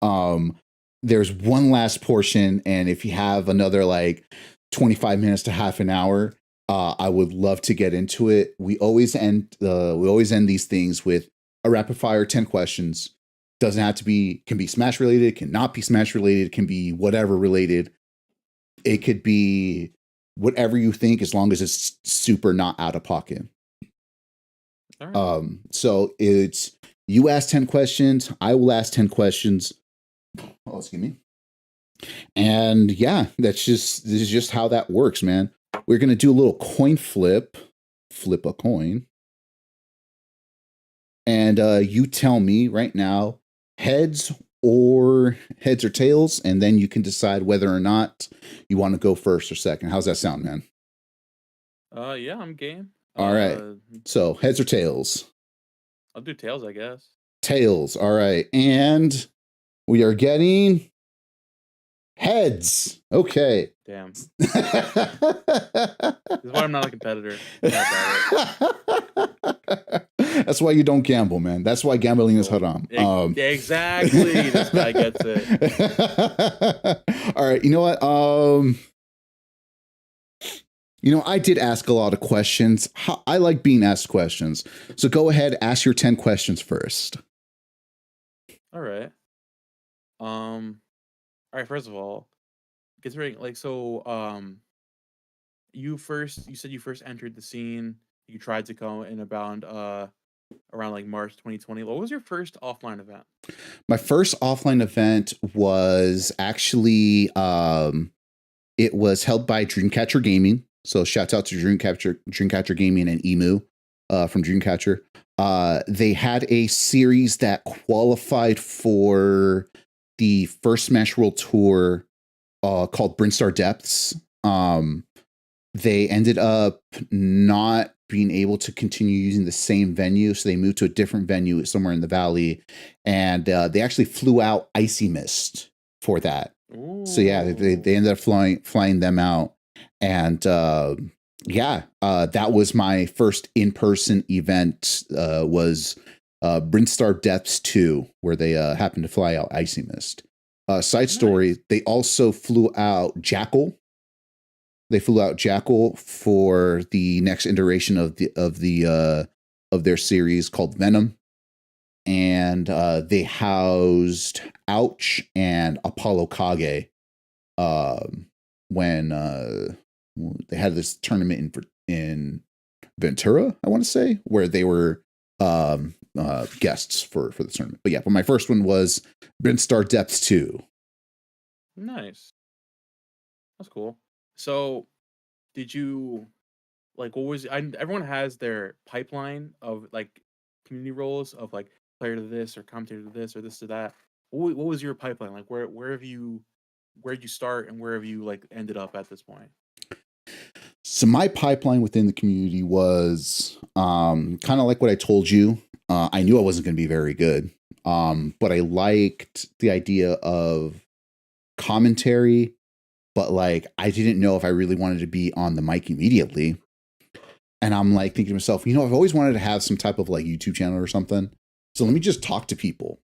There's one last portion, and if you have another like 25 minutes to half an hour, I would love to get into it. We always end these things with a rapid fire 10 questions. Doesn't have to be, can be Smash related, can not be Smash related, can be whatever related. It could be whatever you think, as long as it's super not out of pocket. All right. So it's, you ask 10 questions, I will ask 10 questions. Oh, excuse me. And yeah, this is just how that works, man. We're gonna do a little coin flip. flip a coin. And you tell me right now, heads heads or tails, and then you can decide whether or not you want to go first or second. How's that sound, man? Yeah, I'm game. All right. So heads or tails? I'll do tails, I guess. Tails. All right. And we are getting heads. Okay. Damn. This is why I'm not a competitor. That's why you don't gamble, man. That's why gambling is haram. Exactly. This guy gets it. All right. You know what? I did ask a lot of questions. I like being asked questions. So go ahead, ask your 10 questions first. All right. All right, first of all, considering you said you first entered the scene, you tried to go in about around like March 2020. What was your first offline event? My first offline event was actually it was held by Dreamcatcher Gaming. So shouts out to Dreamcatcher Gaming and Emu from Dreamcatcher. They had a series that qualified for the first Smash World Tour called Brinstar Depths. They ended up not being able to continue using the same venue, so they moved to a different venue somewhere in the valley, and they actually flew out Icy Mist for that. Ooh. So yeah, they ended up flying them out, and that was my first in-person event. Was Brinstar Depths 2, where they happened to fly out Icy Mist. Side story: they also flew out Jackal. They flew out Jackal for the next iteration of their series called Venom, and they housed Ouch and Apollo Kage when they had this tournament in Ventura, I want to say, where they were guests for the tournament. But yeah, but my first one was Brinstar Depths 2. Nice, that's cool. So, did you what was everyone has their pipeline of like community roles of like player to this or commentator to this or this to that. What was your pipeline like? Where'd you start and where have you like ended up at this point? So my pipeline within the community was kind of like what I told you. I knew I wasn't going to be very good, but I liked the idea of commentary. But like, I didn't know if I really wanted to be on the mic immediately. And I'm like thinking to myself, I've always wanted to have some type of like YouTube channel or something. So let me just talk to people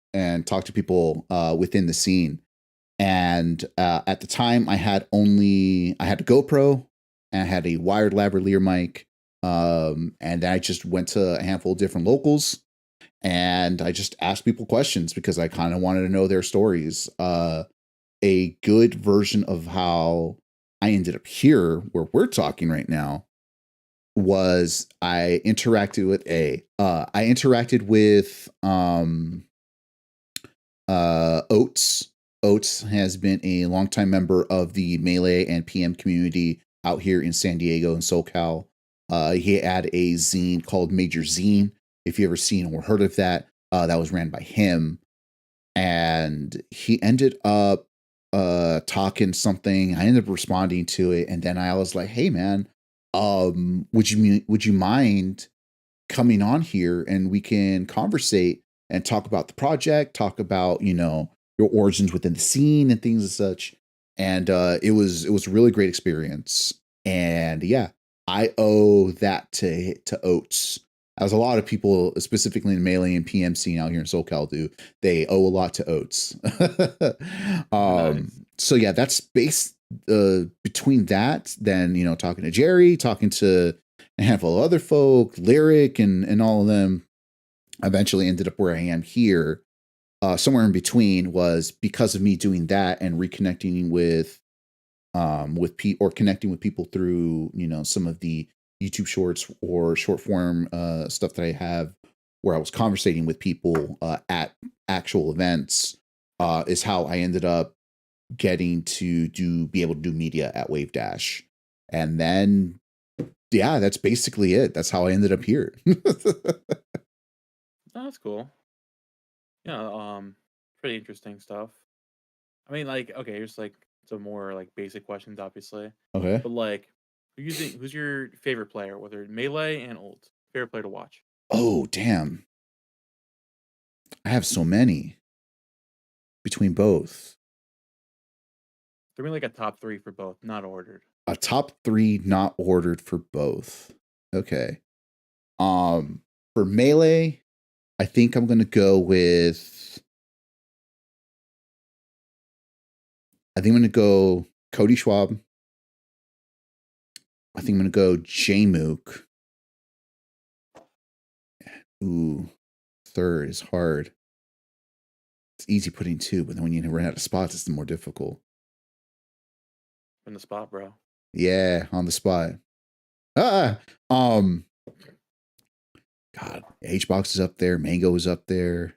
within the scene. And at the time I had a GoPro and I had a wired lavalier mic. And then I just went to a handful of different locals and I just asked people questions because I kind of wanted to know their stories. A good version of how I ended up here where we're talking right now was I interacted with Oates. Oates has been a longtime member of the Melee and PM community out here in San Diego and SoCal. He had a zine called Major Zine. If you ever seen or heard of that, that was ran by him. And he ended up talking something. I ended up responding to it, and then I was like, "Hey, man, would you mind coming on here and we can conversate and talk about the project, talk about your origins within the scene and things and such." And it was a really great experience. And yeah, I owe that to Oates. As a lot of people, specifically in Melee and PM scene out here in SoCal do, they owe a lot to Oates. Nice. So yeah, that's based between that, then, talking to Jerry, talking to a handful of other folk, Lyric and all of them, eventually ended up where I am here. Somewhere in between was because of me doing that and reconnecting with people or connecting with people through, some of the YouTube shorts or short form stuff that I have where I was conversating with people at actual events is how I ended up getting to be able to do media at Wave Dash. And then Yeah, that's basically it. That's how I ended up here. Oh, that's cool. Yeah, pretty interesting stuff. I mean, like, okay, here's like some more like basic questions, obviously, Okay. but like, who's your favorite player, whether melee and ult? Favorite player to watch? Oh, damn. I have so many between both. Give me like a top three for both, not ordered. A top three not ordered for both. Okay. Um, for melee, I think I'm gonna go with. I think I'm gonna go Cody Schwab. I think I'm gonna go Jmook. Ooh, third is hard. It's easy putting two, but then when you run out of spots, it's the more difficult. In the spot, bro. Yeah, on the spot. Ah, um, God, HBox is up there. Mango is up there.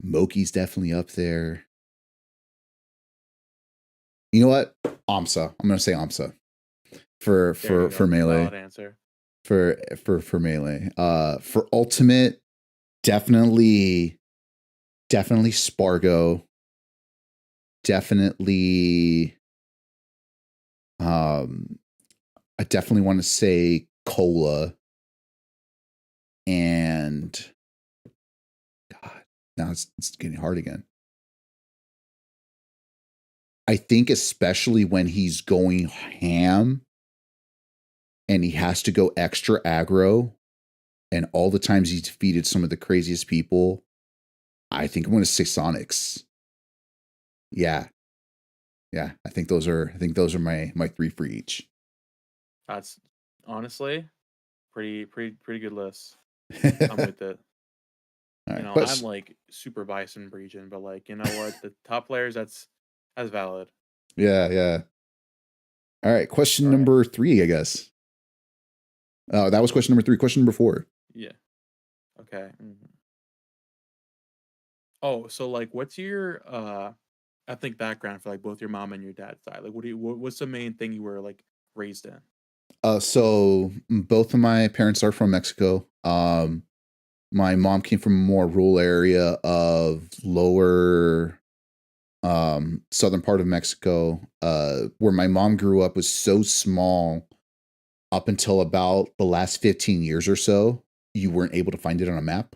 Moki's definitely up there. You know what? Amsa. I'm gonna say Amsa for There you for go. melee. Valid answer. For melee. For ultimate, definitely Spargo. Definitely. Um, I definitely want to say Cola and God. Now it's getting hard again. I think especially when he's going ham and he has to go extra aggro, and all the times he's defeated some of the craziest people, I think I'm going to say Sonics. Yeah, yeah. I think those are my three for each. That's honestly pretty good list. I'm All with it. You right, know, I'm question. like super biased in region, but like, you know what? The top players, that's valid. Yeah, yeah. All right, question All right. number three, I guess. That was question number three. Question number four. Yeah. Okay. Oh, so like, what's your ethnic background for like both your mom and your dad's side? Like, what's the main thing you were like raised in? So both of my parents are from Mexico. My mom came from a more rural area of lower southern part of Mexico. Where my mom grew up was so small up until about the last 15 years or so, you weren't able to find it on a map.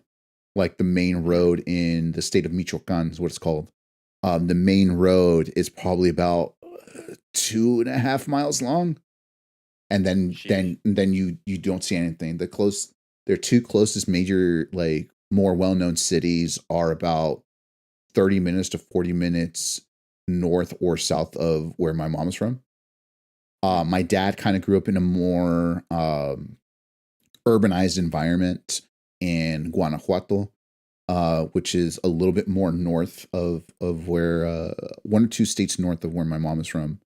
Like the main Hmm. road in the state of Michoacan is what it's called. The main road is probably about 2.5 miles long, and Sheesh. then you don't see anything. Their two closest major like more well known cities are about 30 minutes to 40 minutes north or south of where my mom is from. Hmm. My dad kind of grew up in a more urbanized environment in Guanajuato, which is a little bit more north of where one or two states north of where my mom is from.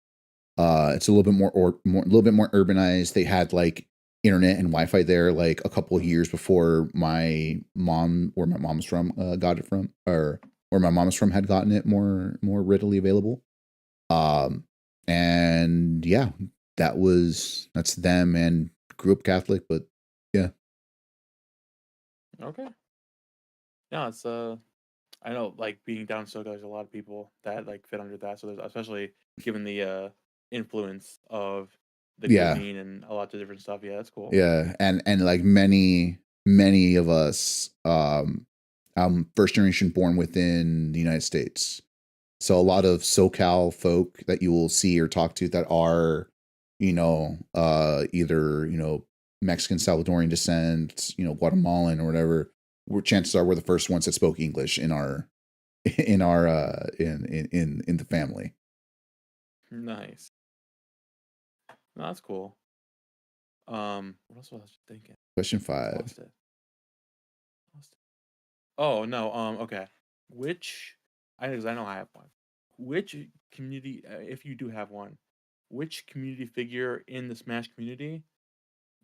It's a little bit more a little bit more urbanized. They had like internet and Wi-Fi there like a couple of years before my mom, where my mom's from, got it from, or where my mom's from had gotten it more readily available. Um, and yeah, that's them, and grew up Catholic, but yeah, Okay. Yeah, it's I know like being down SoCal, there's a lot of people that like fit under that. So there's especially given the influence of the yeah, cuisine and a lot of different stuff. Yeah, that's cool. yeah, and like many of us, I'm first generation born within the United States. So a lot of SoCal folk that you will see or talk to that are, either, Mexican, Salvadorian descent, Guatemalan or whatever, chances are we're the first ones that spoke English in our in the family. Nice. No, that's cool. What else was I thinking? Question I five. lost it. Lost it. Oh no. Okay. Which I know I have one. Which community, if you do have one, which community figure in the Smash community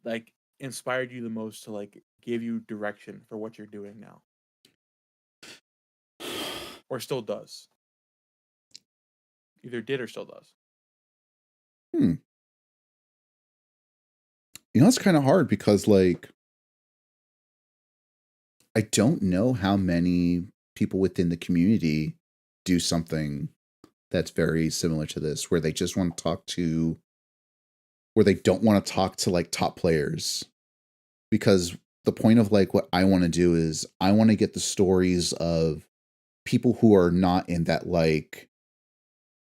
like inspired you the most to like give you direction for what you're doing now, or still does? Either did or still does. Hmm. It's kind of hard because like I don't know how many people within the community do something that's very similar to this, where they just want to talk to, where they don't want to talk to like top players. Because the point of like what I want to do is I want to get the stories of people who are not in that like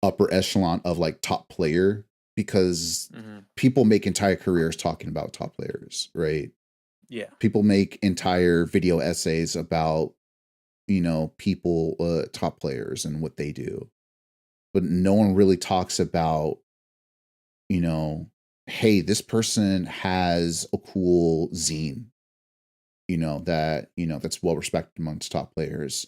upper echelon of like top player, because Mm-hmm. people make entire careers talking about top players, right? Yeah. People make entire video essays about, people, top players and what they do. But no one really talks about, you know, hey, this person has a cool zine, that's well respected amongst top players.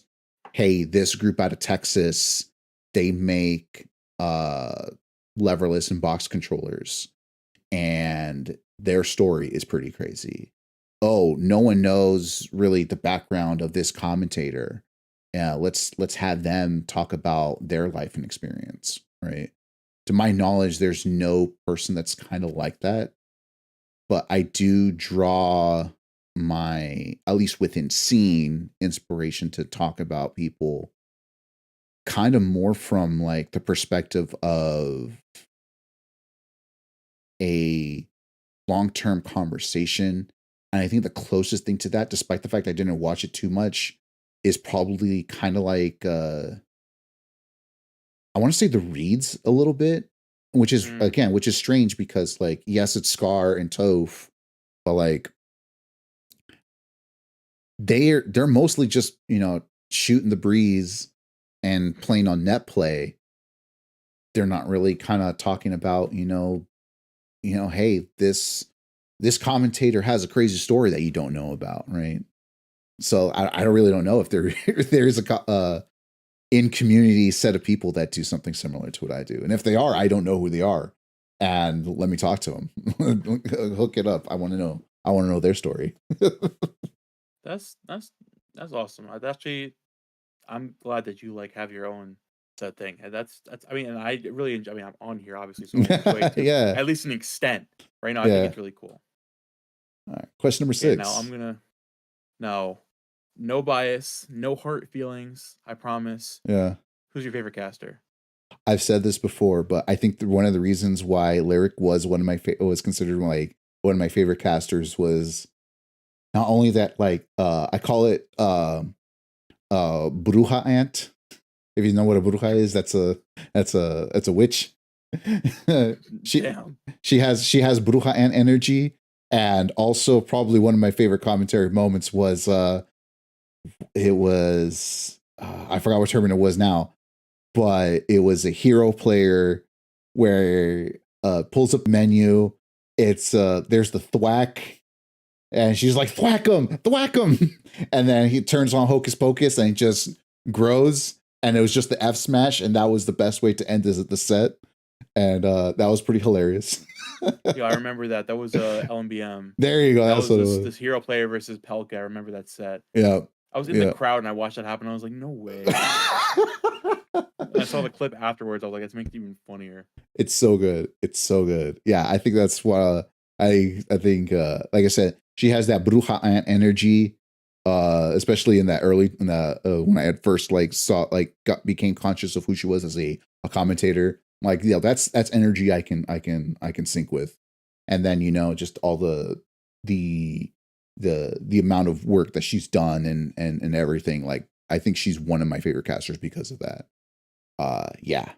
Hey, this group out of Texas, they make uh leverless and box controllers, and their story is pretty crazy. Oh, no one knows really the background of this commentator. Yeah, let's have them talk about their life and experience, right? To my knowledge, there's no person that's kind of like that, but I do draw my, at least within scene, inspiration to talk about people kind of more from like the perspective of a long-term conversation. And I think the closest thing to that, despite the fact I didn't watch it too much, is probably kind of like I want to say the Reeds a little bit, which is Mm. again, which is strange because like yes, it's Scar and Toph, but like they're mostly just shooting the breeze and playing on net play. They're not really kind of talking about hey, this commentator has a crazy story that you don't know about, right? So I really don't know if there if there is a in community set of people that do something similar to what I do, and if they are, I don't know who they are, and let me talk to them, hook it up. I want to know. I want to know their story. That's that's that's awesome. I'm glad that you like have your own set thing. And that's I mean, and I really enjoy. I mean, I'm on here obviously, so I enjoy it to Yeah, at least an extent. Right now, I think yeah. it's really cool. All right. Question number Okay, now I'm 6. gonna now no bias, no hurt feelings. I promise. Yeah. Who's your favorite caster? I've said this before, but I think one of the reasons why Lyric was one of my was considered like one of my favorite casters was not only that like I call it bruja ant. If you know what a bruja is, that's a witch. she Damn. she has bruja ant energy, and also probably one of my favorite commentary moments was it was I forgot what tournament it was now, but it was a hero player where pulls up the menu. It's there's the thwack, and she's like thwack him, and then he turns on Hocus Pocus and it just grows, and it was just the F smash, and that was the best way to end the set, and that was pretty hilarious. Yeah, I remember that. That was LMBM. There you go. That That's was what it this was. this hero player versus Pelka. I remember that set. Yeah, I was in the yeah. crowd and I watched that happen. I was like, no way. And I saw the clip afterwards. I was like, it's making it even funnier. It's so good. It's so good. Yeah, I think that's what I think. Like I said, she has that bruja ant energy, especially in that early in the when I had first like saw like became conscious of who she was as a commentator. Like that's energy I can sync with, and then just all the the amount of work that she's done and everything. Like I think she's one of my favorite casters because of that. Yeah,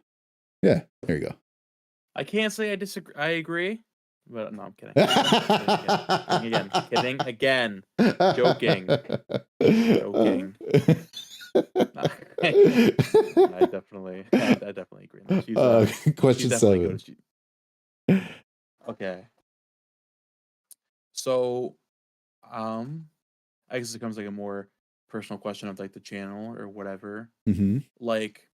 yeah. There you go. I can't say I disagree. I agree, but no, I'm kidding. Kidding again. Kidding again. Joking. Joking. I definitely agree. No, she's Question definitely good. 7. Okay. So, I guess it becomes like a more personal question of like the channel or whatever. Mm-hmm. Like,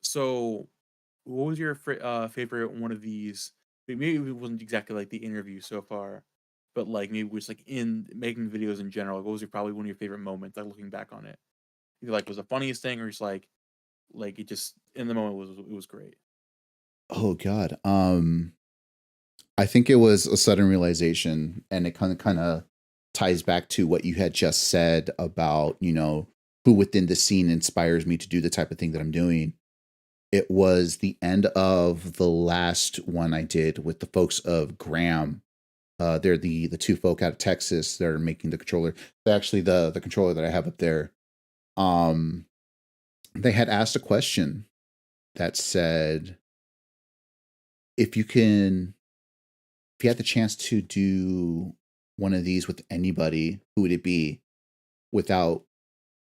so what was your favorite one of these? Maybe it wasn't exactly like the interview so far, but like maybe it was like in making videos in general. What was probably one of your favorite moments? Like looking back on it, either like was the funniest thing or just like it just in the moment was it was great. Oh God. I think it was a sudden realization, and it kind of ties back to what you had just said about, who within the scene inspires me to do the type of thing that I'm doing. It was the end of the last one I did with the folks of Graham. They're the two folk out of Texas that are making the controller. They're actually the controller that I have up there. Um, they had asked a question that said, if you can, if you had the chance to do one of these with anybody, who would it be? Without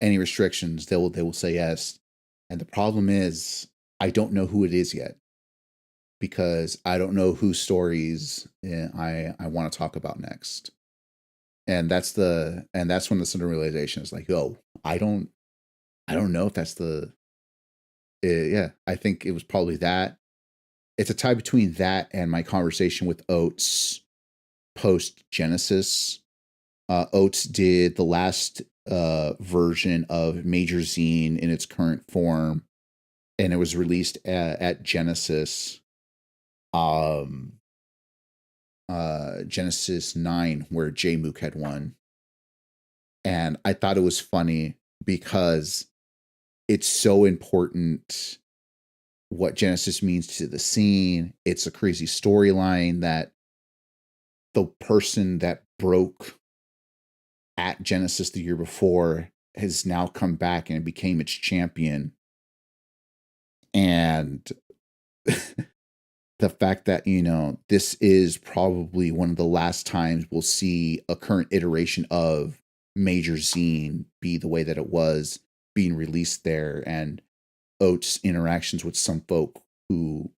any restrictions, they will say yes. And the problem is, I don't know who it is yet, because I don't know whose stories I want to talk about next. And that's when the sudden realization is like, oh, I don't know if that's yeah, I think it was probably that. It's a tie between that and my conversation with Oates post Genesis. Oates did the last version of Major Zine in its current form, and it was released at Genesis. Genesis 9, where J-Mook had won. And I thought it was funny because it's so important what Genesis means to the scene. It's a crazy storyline that the person that broke at Genesis the year before has now come back and became its champion. And the fact that, this is probably one of the last times we'll see a current iteration of Major Zine be the way that it was being released there, and Oates' interactions with some folk who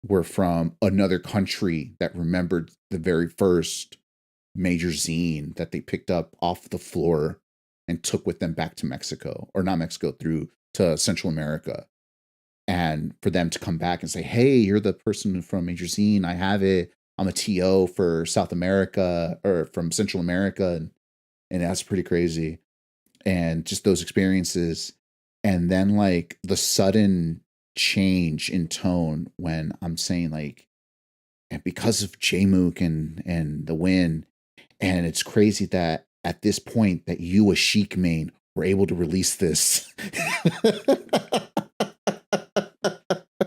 were from another country that remembered the very first Major Zine that they picked up off the floor and took with them back to Mexico, or not Mexico, through to Central America. And for them to come back and say, hey, you're the person from Major Zine, I have it. I'm a TO for South America, or from Central America. And that's pretty crazy. And just those experiences. And then like the sudden change in tone when I'm saying like, and because of J-Mook and the win. And it's crazy that at this point that you, a Sheik main, were able to release this.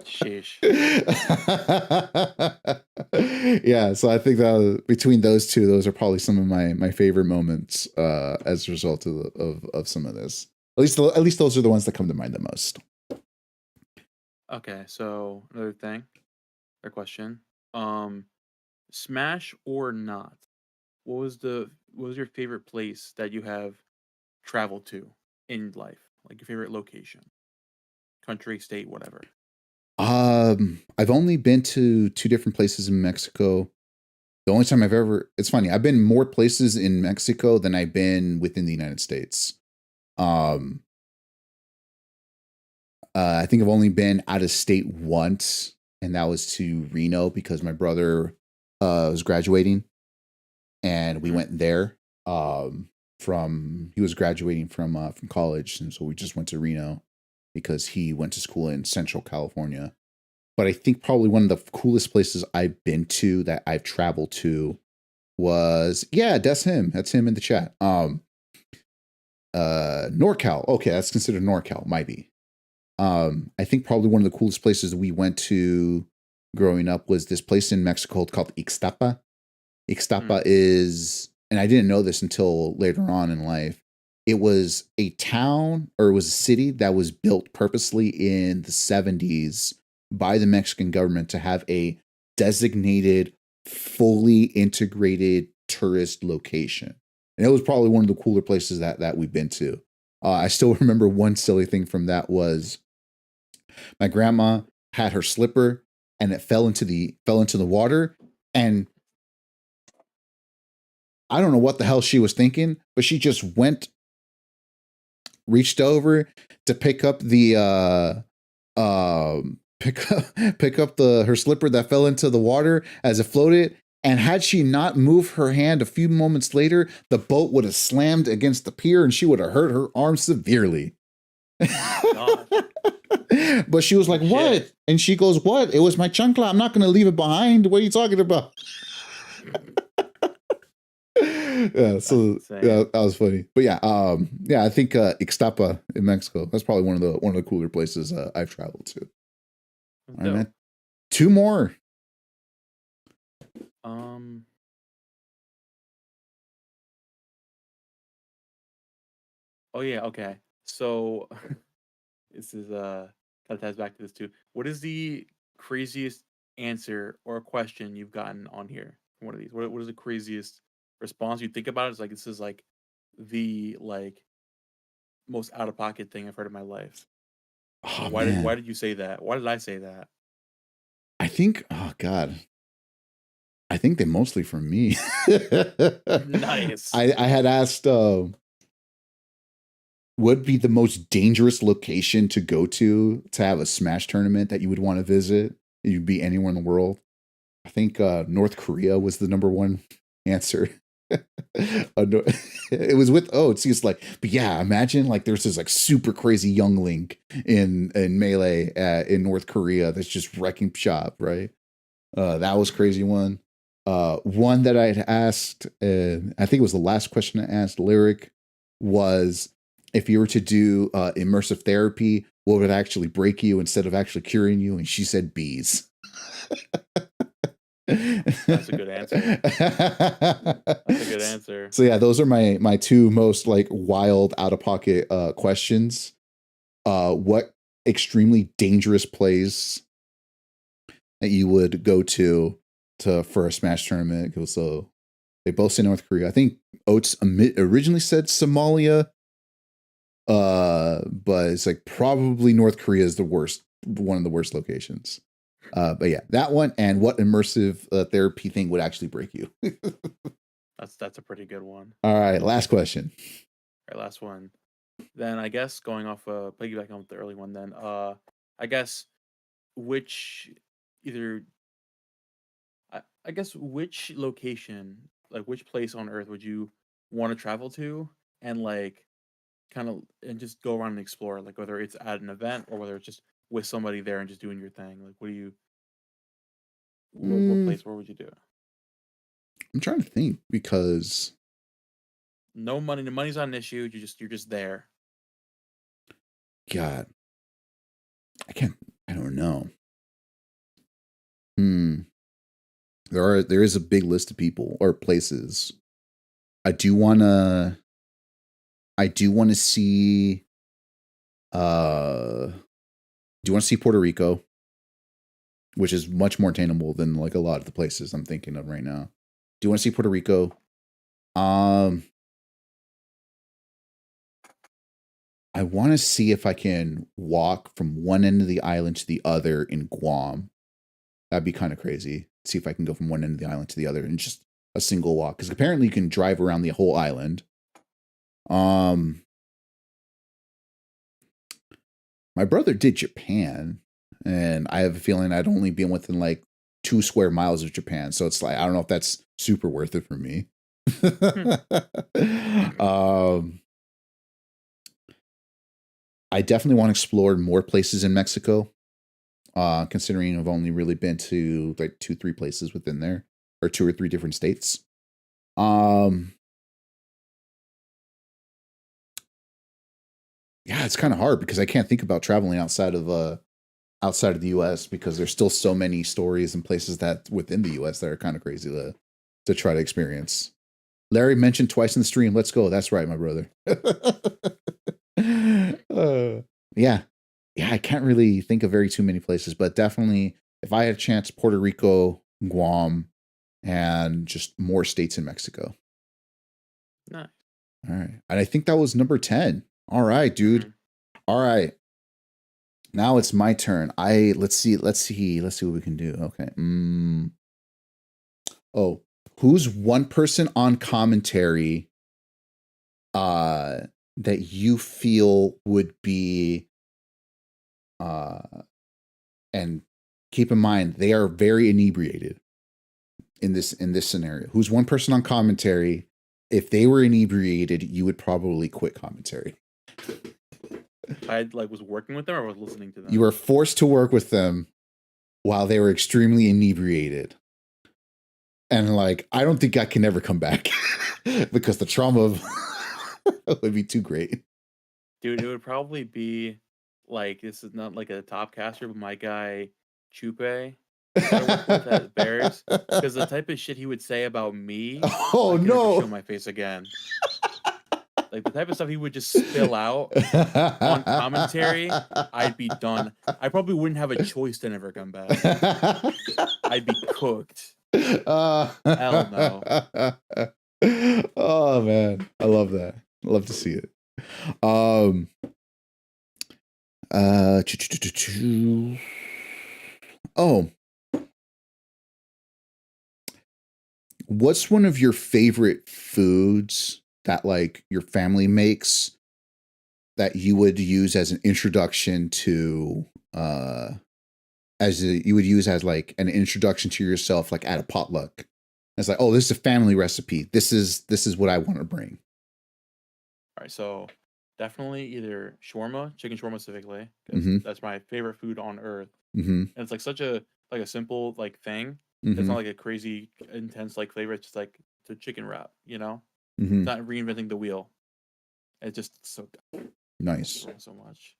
Sheesh. Yeah, so I think that between those two, those are probably some of my favorite moments as a result of some of this. At least those are the ones that come to mind the most. Okay, so another thing, a question. Smash or not? What was your favorite place that you have traveled to in life? Like your favorite location, country, state, whatever. I've only been to two different places in Mexico. The only time it's funny, I've been more places in Mexico than I've been within the United States. Um, I think I've only been out of state once, and that was to Reno because my brother was graduating, and we Mhm. went there. He was graduating from college, and so we just went to Reno because he went to school in Central California. But I think probably one of the coolest places I've been to that I've traveled to was, yeah, that's him. That's him in the chat. NorCal. Okay, that's considered NorCal, might be. I think probably one of the coolest places that we went to growing up was this place in Mexico called Ixtapa. Ixtapa is, and I didn't know this until later on in life, it was a town, or it was a city that was built purposely in the 70s by the Mexican government to have a designated, fully integrated tourist location. And it was probably one of the cooler places that we've been to. I still remember one silly thing from that was my grandma had her slipper and it fell into the water, and I don't know what the hell she was thinking, but she just reached over to pick up pick up her slipper that fell into the water as it floated. And had she not moved her hand a few moments later, the boat would have slammed against the pier and she would have hurt her arm severely. Oh my god. But she was like, Shit. what? And she goes, what? It was my chancla. I'm not going to leave it behind. What are you talking about? Yeah, That's so yeah, insane. that was funny. But yeah, I think Ixtapa in Mexico. That's probably one of the cooler places I've traveled to. That's All right, man. dope. Two more. Um. Oh yeah. Okay. So this is kind of ties back to this too. What is the craziest answer or question you've gotten on here from one of these? What is the craziest response you think about it? It's like this is like the like most out of pocket thing I've heard in my life. Oh Why man, did you say that? Why did I say that? I think. Oh god, I think they mostly from me. Nice. I had asked would be the most dangerous location to go to have a Smash tournament that you would want to visit. You'd be anywhere in the world. I think North Korea was the number one answer. It was with it's just like, but yeah, imagine like there's this like super crazy youngling in Melee in North Korea that's just wrecking shop, right? That was crazy one. One that I had asked, I think it was the last question I asked Lyric, was if you were to do immersive therapy, what would actually break you instead of actually curing you? And she said bees. That's a good answer. That's a good answer. So yeah, those are my two most like wild out of pocket questions. What extremely dangerous plays that you would go to for a Smash tournament? So they both say North Korea. I think Oates originally said Somalia, but it's like probably North Korea is the worst, one of the worst locations. But yeah, that one and what immersive therapy thing would actually break you. That's a pretty good one. All right, last question. All right, last one. Then I guess going off piggybacking on with the early one, then I guess which either I guess which location, like which place on Earth would you want to travel to and like kind of and just go around and explore, like whether it's at an event or whether it's just with somebody there and just doing your thing. Like what Mm, place where would you do it? I'm trying to think because No money, the money's not an issue. You're just there. God, I can't. I don't know. Hmm. There is a big list of people or places. I do wanna I do want to see do you want to see Puerto Rico, which is much more attainable than like a lot of the places I'm thinking of right now. Do you want to see Puerto Rico? Um I want to see if I can walk from one end of the island to the other in Guam. That'd be kind of crazy. See if I can go from one end of the island to the other in just a single walk. Because apparently you can drive around the whole island. Um, my brother did Japan, and I have a feeling I'd only be within like 2 square miles of Japan. So it's like I don't know if that's super worth it for me. Hmm. um, I definitely want to explore more places in Mexico. Considering I've only really been to like 2, 3 places within there, or 2 or 3 different states. Um, yeah, it's kind of hard because I can't think about traveling outside of the U.S. because there's still so many stories and places that within the U.S. that are kind of crazy to try to experience. Larry mentioned twice in the stream. Let's go. That's right, my brother. Yeah, yeah. I can't really think of very too many places, but definitely if I had a chance, Puerto Rico, Guam, and just more states in Mexico. Nice. All right, and I think that was number 10. All right, dude. Mhm. All right. Now it's my turn. Let's see what we can do. Okay. Oh, who's one person on commentary uh that you feel would be uh and keep in mind they are very inebriated in this scenario. Who's one person on commentary if they were inebriated, you would probably quit commentary. I was working with them or was listening to them. You were forced to work with them while they were extremely inebriated. And like, I don't think I can ever come back because the trauma would be too great. Dude, it would probably be like, this is not like a top caster, but my guy Chupe that I work with at Bears, because the type of shit he would say about me, Oh I could never show no. my face again. Like the type of stuff he would just spill out on commentary, I'd be done. I probably wouldn't have a choice to never come back. I'd be cooked. Hell no. Oh man, I love that. I love to see it. Oh, what's one of your favorite foods that like your family makes that you would use as an introduction to you would use as like an introduction to yourself, like at a potluck? It's like, oh, this is a family recipe. This is what I want to bring. All right, so definitely either shawarma, chicken shawarma specifically, because that's my favorite food on earth. And it's like such a simple like thing. It's not like a crazy intense like flavor. It's just like it's a chicken wrap, you know. It's not reinventing the wheel. It's just so good. Nice. So much.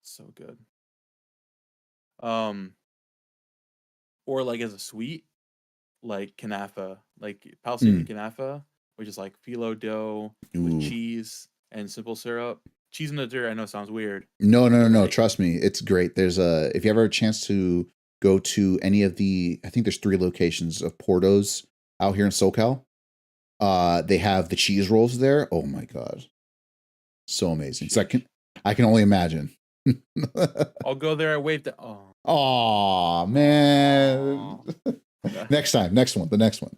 So good. Or like as a sweet, like kanafa, like Palestinian kanafa, which is like phyllo dough with cheese and simple syrup. Cheese in the dirt, I know sounds weird. No. Like, trust me, it's great. There's if you ever have a chance to go to any of the, I think there's 3 locations of Portos out here in SoCal. They have the cheese rolls there. Oh my god, so amazing. So I can only imagine. I'll go there. I wave to. Oh man. Next time, the next one.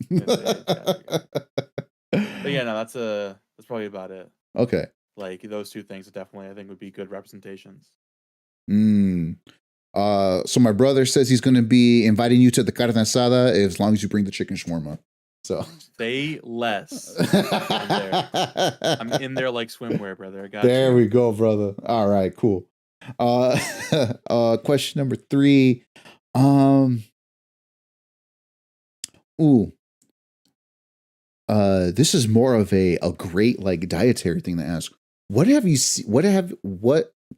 But yeah, no, that's probably about it. Okay. Like those 2 things definitely I think would be good representations. So my brother says he's going to be inviting you to the carne asada as long as you bring the chicken shawarma. So say less. I'm in there like swimwear, brother. I got there you. We go, brother. All right, cool. Question number 3. This is more of a great like dietary thing to ask. What do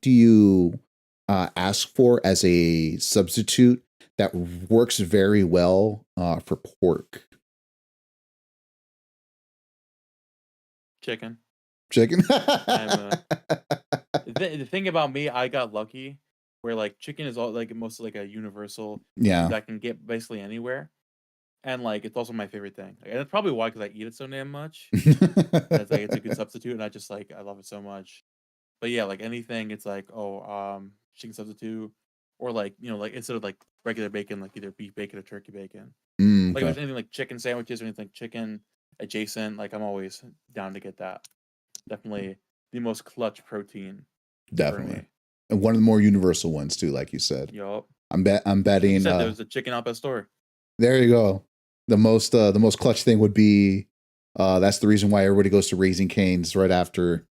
you ask for as a substitute that works very well for pork? Chicken. The thing about me, I got lucky where like chicken is all like mostly like a universal yeah that I can get basically anywhere. And like it's also my favorite thing. And that's probably why, because I eat it so damn much. It's like it's a good substitute, and I love it so much. But yeah, like anything, it's like chicken substitute, or like like instead of like regular bacon, like either beef bacon or turkey bacon. Like if there's anything like chicken sandwiches or anything like chicken adjacent, like I'm always down to get that. Definitely the most clutch protein. Definitely, and one of the more universal ones too, like you said. Yup. I'm betting. You said there was a chicken al pastor. There you go. The most clutch thing would be that's the reason why everybody goes to Raising Cane's right after.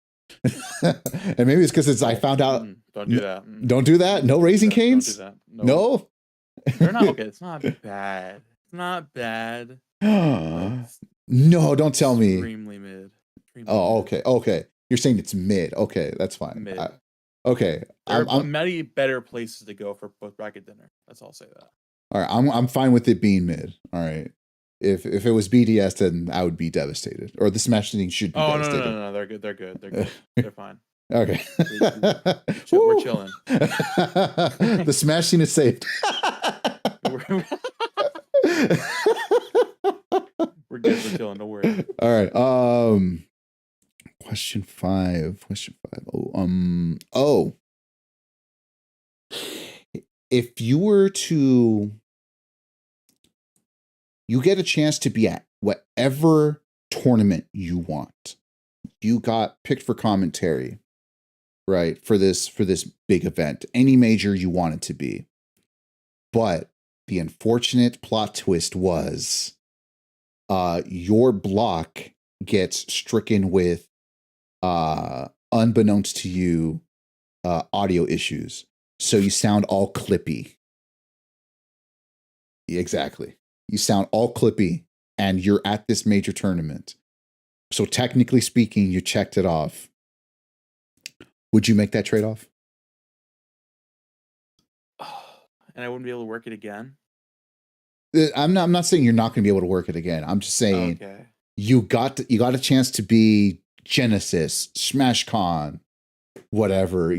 And maybe it's because I found out. Don't do that. Don't do that. No Raising Cane's. Don't do that. No. They're not okay. It's not bad. It's not bad. No, don't tell me. Extremely mid. Okay. You're saying it's mid. Okay, that's fine. Mid. Okay. There are many better places to go for post bracket dinner. That's all I'll say that. All right, I'm fine with it being mid. All right. If it was BDS, then I would be devastated. Or the Smash thing should be devastated. No. They're good. They're fine. Okay. We're chilling. The Smash scene is saved. We're good. We're chilling. Don't worry. All right. Question 5. If you were to, you get a chance to be at whatever tournament you want. You got picked for commentary, right? For this big event, any major you want it to be. But the unfortunate plot twist was your block gets stricken with unbeknownst to you audio issues, so you sound all clippy. Exactly. You sound all clippy, and you're at this major tournament. So technically speaking, you checked it off. Would you make that trade off? And I wouldn't be able to work it again. I'm not saying you're not going to be able to work it again. I'm just saying Okay. you got a chance to be Genesis, SmashCon, whatever,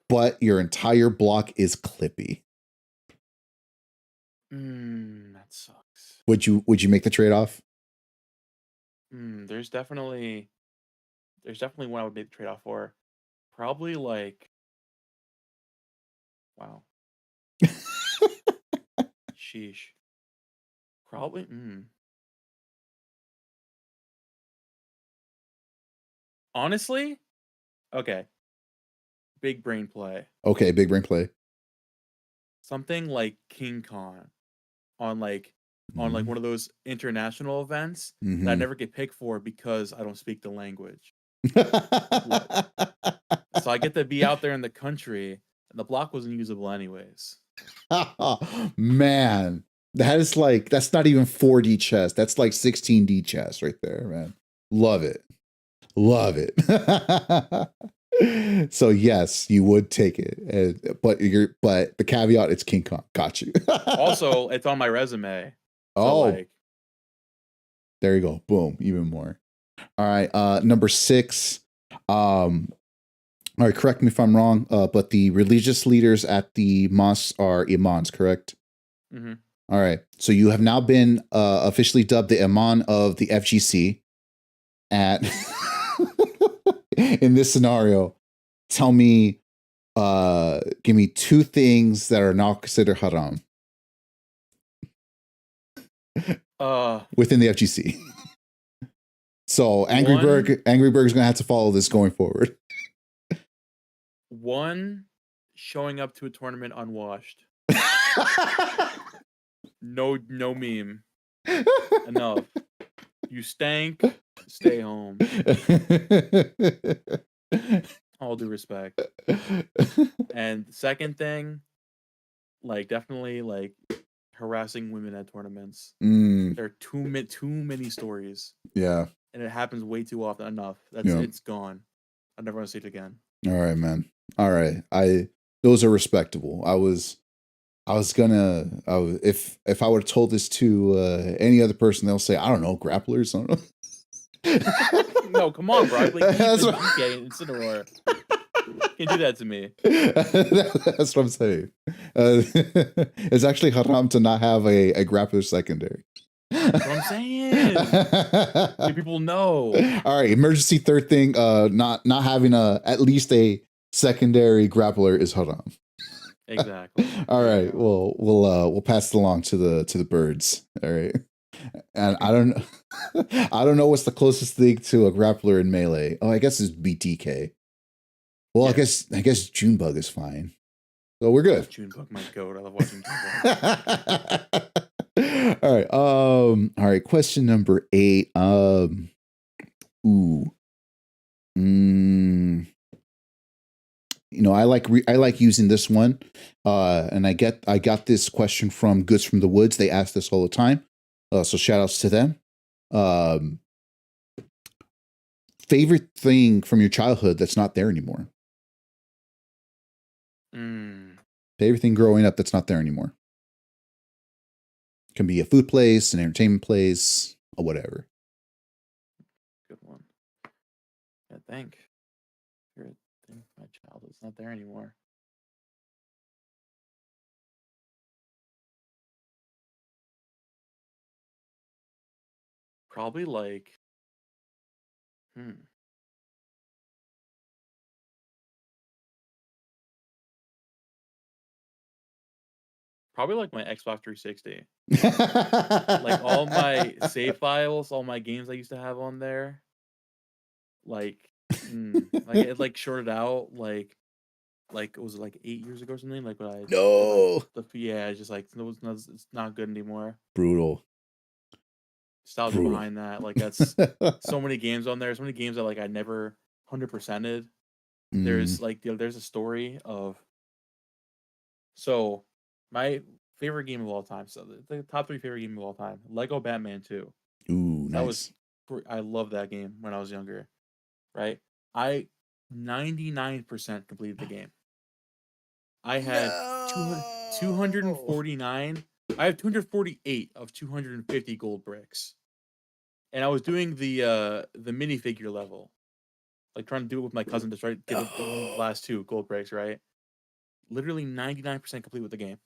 but your entire block is clippy. That sucks. Would you make the trade off? There's definitely one I would make the trade off for. Probably like, wow. Sheesh. Probably. Honestly, okay. Big brain play. Okay, big brain play. Something like King Kong on one of those international events that I never get picked for because I don't speak the language. So I get to be out there in the country, and the block wasn't usable anyways. Man, that's not even 4D chess. That's like 16D chess right there, man. Love it. Love it. So yes, you would take it, but the caveat, it's King Kong. Got you. Also, it's on my resume. So there you go. Boom, even more. All right, number 6. All right, correct me if I'm wrong, but the religious leaders at the mosques are imams, correct? Mm-hmm. All right, so you have now been officially dubbed the imam of the FGC. In this scenario, tell me, give me 2 things that are not considered haram within the FGC. So Angry Burger's gonna have to follow this going forward. 1, showing up to a tournament unwashed. No meme. Enough. You stank. Stay home. All due respect. And second thing, definitely harassing women at tournaments. There are too many stories. Yeah. And it happens way too often. Enough. It's gone. I never want to see it again. All right, man. All right. Those are respectable. If I would have told this to any other person, they'll say, I don't know, grapplers. I don't know. No, come on, bro. I play in Incineroar. Can't do that to me. That's what I'm saying. It's actually haram to not have a grappler secondary. That's what I'm saying. People know. All right, emergency third thing. Not having at least a secondary grappler is haram. Exactly. All right. Well, we'll pass it along to the birds. All right. And I don't know what's the closest thing to a grappler in Melee. Oh, I guess it's BTK. Well, yeah. I guess Junebug is fine. So we're good. Junebug, my goat. I love watching Junebug. All right. Question number 8. I like using this one, and I got this question from Goods from the Woods. They ask this all the time, so shout outs to them. Favorite thing from your childhood that's not there anymore? Favorite thing growing up that's not there anymore? Can be a food place, an entertainment place, or whatever. Good one. I think. Favorite thing from my childhood's not there anymore. Probably Probably my Xbox 360. All my save files, all my games I used to have on there. It shorted out was it 8 years ago or something? When I no. It's just it's not good anymore. Brutal. Nostalgia behind that. That's so many games on there. So many games that I never 100%ed. There's like there's a story of so my favorite game of all time. So the top 3 favorite game of all time: Lego Batman 2. Ooh, That was nice. I loved that game when I was younger. Right, I 99% completed the game. I had 200, No. 249. I have 248 of 250 gold bricks, and I was doing the minifigure level, like trying to do it with my cousin to try to get the No. last 2 gold bricks. Right, literally 99% complete with the game.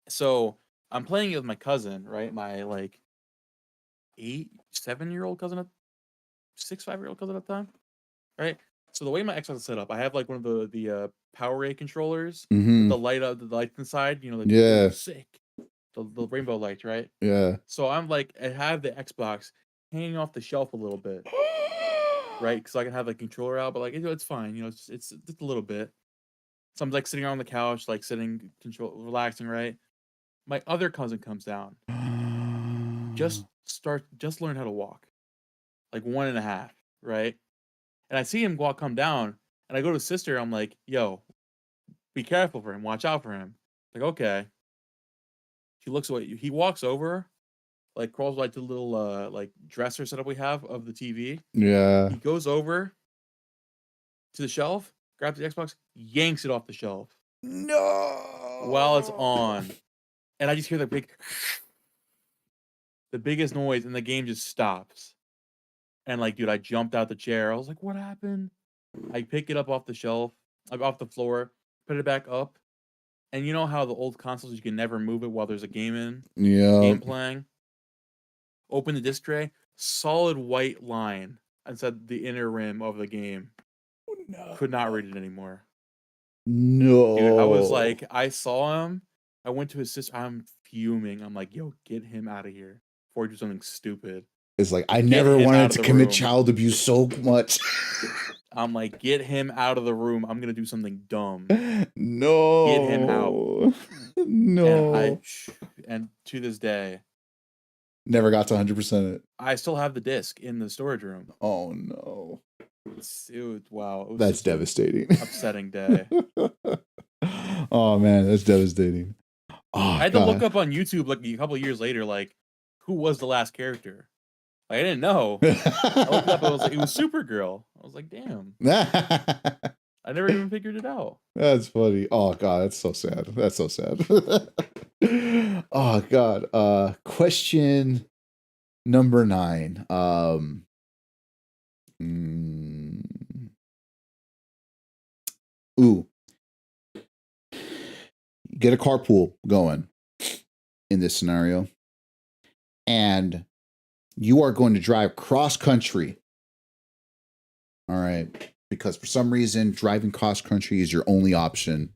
So I'm playing it with my cousin, right? My like 7-year-old cousin, 5-year-old cousin at the time, right? So the way my Xbox is set up, I have like one of the Power Ray controllers with Mm-hmm. the lights inside. You know, Yeah. sick, the rainbow lights, right? Yeah. So I'm like, I have the Xbox hanging off the shelf a little bit, right? Because I can have the controller out, but like it's fine. You know, it's just a little bit. So I'm like sitting on the couch, like sitting, relaxing, right? My other cousin comes down, just learned how to walk, like 1.5, right? And I see him come down, and I go to his sister. I'm like, "Yo, be careful for him. Watch out for him." Like, okay. She looks away. He walks over, like crawls like the little like dresser setup we have of the TV. Yeah. He goes over to the shelf, grabs the Xbox, yanks it off the shelf while it's No. on, and I just hear the biggest noise, and the game just stops. And like, dude, I jumped out the chair. I was like, "What happened?" I pick it up off the shelf, off the floor, put it back up, and you know how the old consoles you can never move it while there's a Yeah. game playing. Open the disc tray, solid white line inside the inner rim of the game. No. Could not read it anymore. Dude, I was No. like, I saw him. I went to his sister. I'm fuming. I'm like, yo, get him out of here before he do something stupid. It's like I Get never him out wanted of to the commit room. child abuse so much. I'm like, get him out of the room. I'm gonna do something dumb. Get him out. No. No. And to this day, Never got to 100% it. I still have the disc in the storage room. Oh no. Wow, it was That's just an devastating. upsetting day. Oh man, that's devastating. I Oh had to look god. up on YouTube like a couple of years later, like who was the last character. Like, I didn't know. I looked it up. It was Supergirl. I was like, damn. I never even figured it out. That's funny. Oh god, that's so sad. That's so sad. Oh god. Question number 9. Mm, ooh. Get a carpool going in this scenario, and you are going to drive cross country. All right. Because for some reason, driving cross country is your only option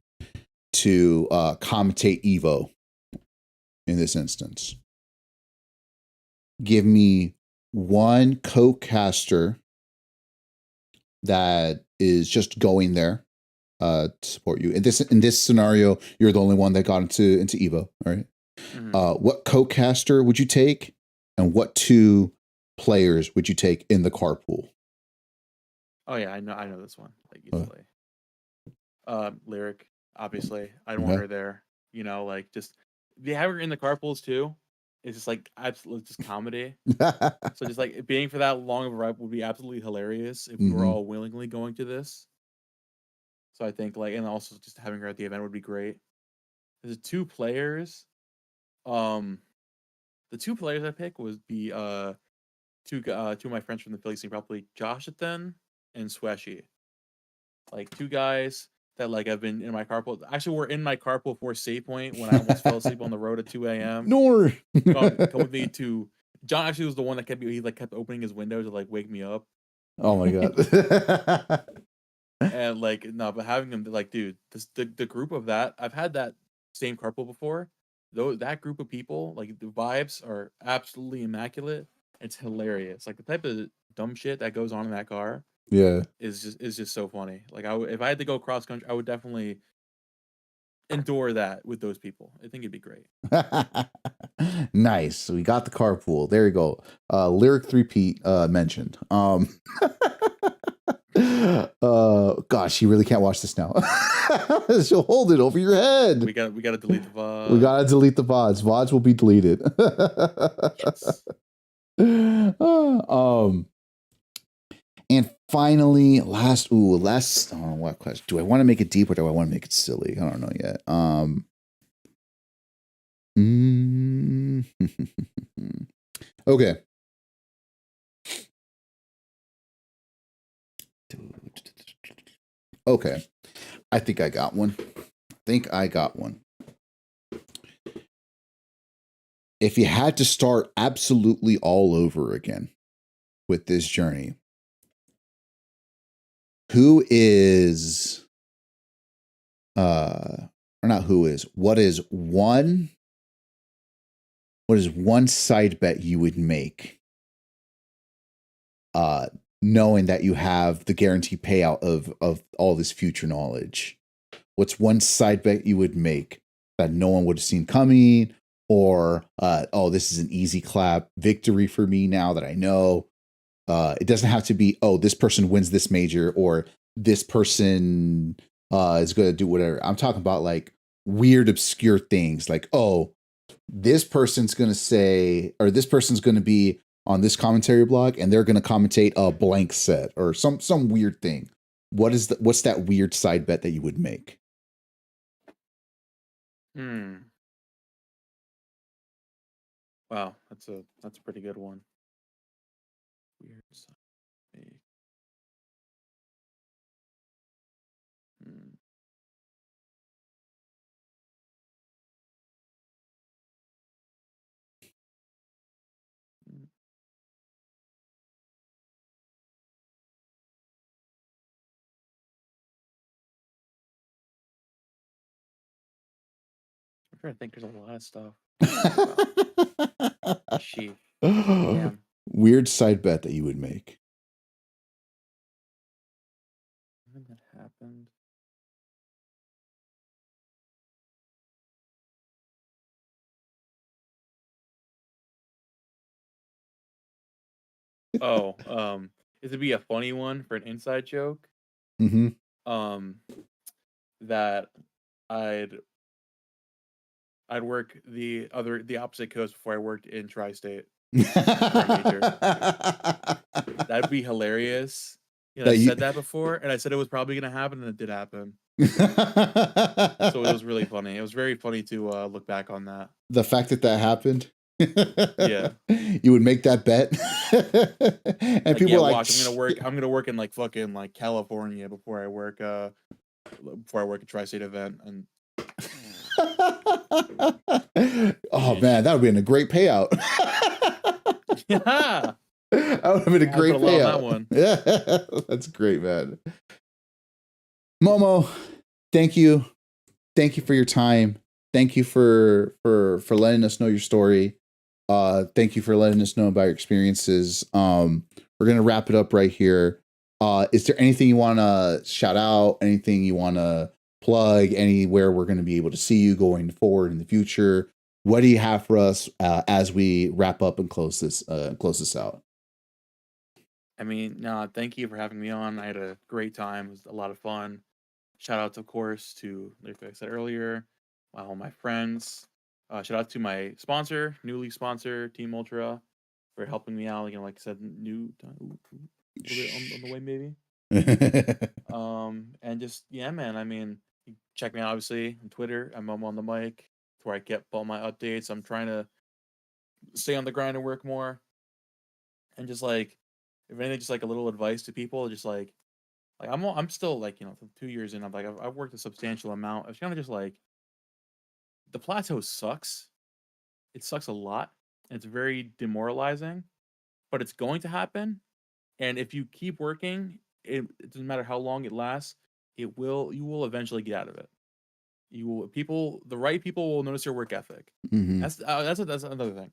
to commentate Evo in this instance. Give me one co-caster that is just going there to support you. In this scenario, you're the only one that got into Evo. All right. Mm-hmm. What co-caster would you take, and what 2 players would you take in the carpool? Oh yeah, I know this one like easily. Lyric, obviously. I don't want Okay. her there. You know, like just they have her in the carpools too. It's just like absolutely just comedy. So just like being for that long of a ride would be absolutely hilarious if we were Hmm. all willingly going to this. So I think like, and also just having her at the event would be great. There's 2 players. Um, the 2 players I pick would be two of my friends from the Philly scene, probably Joshathan and Sweshy. Like 2 guys that like have been in my carpool. Actually, were in my carpool for Save Point when I almost fell asleep on the road at 2 a.m. Nor. Come with me to. John actually was the one that kept opening his window to like wake me up. Oh my god. And like no, but having them like, dude, the group of that I've had that same carpool before. Though that group of people, like the vibes are absolutely immaculate. It's hilarious. Like the type of dumb shit that goes on in that car Yeah. is just so funny. Like if I had to go cross country, I would definitely endure that with those people. I think it'd be great. Nice. We got the carpool. There you go. Lyric 3-peat mentioned. Gosh, you really can't watch this now. She'll hold it over your head. We gotta delete the VOD. We gotta delete the VODs. VODs will be deleted. Yes. And finally, last, what question? Do I want to make it deep or do I want to make it silly? I don't know yet. Okay. Okay. I think I got one. If you had to start absolutely all over again with this journey, what is one side bet you would make knowing that you have the guaranteed payout of all this future knowledge? What's one side bet you would make that no one would have seen coming, or oh, this is an easy clap victory for me now that I know? It doesn't have to be, oh, this person wins this major or this person is going to do whatever. I'm talking about like weird, obscure things like, oh, this person's going to say, or this person's going to be on this commentary blog and they're going to commentate a blank set or some weird thing. What's that weird side bet that you would make? Wow, that's a pretty good one. Weird side bet. I'm trying to think. There's a lot of stuff. Sheesh. Damn. Weird side bet that you would make. When that happened. Oh, it'd be a funny one for an inside joke. Mm-hmm. That I'd work the opposite coast before I worked in tri-state. That'd be hilarious. You know, I said that before, and I said it was probably gonna happen, and it did happen. So it was really funny. It was very funny to look back on that. The fact that happened. Yeah. You would make that bet. And like, people yeah, like, watch, I'm gonna work in like fucking like California before I work a tri-state event. And oh man, that would have been a great payout. Yeah. That would have been a great payout. That one. Yeah, that's great, man. Momo, thank you for your time. Thank you for letting us know your story. Thank you for letting us know about your experiences. We're gonna wrap it up right here. Is there anything you want to shout out? Anything you want to plug? Anywhere we're going to be able to see you going forward in the future? What do you have for us as we wrap up and close this out? I mean, no, thank you for having me on. I had a great time. It was a lot of fun. Shout out, of course, to, like I said earlier, all my friends. Shout out to my sponsor, newly sponsor, Team Ultra, for helping me out. Like I said, new on the way, maybe. And just, yeah, man. I mean, you check me out, obviously, on Twitter. I'm Momo on the mic, where I get all my updates. I'm trying to stay on the grind and work more. And just like, if anything, just like a little advice to people, just like I'm still like, 2 years in. I've worked a substantial amount. It's kind of just like the plateau sucks. It sucks a lot. And it's very demoralizing, but it's going to happen. And if you keep working, it doesn't matter how long it lasts. You will eventually get out of it. The right people will notice your work ethic. Mm-hmm. That's another thing.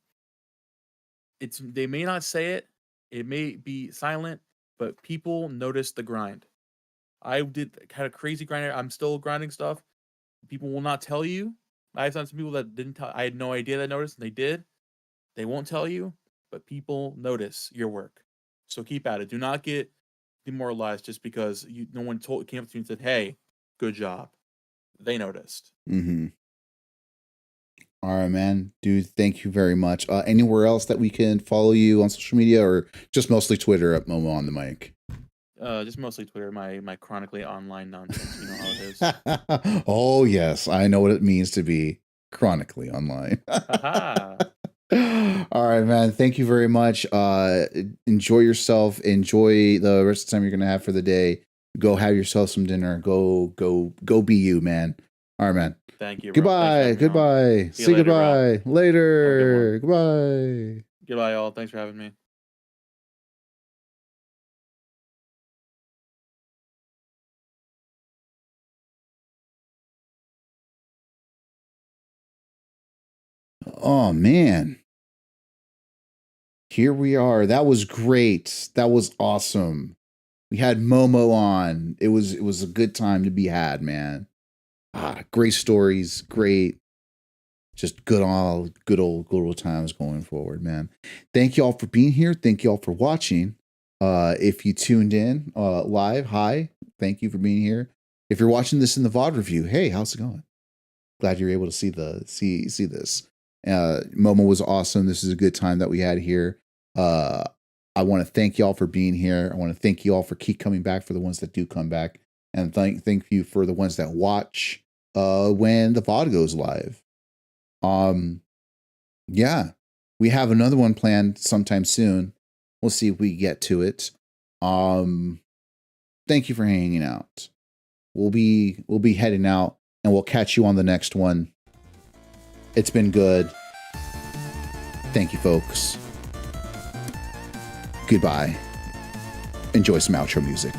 They may not say it. It may be silent, but people notice the grind. I had a crazy grinder. I'm still grinding stuff. People will not tell you. I've had some people that didn't tell. I had no idea that noticed, and they did. They won't tell you, but people notice your work. So keep at it. Do not get demoralized just because no one came up to you and said, "Hey, good job." They noticed. Mm-hmm. All right, man. Dude, thank you very much. Anywhere else that we can follow you on social media, or just mostly Twitter at Momo on the mic? Just mostly Twitter. My chronically online nonsense. You know how it is. Oh, yes. I know what it means to be chronically online. Haha. All right, man. Thank you very much. Enjoy yourself. Enjoy the rest of the time you're gonna have for the day. Go have yourself some dinner. Go be you, man. All right, man. Thank you, bro. Thanks for Goodbye. having me on. Goodbye. See you Say later, bro. goodbye. Have a good Later. one. Goodbye. Goodbye, y'all. Thanks for having me. Oh man. Here we are. That was great. That was awesome. We had Momo on. It was a good time to be had, man. Great stories, great, just good old times going forward, man. Thank you all for being here. Thank you all for watching. If you tuned in live, hi. Thank you for being here. If you're watching this in the VOD review, hey, how's it going? Glad you're able to see this. Momo was awesome. This is a good time that we had here. I want to thank y'all for being here. I want to thank you all for keep coming back, for the ones that do come back, and thank you for the ones that watch when the VOD goes live. Yeah, we have another one planned sometime soon. We'll see if we get to it. Thank you for hanging out. We'll be heading out, and we'll catch you on the next one. It's been good. Thank you, folks. Goodbye. Enjoy some outro music.